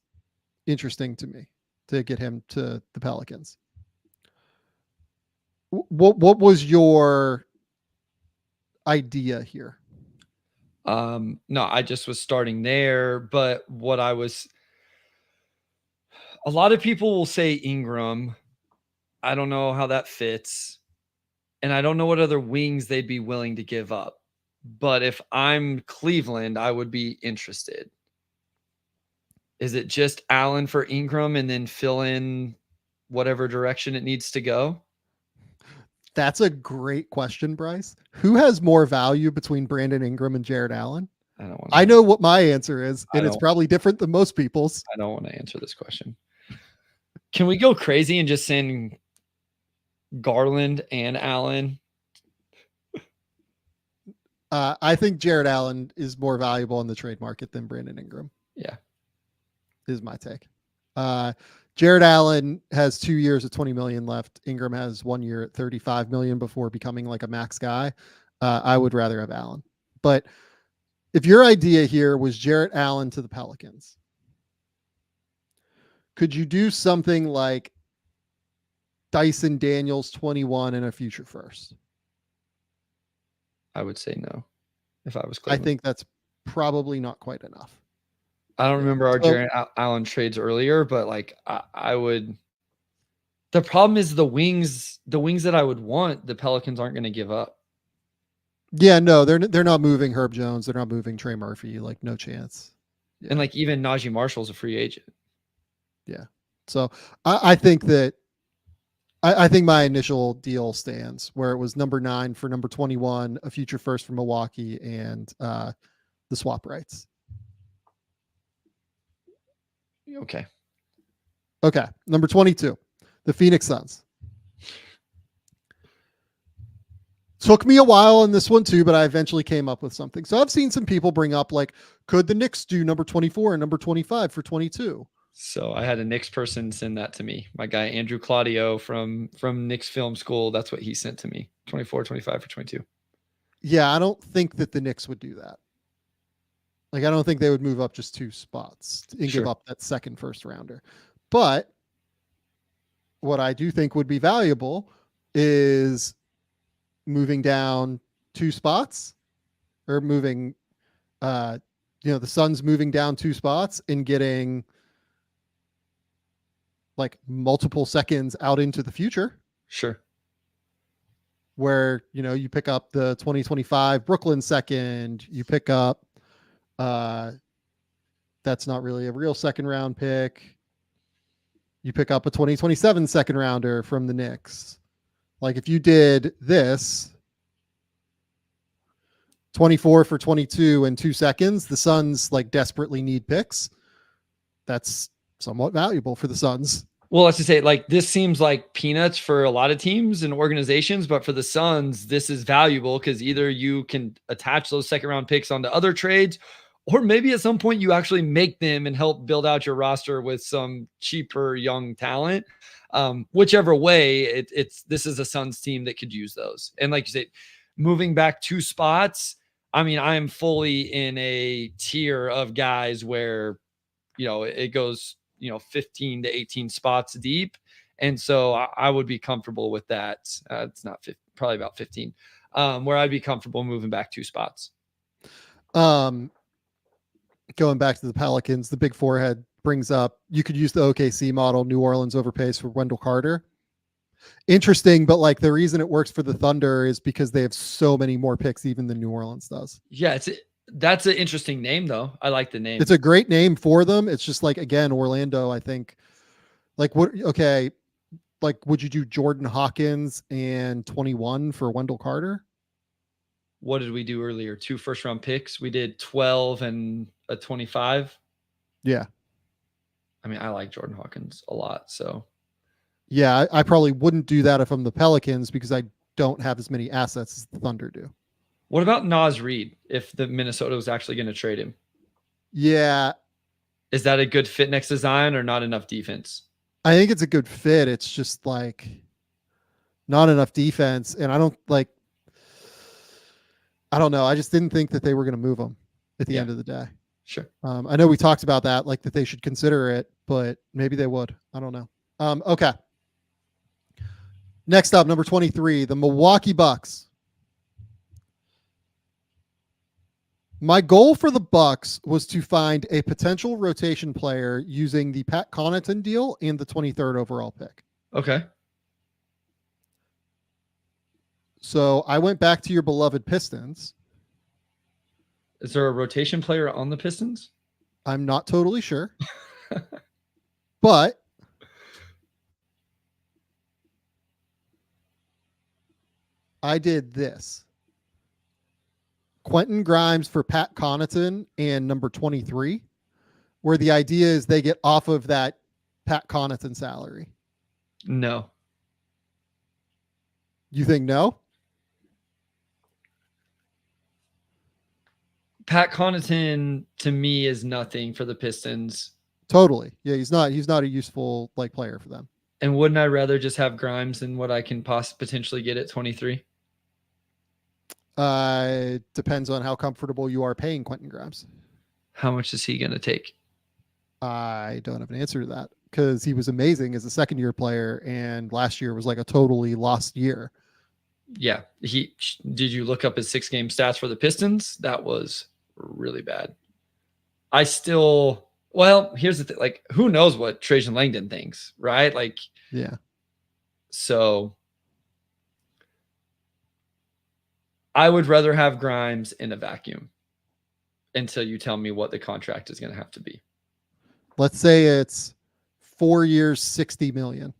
interesting to me to get him to the Pelicans. What was your idea here? No, I just was starting there, but what I A lot of people will say Ingram. I don't know how that fits. And I don't know what other wings they'd be willing to give up. But if I'm Cleveland, I would be interested. Is it just Allen for Ingram and then fill in whatever direction it needs to go? That's a great question, Bryce. Who has more value between Brandon Ingram and Jared Allen? I know what my answer is, and it's probably different than most people's. I don't want to answer this question. Can we go crazy and just send Garland and Allen? I think Jared Allen is more valuable in the trade market than Brandon Ingram. Yeah. Is my take. Jared Allen has 2 years at 20 million left. Ingram has 1 year at 35 million before becoming like a max guy. I would rather have Allen. But if your idea here was Jarrett Allen to the Pelicans, could you do something like Dyson Daniels 21 and a future first? I would say no if I was Cleveland. I think that's probably not quite enough. I don't remember our Jared Allen trades earlier, but like I would. The problem is the wings that I would want, the Pelicans aren't going to give up. Yeah, no, they're not moving Herb Jones. They're not moving Trey Murphy. Like, no chance. Yeah. And like even Najee Marshall's a free agent. Yeah. So I think that I think my initial deal stands where it was number 9 for number 21, a future first for Milwaukee, and the swap rights. Okay. Number 22, the Phoenix Suns. Took me a while on this one too, but I eventually came up with something. So I've seen some people bring up like, could the Knicks do number 24 and number 25 for 22? So I had a Knicks person send that to me. My guy, Andrew Claudio from Knicks Film School. That's what he sent to me. 24, 25 for 22. Yeah, I don't think that the Knicks would do that. Like, I don't think they would move up just 2 spots and give up that second first rounder. But what I do think would be valuable is moving down 2 spots, or moving, the Suns moving down 2 spots and getting like multiple seconds out into the future. Sure. Where, you pick up the 2025 Brooklyn second, you pick up, that's not really a real second round pick. You pick up a 2027 second rounder from the Knicks. Like, if you did this 24 for 22 and 2 seconds, the Suns like desperately need picks. That's somewhat valuable for the Suns. Well, let's just say, like, this seems like peanuts for a lot of teams and organizations, but for the Suns, this is valuable because either you can attach those second round picks onto other trades, or maybe at some point you actually make them and help build out your roster with some cheaper young talent. Whichever way, this is a Suns team that could use those. And like you said, moving back 2 spots, I mean, I am fully in a tier of guys where, it goes, 15 to 18 spots deep. And so I would be comfortable with that. It's not 50, probably about 15, where I'd be comfortable moving back 2 spots. Going back to the Pelicans, the big forehead brings up, you could use the OKC model. New Orleans overpays for Wendell Carter. Interesting, but like the reason it works for the Thunder is because they have so many more picks even than New Orleans does. Yeah, that's an interesting name though. I like the name. It's a great name for them. It's just like, again, Orlando, I think, like, would you do Jordan Hawkins and 21 for Wendell Carter? What did we do earlier? 2 first round picks. We did 12 and a 25. Yeah. I mean, I like Jordan Hawkins a lot. So yeah, I probably wouldn't do that if I'm the Pelicans because I don't have as many assets as the Thunder do. What about Naz Reid if the Minnesota was actually going to trade him? Yeah. Is that a good fit next to Zion or not enough defense? I think it's a good fit. It's just like not enough defense. And I don't know. I just didn't think that they were going to move him at the end of the day. Sure. I know we talked about that, like that they should consider it, but maybe they would. I don't know. Okay. Next up, number 23, the Milwaukee Bucks. My goal for the Bucks was to find a potential rotation player using the Pat Connaughton deal and the 23rd overall pick. Okay. So I went back to your beloved Pistons. Is there a rotation player on the Pistons? I'm not totally sure. But I did this. Quentin Grimes for Pat Connaughton and number 23, where the idea is they get off of that Pat Connaughton salary. No. You think no? Pat Connaughton to me is nothing for the Pistons. Totally. Yeah, he's not a useful like player for them. And wouldn't I rather just have Grimes than what I can potentially get at 23? Depends on how comfortable you are paying Quentin Grimes. How much is he going to take? I don't have an answer to that because he was amazing as a second-year player, and last year was like a totally lost year. Yeah. Did you look up his 6-game stats for the Pistons? That was really bad. Here's the thing. Like, who knows what Trajan Langdon thinks, right? Like, yeah. So I would rather have Grimes in a vacuum until you tell me what the contract is going to have to be. Let's say it's 4 years, $60 million.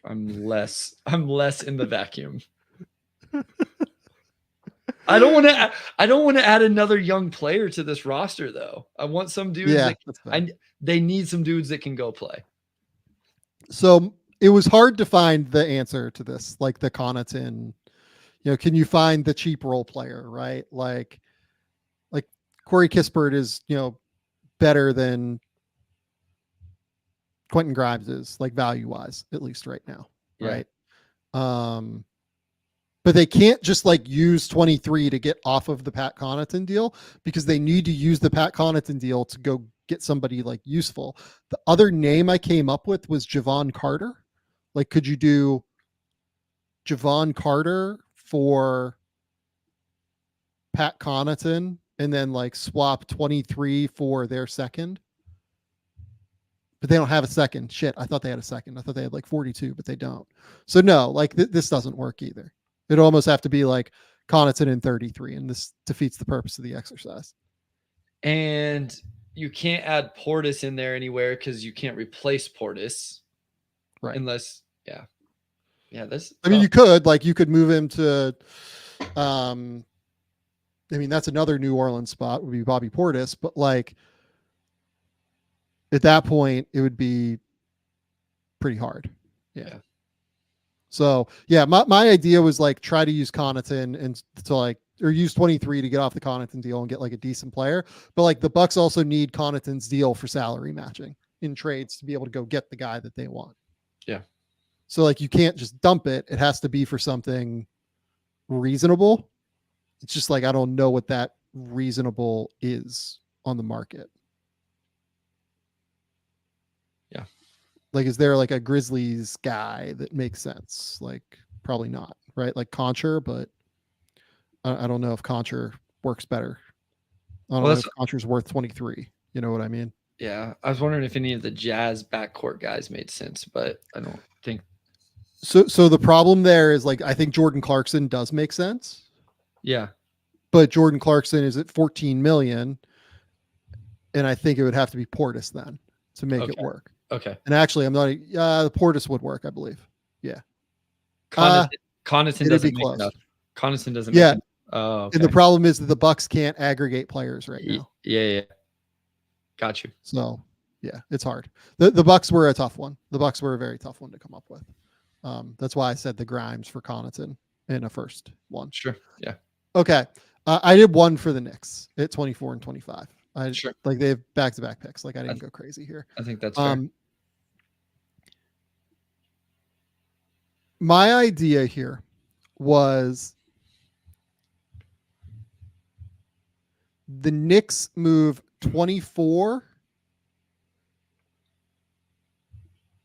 I'm less in the vacuum. I don't want to add another young player to this roster though. I want some dudes they need some dudes that can go play. So it was hard to find the answer to this, like the Connaughton, can you find the cheap role player, right? Like Corey Kispert is, better than Quentin Grimes is, like value wise, at least right now. Yeah. Right. But they can't just like use 23 to get off of the Pat Connaughton deal because they need to use the Pat Connaughton deal to go get somebody like useful. The other name I came up with was Javon Carter. Like, could you do Javon Carter for Pat Connaughton and then like swap 23 for their second? But they don't have a second. Shit, I thought they had a second. I thought they had like 42, but they don't. So no, like this doesn't work either. It'd almost have to be like Connaughton in 33, and this defeats the purpose of the exercise. And you can't add Portis in there anywhere because you can't replace Portis. Right. Unless, yeah. You could move him to, that's another New Orleans spot would be Bobby Portis, but like at that point it would be pretty hard. Yeah. So yeah, my idea was like try to use Connaughton and to like, or use 23 to get off the Connaughton deal and get like a decent player. But like the Bucks also need Connaughton's deal for salary matching in trades to be able to go get the guy that they want. Yeah. So like you can't just dump it. It has to be for something reasonable. It's just like I don't know what that reasonable is on the market. Yeah. Like, is there like a Grizzlies guy that makes sense? Like, probably not, right? Like Concher, but I don't know if Concher works better. I don't know if Concher's worth 23. You know what I mean? Yeah. I was wondering if any of the Jazz backcourt guys made sense, but I don't think. So the problem there is like, I think Jordan Clarkson does make sense. Yeah. But Jordan Clarkson is at 14 million. And I think it would have to be Portis then to make it work. Okay. And actually, I'm not. The Portis would work, I believe. Yeah. Connaughton doesn't make enough. Connaughton doesn't. Yeah. Make enough. Oh, okay. And the problem is that the Bucks can't aggregate players right now. Yeah. Got you. So yeah, it's hard. The Bucks were a tough one. The Bucks were a very tough one to come up with. That's why I said the Grimes for Connaughton in a first one. Sure. Yeah. Okay. I did one for the Knicks at 24 and 25. Sure. Like they have back-to-back picks. Like I didn't go crazy here. I think that's fair. My idea here was the Knicks move 24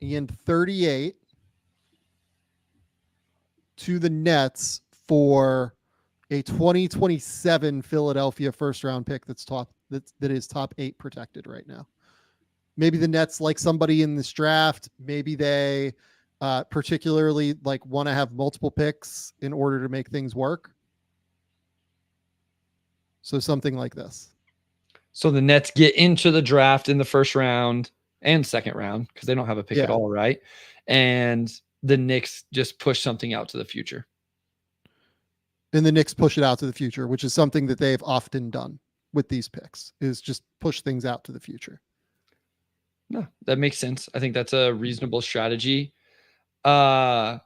and 38 to the Nets for a 2027 Philadelphia first round pick that is top 8 protected right now. Maybe the Nets like somebody in this draft. Maybe they particularly like want to have multiple picks in order to make things work. So something like this. So the Nets get into the draft in the first round and second round because they don't have a pick at all, right? And the Knicks just push something out to the future. And the Knicks push it out to the future, which is something that they've often done with these picks, is just push things out to the future. No, that makes sense. I think that's a reasonable strategy. My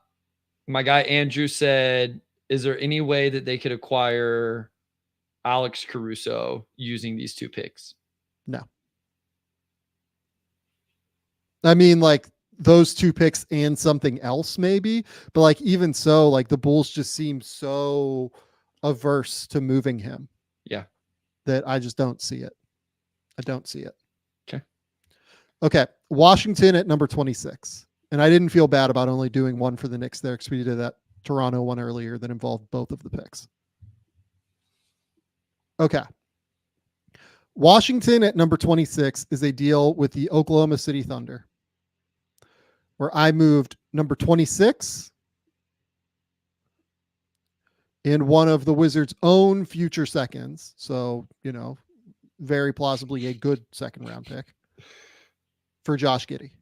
guy Andrew said, is there any way that they could acquire Alex Caruso using these 2 picks? No. I mean, like those 2 picks and something else maybe, but like even so, like the Bulls just seem so averse to moving him. Yeah. That I just don't see it. I don't see it. Okay. Washington at number 26. And I didn't feel bad about only doing one for the Knicks there because we did that Toronto one earlier that involved both of the picks. Okay. Washington at number 26 is a deal with the Oklahoma City Thunder, where I moved number 26 and one of the Wizards' own future seconds. So, very plausibly a good second round pick for Josh Giddey.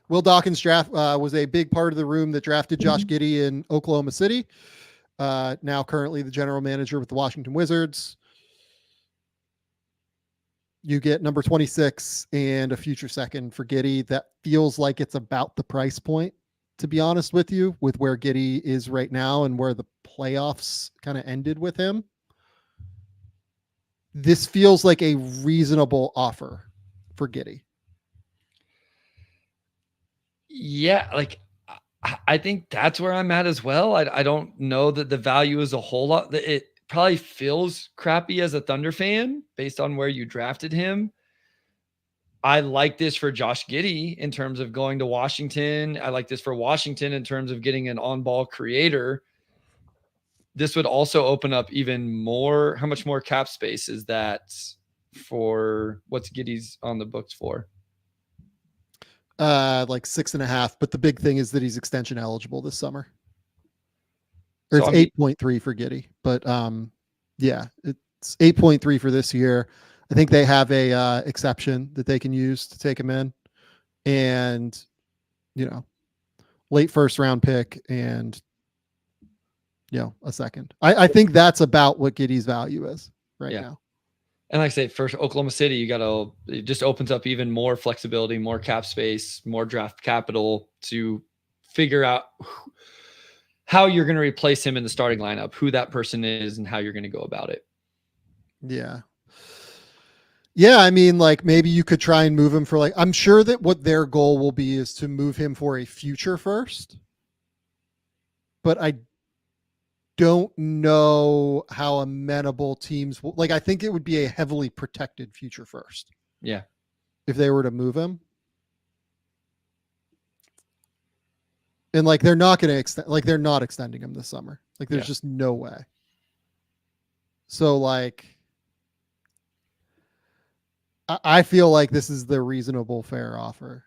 Will Dawkins draft was a big part of the room that drafted Josh Giddey in Oklahoma City. Now currently the general manager with the Washington Wizards. You get number 26 and a future second for Giddey. That feels like it's about the price point, to be honest with you, with where Giddey is right now and where the playoffs kind of ended with him. This feels like a reasonable offer for Giddey. Yeah, like I think that's where I'm at as well. I don't know that the value is a whole lot. It probably feels crappy as a Thunder fan based on where you drafted him. I like this for Josh Giddey in terms of going to Washington. I like this for Washington in terms of getting an on-ball creator. This would also open up even more. How much more cap space is that for what's Giddey's on the books for? Like 6.5, but the big thing is that he's extension eligible this summer. Or So, it's 8.3 for Giddey, but yeah, it's 8.3 for this year. I think they have a exception that they can use to take him in, and late first round pick and a second. I think that's about what Giddey's value is right now. And like I say, for Oklahoma City, it just opens up even more flexibility, more cap space, more draft capital to figure out how you're going to replace him in the starting lineup, who that person is and how you're going to go about it. Yeah. Yeah. I mean, like maybe you could try and move him for I'm sure that what their goal will be is to move him for a future first, but I don't know how amenable teams will. I think it would be a heavily protected future first. Yeah. If they were to move him. And they're not going to extend, they're not extending him this summer. There's just no way. So I feel like this is the reasonable, fair offer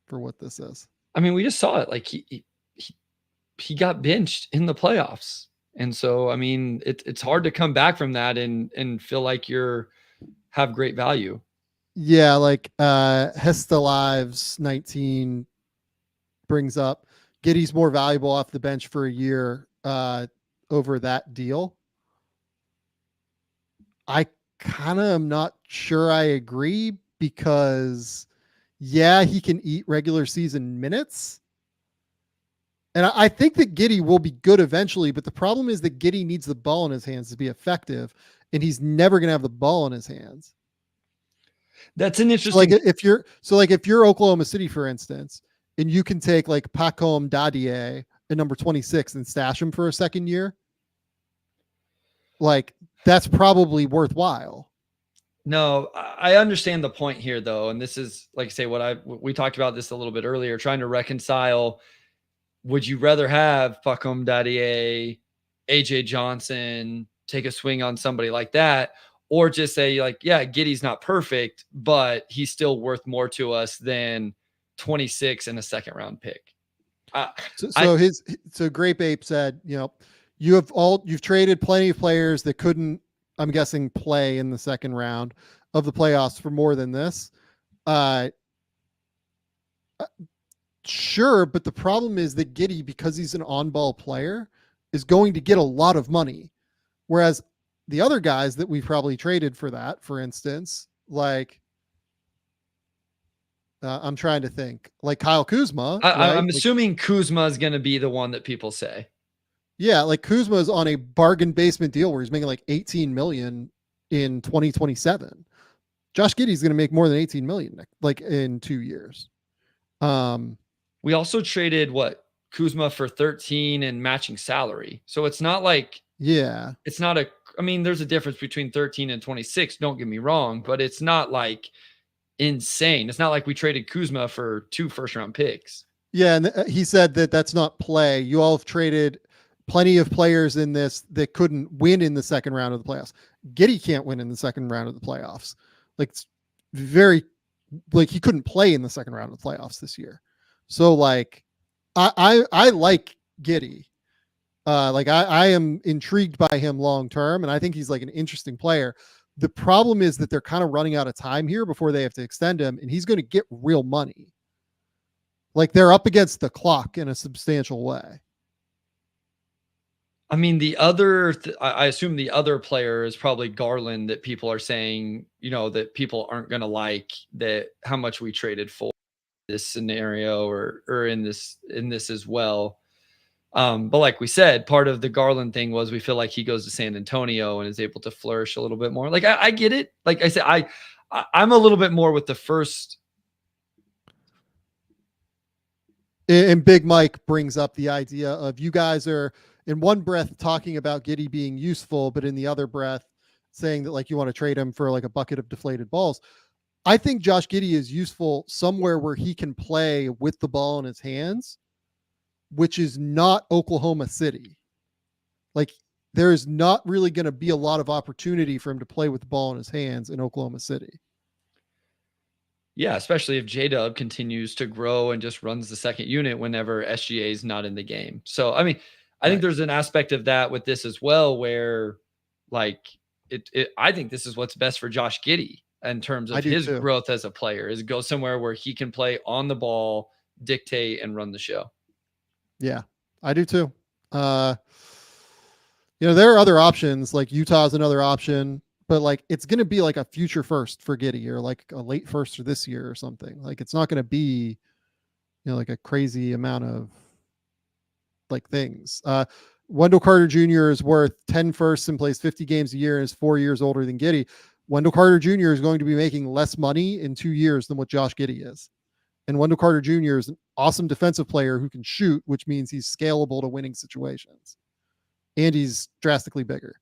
for what this is. I mean, we just saw it. He got benched in the playoffs. And so, I mean, it's hard to come back from that and feel like have great value. Yeah. Hesta Lives 19 brings up Giddey's more valuable off the bench for a year over that deal. I kind of am not sure I agree because he can eat regular season minutes. And I think that Giddey will be good eventually, but the problem is that Giddey needs the ball in his hands to be effective, and he's never going to have the ball in his hands. That's an interesting. If you're Oklahoma City, for instance, and you can take Pacom Dadier at number 26 and stash him for a second year, that's probably worthwhile. No, I understand the point here though. And this is like I say, we talked about this a little bit earlier, trying to reconcile. Would you rather have Facundo Dadier, AJ Johnson take a swing on somebody like that, or just say like, yeah, Giddey's not perfect, but he's still worth more to us than 26 and a second round pick? So Grape Ape said, you've traded plenty of players that couldn't, I'm guessing, play in the second round of the playoffs for more than this. Sure, but the problem is that Giddey, because he's an on-ball player, is going to get a lot of money. Whereas the other guys that we've probably traded for that, for instance, like I'm trying to think, like Kyle Kuzma. I'm assuming Kuzma is going to be the one that people say. Yeah, like Kuzma is on a bargain basement deal where he's making like 18 million in 2027. Josh Giddey is going to make more than 18 million like in 2 years. We also traded Kuzma for 13 and matching salary. So it's not like, it's not there's a difference between 13 and 26. Don't get me wrong, but it's not like insane. It's not like we traded Kuzma for 2 first-round picks. Yeah, and he said that that's not play. You all have traded plenty of players in this that couldn't win in the second round of the playoffs. Giddey can't win in the second round of the playoffs. Like, it's very, like, he couldn't play in the second round of the playoffs this year. So, like, I like Giddey. I am intrigued by him long term, and I think he's like an interesting player. The problem is that they're kind of running out of time here before they have to extend him, and he's going to get real money. Like, they're up against the clock in a substantial way. I mean, I assume the other player is probably Garland, that people are saying, that people aren't going to like that how much we traded for this scenario or in this as well. But like we said, part of the Garland thing was we feel like he goes to San Antonio and is able to flourish a little bit more. Like I get it. Like I said, I'm a little bit more with the first. And Big Mike brings up the idea of you guys are in one breath talking about Giddey being useful, but in the other breath saying that like you want to trade him for like a bucket of deflated balls. I think Josh Giddey is useful somewhere where he can play with the ball in his hands, which is not Oklahoma City. Like, there is not really going to be a lot of opportunity for him to play with the ball in his hands in Oklahoma City. Yeah, especially if J-Dub continues to grow and just runs the second unit whenever SGA is not in the game. So, I mean, I think there's an aspect of that with this as well, where like I think this is what's best for Josh Giddey in terms of his growth as a player, is go somewhere where he can play on the ball, dictate, and run the show. Yeah, I do too. There are other options, like Utah's another option, but like it's going to be like a future first for Giddey or like a late first for this year or something. Like, it's not going to be, like a crazy amount of like things. Wendell Carter Jr. is worth 10 firsts and plays 50 games a year and is 4 years older than Giddey. Wendell Carter Jr. is going to be making less money in 2 years than what Josh Giddey is. And Wendell Carter Jr. is an awesome defensive player who can shoot, which means he's scalable to winning situations. And he's drastically bigger.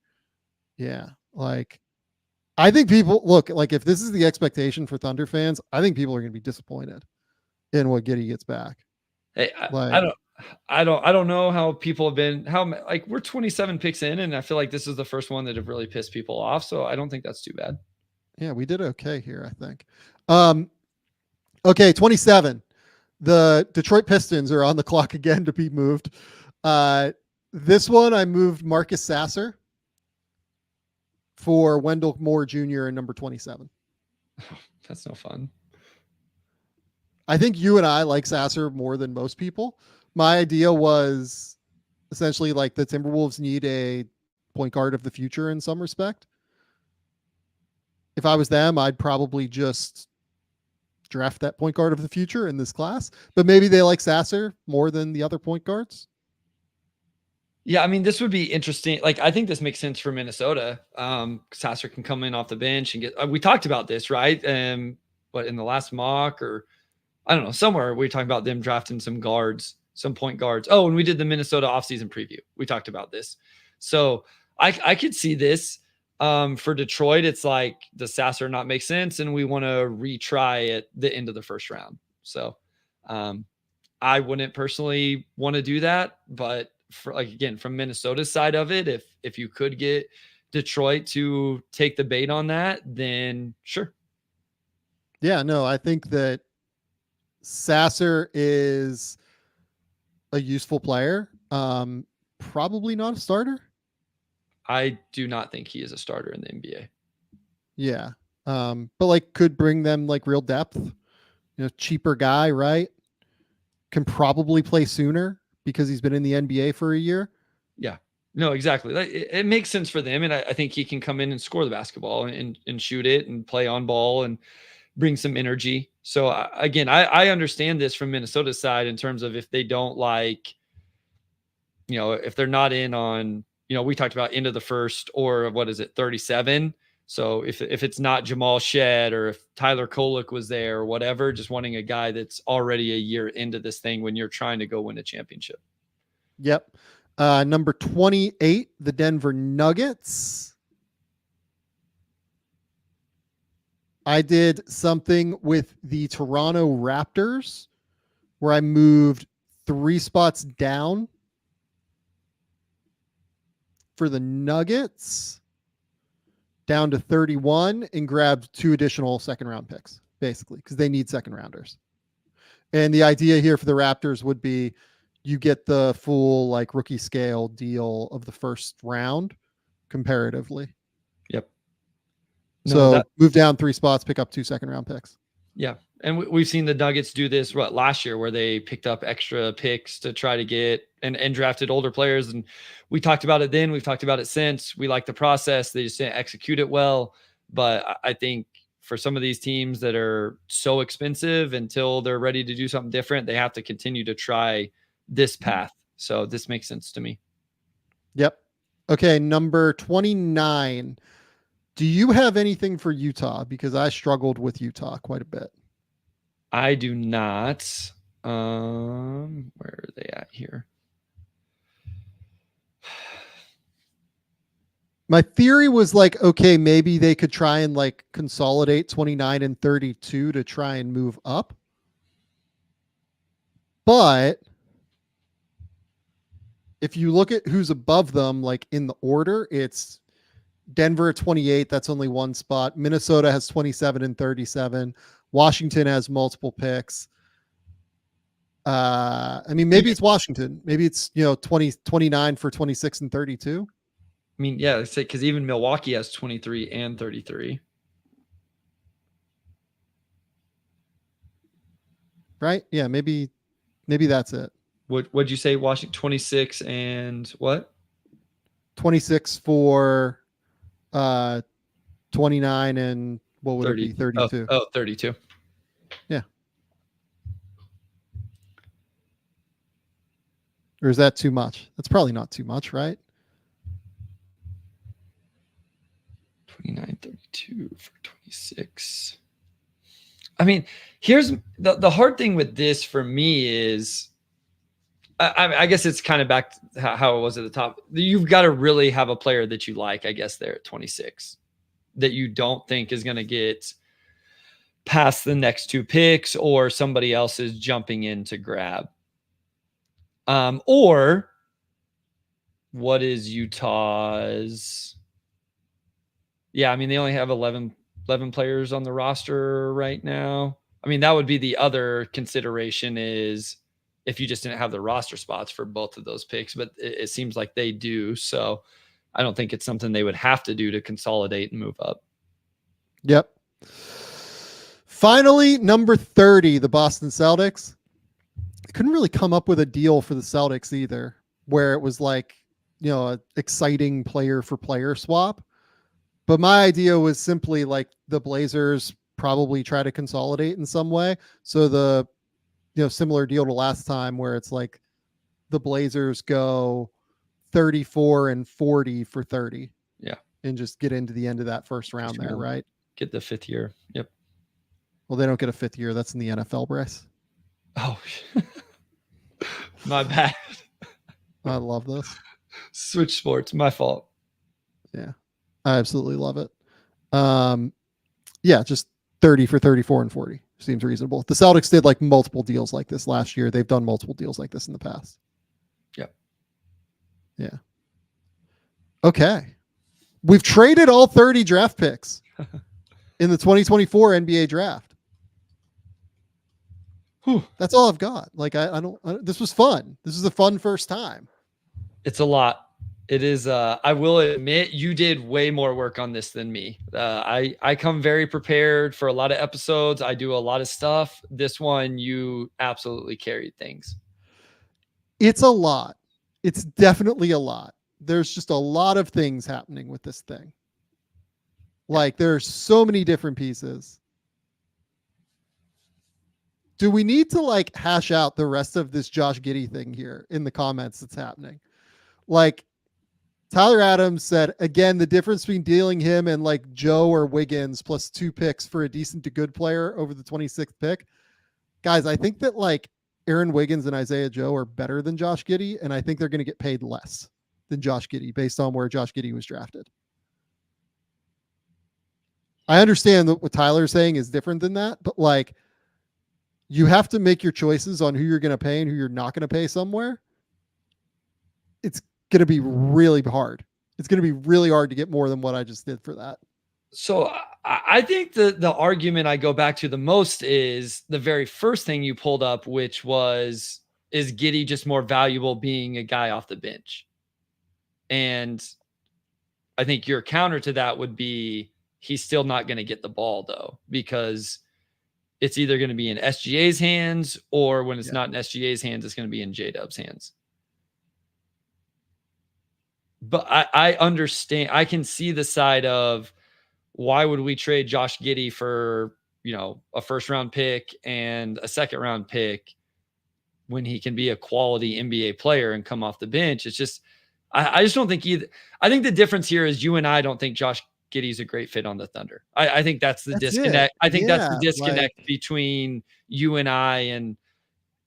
Yeah. Like, I think people look, like, if this is the expectation for Thunder fans, I think people are going to be disappointed in what Giddey gets back. Hey, I don't know how people have been, like, we're 27 picks in, and I feel like this is the first one that have really pissed people off. So I don't think that's too bad. Yeah, we did okay here, I think. Okay, 27. The Detroit Pistons are on the clock again to be moved. This one, I moved Marcus Sasser for Wendell Moore Jr. and number 27. That's no fun. I think you and I like Sasser more than most people. My idea was essentially like the Timberwolves need a point guard of the future in some respect. If I was them, I'd probably just draft that point guard of the future in this class, but maybe they like Sasser more than the other point guards. Yeah, I mean, this would be interesting. Like, I think this makes sense for Minnesota. Sasser can come in off the bench and get. We talked about this, right? But in the last mock, or I don't know, somewhere we talked about them drafting some guards, some point guards. Oh, and we did the Minnesota offseason preview. We talked about this, so I could see this. For Detroit, it's like, does Sasser not make sense? And we want to retry at the end of the first round. So I wouldn't personally want to do that. But for, like, again, from Minnesota's side of it, if you could get Detroit to take the bait on that, then sure. Yeah, no, I think that Sasser is a useful player. Probably not a starter. I do not think he is a starter in the NBA. Yeah. But like could bring them like real depth, cheaper guy, right? Can probably play sooner because he's been in the NBA for a year. Yeah, no, exactly. It makes sense for them. And I think he can come in and score the basketball and shoot it and play on ball and bring some energy. So again, I understand this from Minnesota's side in terms of if they don't like, if they're not in on, we talked about end of the first or 37. So if it's not Jamal Shed or if Tyler Kolek was there or whatever, just wanting a guy that's already a year into this thing when you're trying to go win a championship. Yep. Number 28, the Denver Nuggets. I did something with the Toronto Raptors where I moved 3 spots down for the Nuggets down to 31 and grabbed 2 additional second round picks, basically, because they need second rounders. And the idea here for the Raptors would be you get the full like rookie scale deal of the first round comparatively. Yep. So move down 3 spots, pick up 2 second round picks. Yeah. And we've seen the Nuggets do this last year where they picked up extra picks to try to get and drafted older players. And we talked about it then. We've talked about it since. We like the process. They just didn't execute it well. But I think for some of these teams that are so expensive until they're ready to do something different, they have to continue to try this path. So this makes sense to me. Yep. Okay. Number 29. Do you have anything for Utah? Because I struggled with Utah quite a bit. I do not. Where are they at here? My theory was like, okay, maybe they could try and like consolidate 29 and 32 to try and move up. But if you look at who's above them, like in the order, it's Denver at 28. That's only 1 spot. Minnesota has 27 and 37. Washington has multiple picks. I mean, maybe it's Washington. Maybe it's, 29 for 26 and 32. I mean, yeah, because even Milwaukee has 23 and 33. Right? Yeah, maybe that's it. What'd you say, Washington? 26 and what? 26 for 29 and what would 30. It be? 32. Oh, 32. Yeah. Or is that too much? That's probably not too much, right? 29, 32 for 26. I mean, here's the hard thing with this for me is, I guess it's kind of back to how it was at the top. You've got to really have a player that you like, I guess, there at 26 that you don't think is going to get past the next 2 picks or somebody else is jumping in to grab. Or what is Utah's? Yeah, I mean, they only have 11 players on the roster right now. I mean, that would be the other consideration is if you just didn't have the roster spots for both of those picks, but it seems like they do. So I don't think it's something they would have to do to consolidate and move up. Yep. Finally, number 30, the Boston Celtics. I couldn't really come up with a deal for the Celtics either, where it was like, an exciting player for player swap. But my idea was simply like the Blazers probably try to consolidate in some way. So the, similar deal to last time where it's like the Blazers go 34 and 40 for 30. Yeah. And just get into the end of that first round there, right? Get the 5th year. Yep. Well, they don't get a 5th year. That's in the NFL, Bryce. Oh, my bad. I love this. Switch sports. My fault. Yeah. I absolutely love it. Yeah, just 30 for 34 and 40 seems reasonable. The Celtics did like multiple deals like this last year. They've done multiple deals like this in the past. Yep. Yeah. Okay. We've traded all 30 draft picks in the 2024 NBA draft. Whew. That's all I've got. Like, this was fun. This is a fun first time. It's a lot. It is. I will admit you did way more work on this than me. I come very prepared for a lot of episodes. I do a lot of stuff. This one, you absolutely carried things. It's a lot. It's definitely a lot. There's just a lot of things happening with this thing. Like, there's so many different pieces. Do we need to like hash out the rest of this Josh Giddey thing here in the comments that's happening? Like, Tyler Adams said, again, the difference between dealing him and like Joe or Wiggins plus 2 picks for a decent to good player over the 26th pick. Guys, I think that like Aaron Wiggins and Isaiah Joe are better than Josh Giddey, and I think they're going to get paid less than Josh Giddey based on where Josh Giddey was drafted. I understand that what Tyler's saying is different than that, but like, you have to make your choices on who you're going to pay and who you're not going to pay somewhere. It's going to be really hard. It's going to be really hard to get more than what I just did for that. So I think the argument I go back to the most is the very first thing you pulled up, which was, is Giddey just more valuable being a guy off the bench? And I think your counter to that would be, he's still not going to get the ball though, because it's either going to be in SGA's hands, or when it's not in SGA's hands, it's going to be in J-Dub's hands. But I understand. I can see the side of, why would we trade Josh Giddey for, a first round pick and a second round pick when he can be a quality NBA player and come off the bench? It's just, I just don't think either. I think the difference here is you and I don't think Josh Giddey's a great fit on the Thunder. I think that's the disconnect. I think that's the disconnect between you and I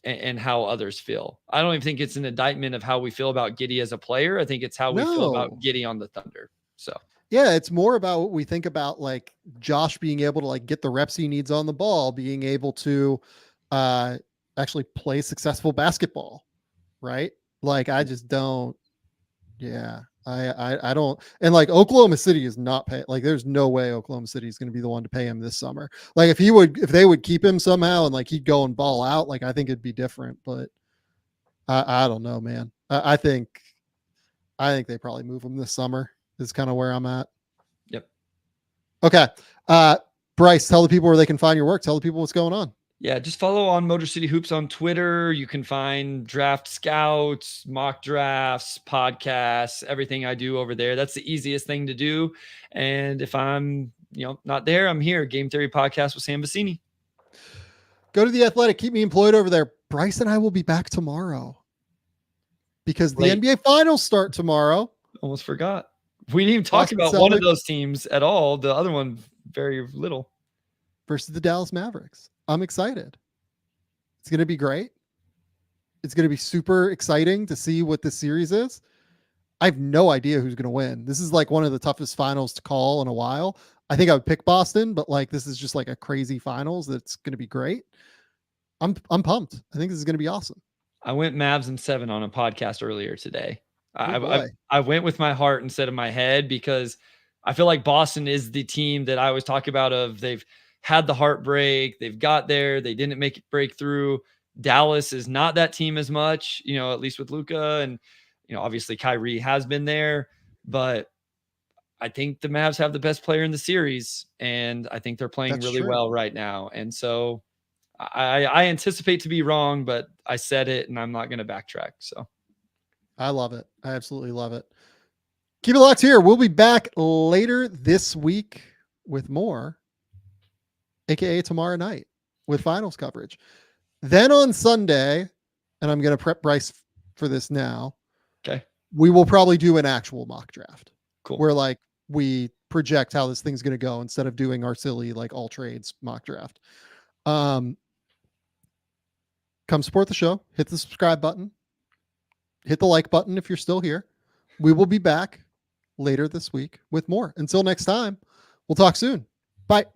and how others feel. I don't even think it's an indictment of how we feel about Giddey as a player. I think it's how we feel about Giddey on the Thunder. So yeah, it's more about what we think about like Josh being able to like get the reps he needs on the ball, being able to actually play successful basketball, right? Like, I just don't. Yeah, I don't. And like, Oklahoma City is not paying. Like, there's no way Oklahoma City is going to be the one to pay him this summer. Like, if they would keep him somehow and like he'd go and ball out, like, I think it'd be different. But I don't know, man. I think they probably move him this summer. Is kind of where I'm at. Yep. Okay. Bryce, tell the people where they can find your work. Tell the people what's going on. Yeah, just follow on Motor City Hoops on Twitter. You can find draft scouts, mock drafts, podcasts, everything I do over there. That's the easiest thing to do. And if I'm, not there, I'm here. Game Theory Podcast with Sam Vecenie. Go to The Athletic. Keep me employed over there. Bryce and I will be back tomorrow because the NBA Finals start tomorrow. Almost forgot. We didn't even talk about one of those teams at all. The other one, very little. Versus the Dallas Mavericks. I'm excited. It's going to be great. It's going to be super exciting to see what this series is. I have no idea who's going to win. This is like one of the toughest finals to call in a while. I think I would pick Boston, but like, this is just like a crazy finals that's going to be great. I'm pumped. I think this is going to be awesome. I went Mavs in 7 on a podcast earlier today. I went with my heart instead of my head, because I feel like Boston is the team that I always talk about of they've had the heartbreak. They've got there. They didn't make it break through. Dallas is not that team as much, at least with Luka. And, obviously Kyrie has been there, but I think the Mavs have the best player in the series, and I think they're playing really well right now. And so I anticipate to be wrong, but I said it and I'm not going to backtrack. So I love it. I absolutely love it. Keep it locked here. We'll be back later this week with more, aka tomorrow night, with finals coverage. Then on Sunday, and I'm going to prep Bryce for this now. Okay. We will probably do an actual mock draft. Cool. Where like we project how this thing's going to go instead of doing our silly like all trades mock draft. Come support the show. Hit the subscribe button. Hit the like button if you're still here. We will be back later this week with more. Until next time, we'll talk soon. Bye.